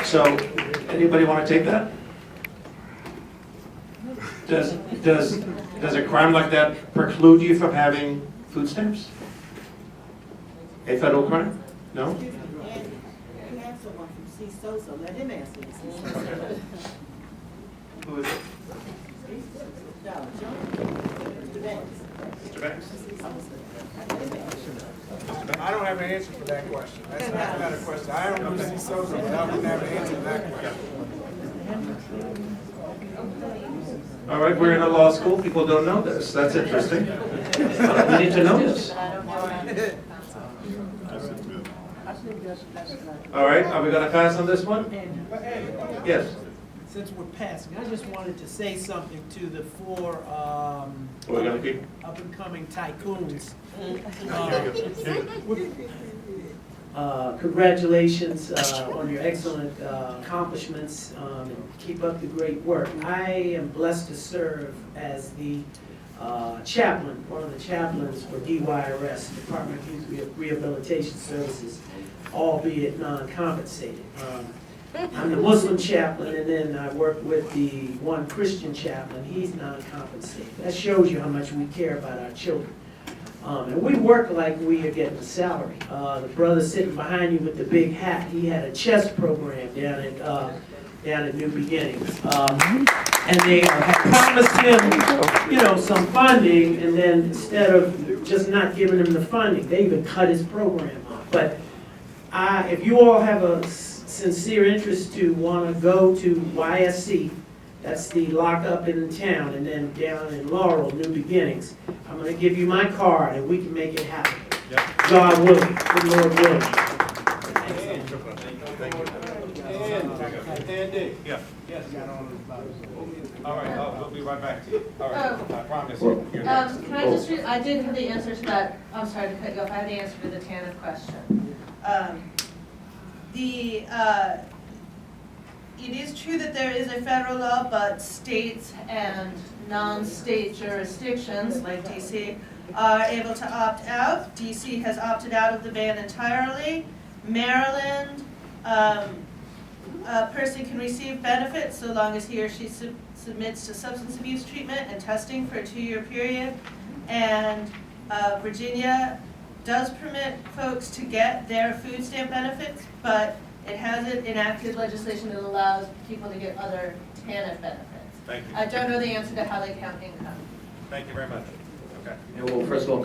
so anybody want to take that? Does a crime like that preclude you from having food stamps? A federal crime? No? You have someone from CSOSA, let him answer this. Who is it? No, Mr. Banks. Mr. Banks? I don't have an answer for that question. That's not a question. I don't know CSOSA, but I wouldn't have an answer to that question. All right, we're in a law school. People don't know this. That's interesting. We need to know this. All right, are we going to pass on this one? Yes. Since we're passing, I just wanted to say something to the 4 up-and-coming tycoons. Congratulations on your excellent accomplishments, and keep up the great work. I am blessed to serve as the chaplain, one of the chaplains for DYRS, Department of Youth Rehabilitation Services, albeit non-compensated. I'm the Muslim chaplain, and then I work with the one Christian chaplain. He's non-compensated. That shows you how much we care about our children. And we work like we are getting a salary. The brother sitting behind you with the big hat, he had a chess program down at New Beginnings. And they had promised him, some funding, and then instead of just not giving him the funding, they even cut his program off. But if you all have a sincere interest to want to go to YSC, that's the lockup in town, and then down in Laurel, New Beginnings, I'm going to give you my card, and we can make it happen. Yep. God willing, good Lord willing. Andy. Yeah. Yes. All right, we'll be right back to you. All right, I promise you. Can I just I did have the answer to that. I'm sorry to cut you off. I have the answer to the TANF question. It is true that there is a federal law, but states and non-state jurisdictions like DC are able to opt out. DC has opted out of the ban entirely. Maryland, a person can receive benefits so long as he or she submits to substance abuse treatment and testing for a 2-year period. And Virginia does permit folks to get their food stamp benefits, but it hasn't enacted legislation that allows people to get other TANF benefits. Thank you. I don't know the answer to how they count income. Thank you very much. Okay. And well, first of all,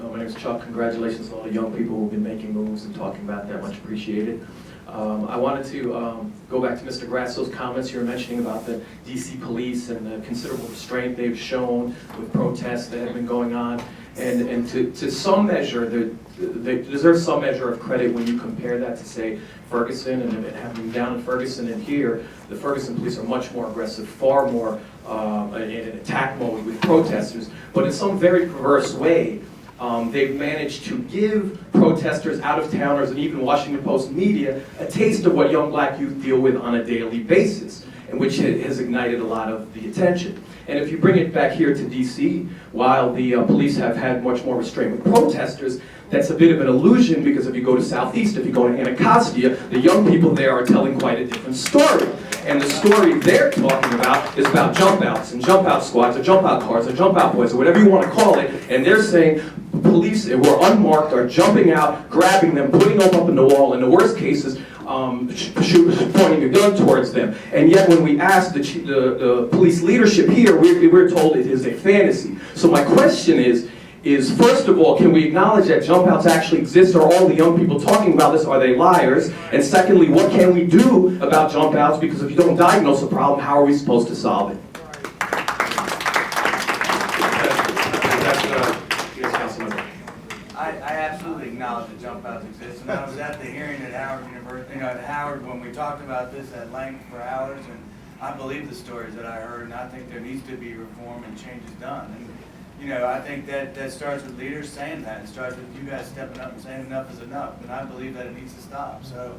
my name is Chuck. Congratulations to all the young people who've been making moves and talking about that. Much appreciated. I wanted to go back to Mr. Grasso's comments you were mentioning about the DC police and the considerable restraint they've shown with protests that have been going on. And to some measure, they deserve some measure of credit when you compare that to, say, Ferguson and happening down in Ferguson and here. The Ferguson police are much more aggressive, far more in an attack mode with protesters. But in some very perverse way, they've managed to give protesters, out-of-towners, and even Washington Post media a taste of what young black youth deal with on a daily basis, and which has ignited a lot of the attention. And if you bring it back here to DC, while the police have had much more restraint with protesters, that's a bit of an illusion, because if you go to Southeast, if you go to Anacostia, the young people there are telling quite a different story. And the story they're talking about is about jump outs and jump out squads or jump out cars or jump out boys or whatever you want to call it. And they're saying police who are unmarked are jumping out, grabbing them, putting them up in the wall, in the worst cases, pointing a gun towards them. And yet when we ask the police leadership here, we're told it is a fantasy. So my question is first of all, can we acknowledge that jump outs actually exist? Are all the young people talking about this, are they liars? And secondly, what can we do about jump outs? Because if you don't diagnose a problem, how are we supposed to solve it? I absolutely acknowledge that jump outs exist, and I was at the hearing at Howard University, at Howard when we talked about this at length for hours, and I believe the stories that I heard, and I think there needs to be reform and changes done. And, I think that starts with leaders saying that. It starts with you guys stepping up and saying enough is enough, and I believe that it needs to stop. So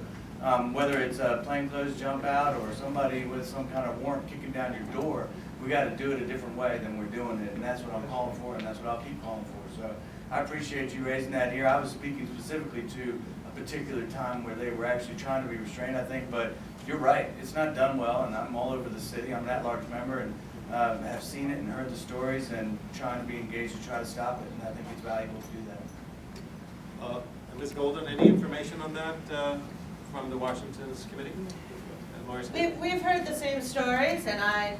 whether it's a plainclothes jump out or somebody with some kind of warrant kicking down your door, we got to do it a different way than we're doing it, and that's what I'm calling for, and that's what I'll keep calling for. So I appreciate you raising that here. I was speaking specifically to a particular time where they were actually trying to be restrained, I think, but you're right. It's not done well, and I'm all over the city. I'm an at-large member, and have seen it and heard the stories and trying to be engaged to try to stop it, and I think it's valuable to do that. Ms. Golden, any information on that from the Washington's committee? We've heard the same stories, and I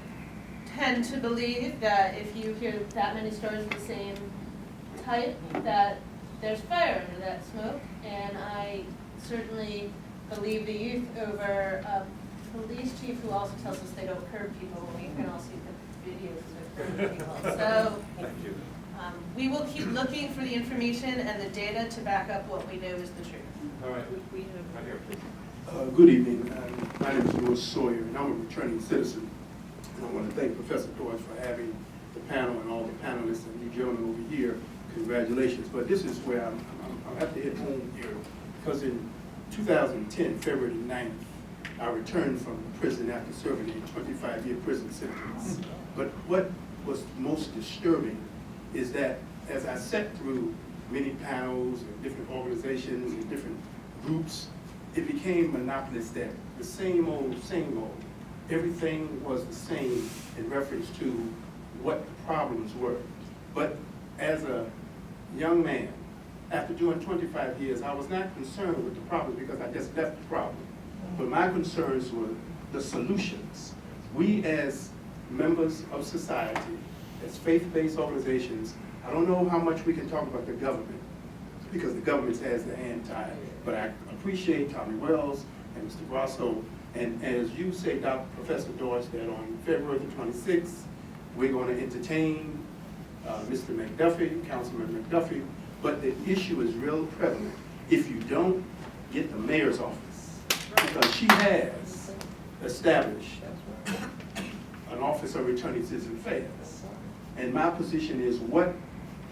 tend to believe that if you hear that many stories of the same type, that there's fire under that smoke, and I certainly believe the youth over a police chief who also tells us they don't curb people when we can all see the videos of curbing people. So we will keep looking for the information and the data to back up what we know is the truth. All right. Right here, please. Good evening. My name is Louis Sawyer, and I'm a returning citizen. And I want to thank Professor Deutsch for having the panel and all the panelists and you gentlemen over here. Congratulations. But this is where I'm have to hit home here, because in 2010, February 9th, I returned from prison after serving a 25-year prison sentence. But what was most disturbing is that as I sat through many panels and different organizations and different groups, it became monotonous that the same old, everything was the same in reference to what the problems were. But as a young man, after doing 25 years, I was not concerned with the problems because I just left the problem. But my concerns were the solutions. We as members of society, as faith-based organizations, I don't know how much we can talk about the government, because the government has the hand tied. But I appreciate Tommy Wells and Mr. Grasso, and as you say, Professor Deutsch, that on February the 26th, we're going to entertain Mr. McDuffie, Councilman McDuffie, but the issue is real prevalent. If you don't get the mayor's office, because she has established an office of returning citizen affairs. And my position is, what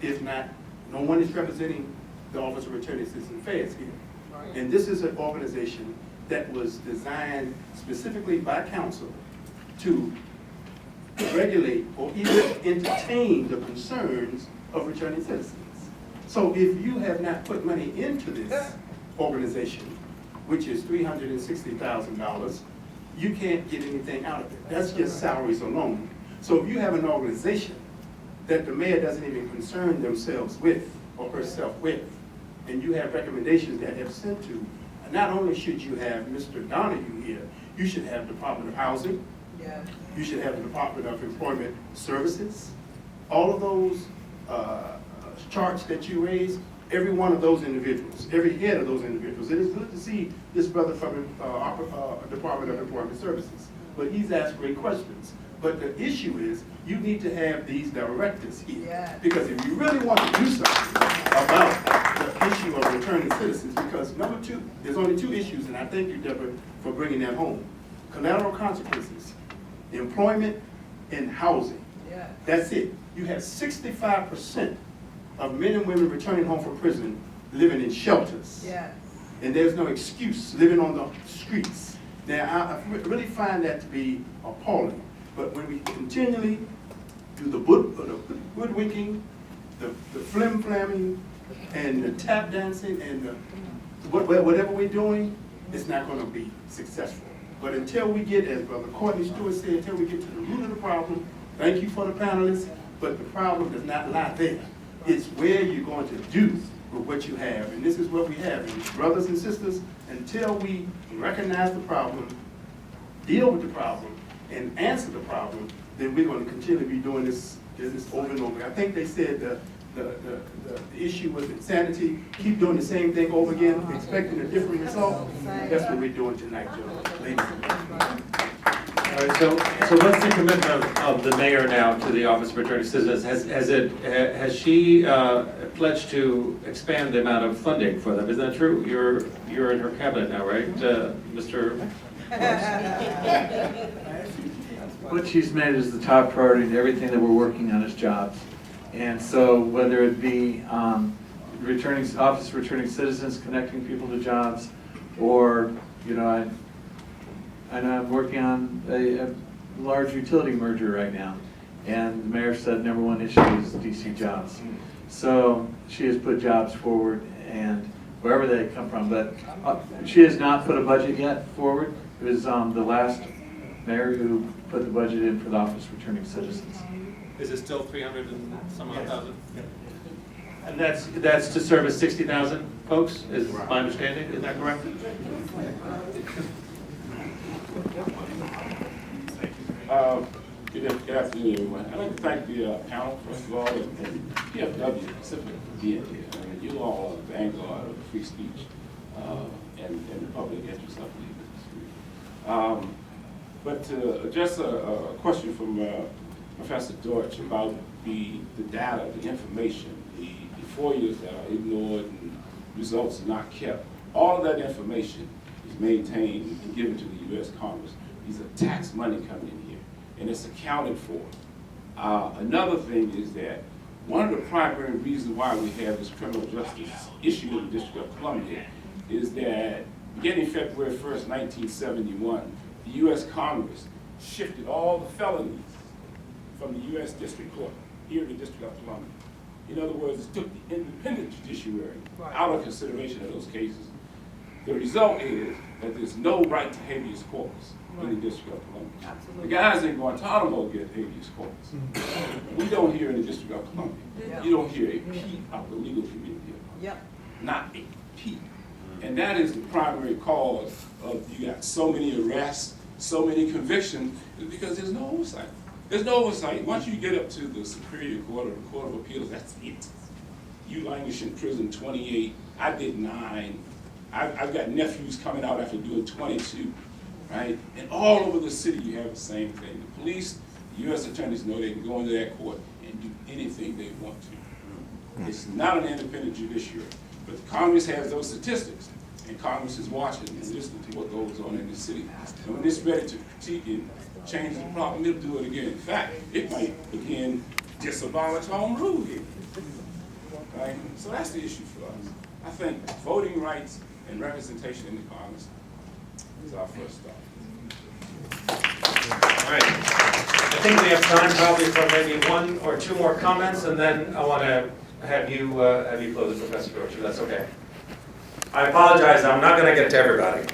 if not, no one is representing the Office of Returning Citizen Affairs here. And this is an organization that was designed specifically by council to regulate or even entertain the concerns of returning citizens. So if you have not put money into this organization, which is $360,000, you can't get anything out of it. That's just salaries alone. So if you have an organization that the mayor doesn't even concern themselves with or herself with, and you have recommendations that have sent to, not only should you have Mr. Donahue here, you should have Department of Housing, you should have the Department of Employment Services. All of those charts that you raised, every one of those individuals, every head of those individuals. It is good to see this brother from the Department of Employment Services, but he's asked great questions. But the issue is, you need to have these directors here. Yeah. Because if you really want to do something about the issue of returning citizens, because number two, there's only two issues, and I thank you, Deborah, for bringing that home. Collateral consequences, employment, and housing. Yeah. That's it. You have 65% of men and women returning home from prison living in shelters. Yeah. And there's no excuse living on the streets. Now, I really find that to be appalling. But when we continually do the woodwinking, the flim-flamming, and the tap dancing, and whatever we're doing, it's not going to be successful. But until we get, as Brother Courtney Stewart said, until we get to the root of the problem, thank you for the panelists, but the problem does not lie there. It's where you're going to do with what you have, and this is what we have. And brothers and sisters, until we recognize the problem, deal with the problem, and answer the problem, then we're going to continue to be doing this over and over. I think they said the issue was insanity. Keep doing the same thing over again, expecting a different result. That's what we're doing tonight, ladies and gentlemen. All right, so what's the commitment of the mayor now to the Office of Returning Citizens? Has she pledged to expand the amount of funding for them? Isn't that true? You're in her cabinet now, right, Mr. What she's made is the top priority to everything that we're working on is jobs. And so whether it be Office of Returning Citizens, connecting people to jobs, or, you know, I'm working on a large utility merger right now. And the mayor said #1 issue is DC jobs. So she has put jobs forward, and wherever they come from, but she has not put a budget yet forward. It was the last mayor who put the budget in for the Office of Returning Citizens. Is it still 300 and some odd thousand? And that's to service 60,000 folks, is my understanding, is that correct? Good afternoon, everyone. I'd like to thank the panel, first of all, and PFW specifically for being here. I mean, you all are the vanguard of free speech and the public interest, I believe, in this. But to address a question from Professor Deutsch about the data, the information, the FOIAs that are ignored and results are not kept, all of that information is maintained and given to the U.S. Congress. These are tax money coming in here, and it's accounted for. Another thing is that one of the primary reasons why we have this criminal justice issue in the District of Columbia is that beginning February 1st, 1971, the U.S. Congress shifted all the felonies from the U.S. District Court here in the District of Columbia. In other words, it took the independent judiciary out of consideration of those cases. The result is that there's no right to habeas corpus in the District of Columbia. Absolutely. The guys in Guantanamo get habeas corpus. We don't hear in the District of Columbia. Yeah. You don't hear a peep out the legal community. Yep. Not a peep. And that is the primary cause of you got so many arrests, so many convictions, is because there's no oversight. There's no oversight. Once you get up to the Superior Court or the Court of Appeals, that's it. You languish in prison 28. I did 9. I've got nephews coming out after doing 22, right? And all over the city you have the same thing. The police, the U.S. attorneys know they can go into that court and do anything they want to. It's not an independent judiciary. But Congress has those statistics, and Congress is watching and listening to what goes on in the city. And when it's ready to critique and change the problem, it'll do it again. In fact, it might again disabolish home rule here. Right? So that's the issue for us. I think voting rights and representation in the Congress is our first step. All right. I think we have time probably for maybe 1 or 2 more comments, and then I want to have you close it, Professor Deutsch, if that's okay. I apologize, I'm not going to get to everybody.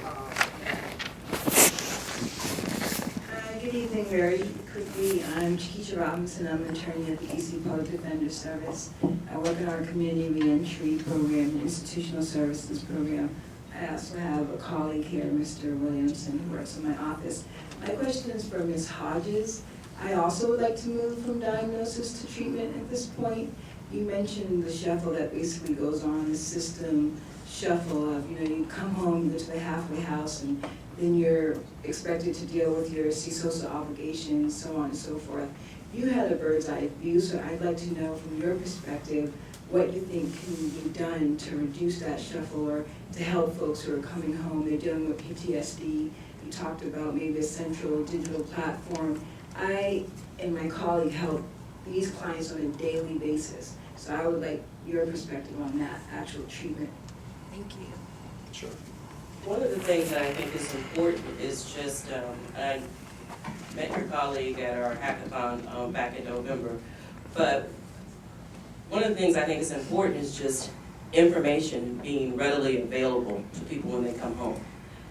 Good evening, very quickly. I'm Chiquita Robinson. I'm an attorney at the EC Public Defender Service. I work in our community reentry program, and institutional services program. I also have a colleague here, Mr. Williamson, who works in my office. My question is for Ms. Hodges. I also would like to move from diagnosis to treatment at this point. You mentioned the shuffle that basically goes on, the system shuffle of, you come home, you go to the halfway house, and then you're expected to deal with your CSOSA obligations, so on and so forth. You had a bird's eye view, so I'd like to know from your perspective what you think can be done to reduce that shuffle or to help folks who are coming home, they're dealing with PTSD. You talked about maybe a central digital platform. I and my colleague help these clients on a daily basis. So I would like your perspective on that actual treatment. Thank you. Sure. One of the things that I think is important is just, I met your colleague at our hackathon back in November, but one of the things I think is important is just information being readily available to people when they come home.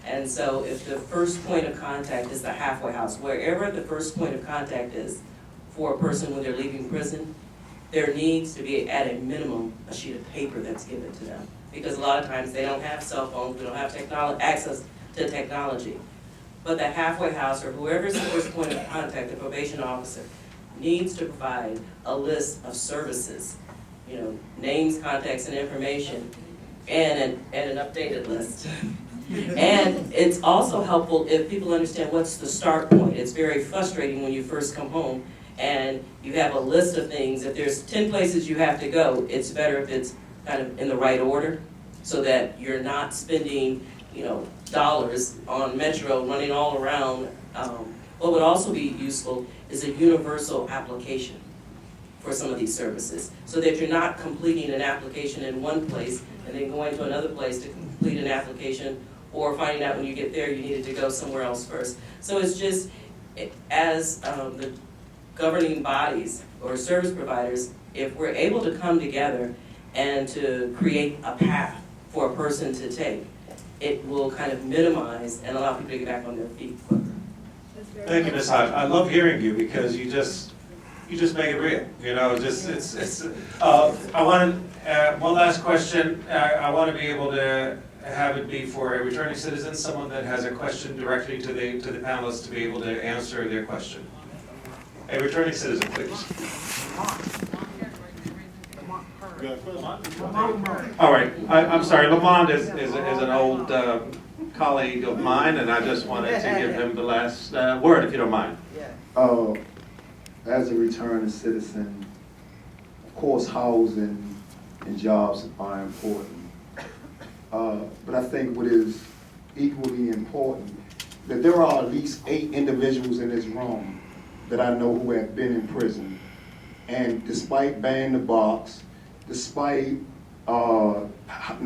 And so if the first point of contact is the halfway house, wherever the first point of contact is for a person when they're leaving prison, there needs to be, at a minimum, a sheet of paper that's given to them. Because a lot of times they don't have cell phones, we don't have access to technology. But the halfway house, or whoever's the first point of contact, the probation officer, needs to provide a list of services, names, contacts, and information, and an updated list. And it's also helpful if people understand what's the start point. It's very frustrating when you first come home and you have a list of things. If there's 10 places you have to go, it's better if it's kind of in the right order so that you're not spending, dollars on Metro running all around. What would also be useful is a universal application for some of these services so that you're not completing an application in one place and then going to another place to complete an application or finding out when you get there you needed to go somewhere else first. So it's just, as the governing bodies or service providers, if we're able to come together and to create a path for a person to take, it will kind of minimize and allow people to get back on their feet quicker. Thank you, Ms. Hodge. I love hearing you because you just make it real. I want one last question. I want to be able to have it be for a returning citizen, someone that has a question directly to the panelists to be able to answer their question. A returning citizen, please. All right, I'm sorry, Lamont is an old colleague of mine, and I just wanted to give him the last word, if you don't mind. As a returning citizen, of course, housing and jobs are important. But I think what is equally important, that there are at least 8 individuals in this room that I know who have been in prison. And despite banging the box, despite not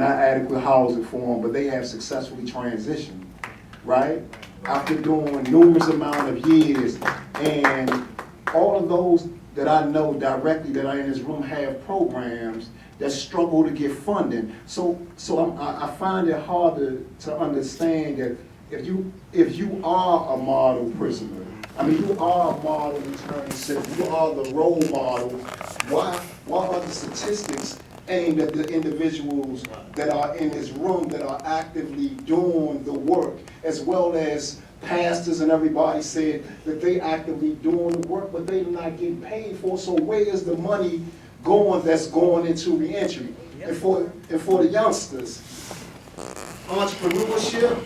adequate housing for them, but they have successfully transitioned, right? After doing numerous amount of years, and all of those that I know directly that are in this room have programs that struggle to get funding. So I find it hard to understand that if you are a model prisoner, you are a model returning citizen, you are the role model, why are the statistics aimed at the individuals that are in this room that are actively doing the work, as well as pastors and everybody said that they actively doing the work, but they're not getting paid for. So where is the money going that's going into reentry? And for the youngsters, entrepreneurship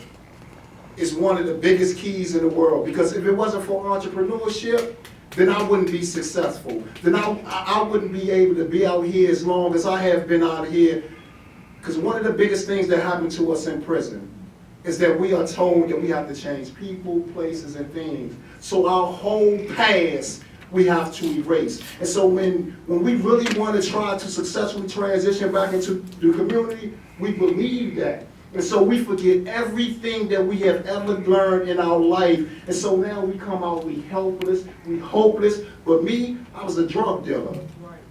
is one of the biggest keys in the world, because if it wasn't for entrepreneurship, then I wouldn't be successful. Then I wouldn't be able to be out here as long as I have been out here. Because one of the biggest things that happened to us in prison is that we are told that we have to change people, places, and things. So our whole past we have to erase. And so when we really want to try to successfully transition back into the community, we believe that. And so we forget everything that we have ever learned in our life. And so now we come out, we helpless, we hopeless. But me, I was a drug dealer.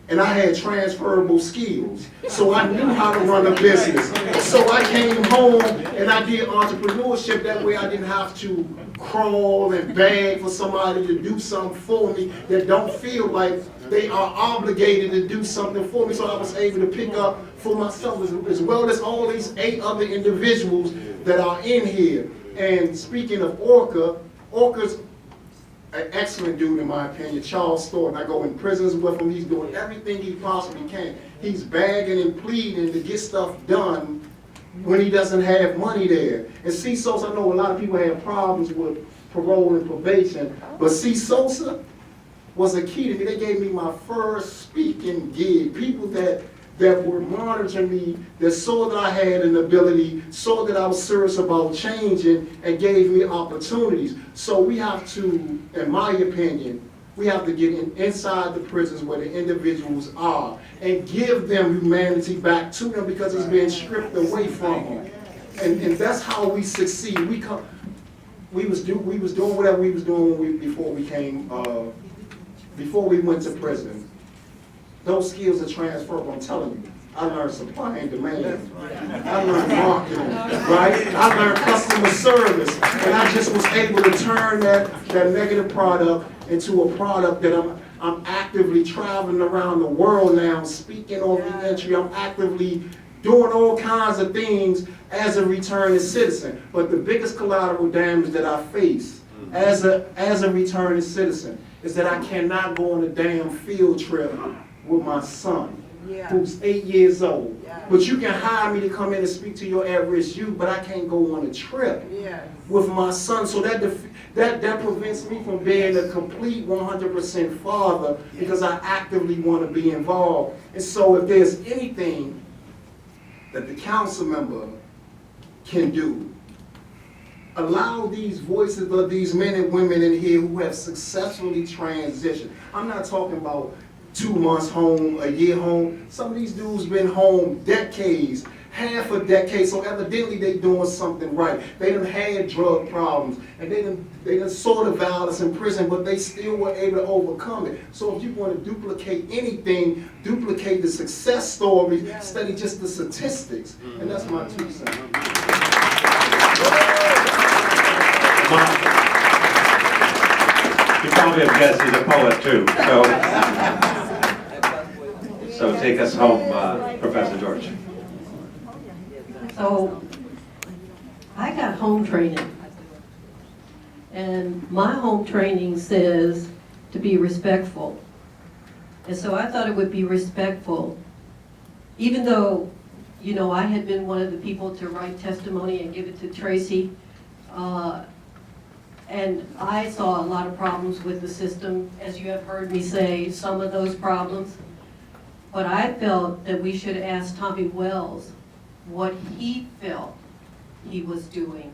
And I had transferable skills. So I knew how to run a business. So I came home and I did entrepreneurship. That way I didn't have to crawl and beg for somebody to do something for me that don't feel like they are obligated to do something for me. So I was able to pick up for myself as well as all these 8 other individuals that are in here. And speaking of ORCA, ORCA's an excellent dude in my opinion, Charles Thornton. I go in prisons with him. He's doing everything he possibly can. He's begging and pleading to get stuff done when he doesn't have money there. And C. Sosa, I know a lot of people have problems with parole and probation, but C. Sosa was a key to me. They gave me my first speaking gig. People that were monitoring me, that saw that I had an ability, saw that I was serious about changing, and gave me opportunities. So we have to, in my opinion, we have to get inside the prisons where the individuals are and give them humanity back to them because it's been stripped away from them. And that's how we succeed. We was doing whatever we was doing before we went to prison. Those skills are transferable, I'm telling you. I learned supply and demand. I learned marketing, right? I learned customer service. And I just was able to turn that negative product into a product that I'm actively traveling around the world now, speaking on reentry. I'm actively doing all kinds of things as a returning citizen. But the biggest collateral damage that I face as a returning citizen is that I cannot go on a damn field trip with my son, who's 8 years old. But you can hire me to come in and speak to your at-risk youth, but I can't go on a trip with my son. So that prevents me from being a complete 100% father because I actively want to be involved. And so if there's anything that the council member can do, allow these voices of these men and women in here who have successfully transitioned. I'm not talking about 2 months home, a year home. Some of these dudes been home decades, half a decade, so evidently they doing something right. They done had drug problems, and they done saw the violence in prison, but they still were able to overcome it. So if you want to duplicate anything, duplicate the success stories, study just the statistics. And that's my 2 cents. You probably have guessed he's a poet too, so take us home, Professor George. So, I got home training. And my home training says to be respectful. And so I thought it would be respectful, even though, you know, I had been one of the people to write testimony and give it to Tracy. And I saw a lot of problems with the system, as you have heard me say, some of those problems. But I felt that we should ask Tommy Wells what he felt he was doing,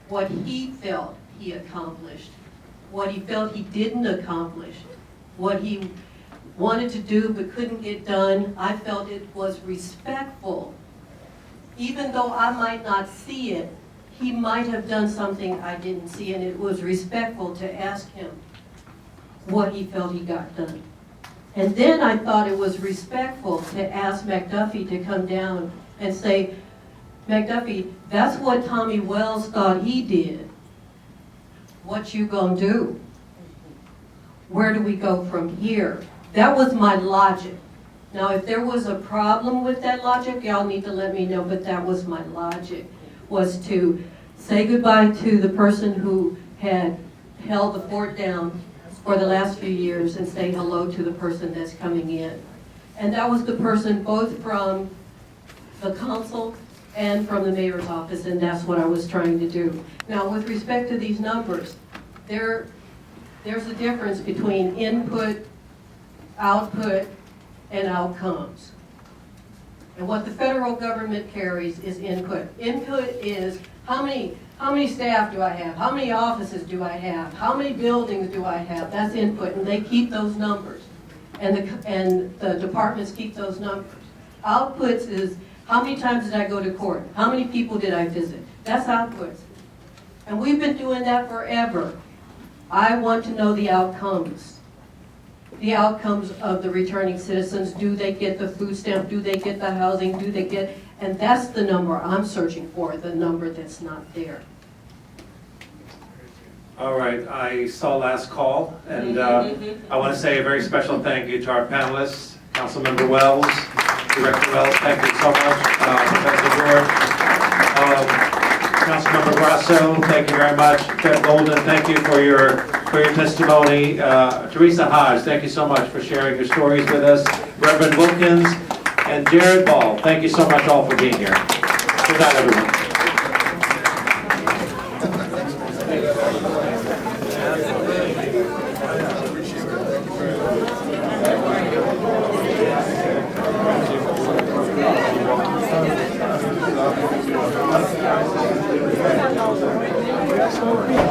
what he felt he accomplished, what he felt he didn't accomplish, what he wanted to do but couldn't get done. I felt it was respectful. Even though I might not see it, he might have done something I didn't see, and it was respectful to ask him what he felt he got done. And then I thought it was respectful to ask McDuffie to come down and say, McDuffie, that's what Tommy Wells thought he did. What you gonna do? Where do we go from here? That was my logic. Now, if there was a problem with that logic, y'all need to let me know, but that was my logic, was to say goodbye to the person who had held the fort down for the last few years and say hello to the person that's coming in. And that was the person both from the council and from the mayor's office, and that's what I was trying to do. Now, with respect to these numbers, there's a difference between input, output, and outcomes. And what the federal government carries is input. Input is how many staff do I have? How many offices do I have? How many buildings do I have? That's input, and they keep those numbers. And the departments keep those numbers. Outputs is how many times did I go to court? How many people did I visit? That's outputs. And we've been doing that forever. I want to know the outcomes. The outcomes of the returning citizens. Do they get the food stamp? Do they get the housing? Do they get, and that's the number I'm searching for, the number that's not there. All right, I saw last call, and I want to say a very special thank you to our panelists, Councilmember Wells, Director Wells, thank you so much, Professor George, Councilmember Grasso, thank you very much, Fred Golden, thank you for your for your testimony. Teresa Hodge, thank you so much for sharing your stories with us. Reverend Wilkins and Jared Ball, thank you so much all for being here. Good night, everyone. That's okay.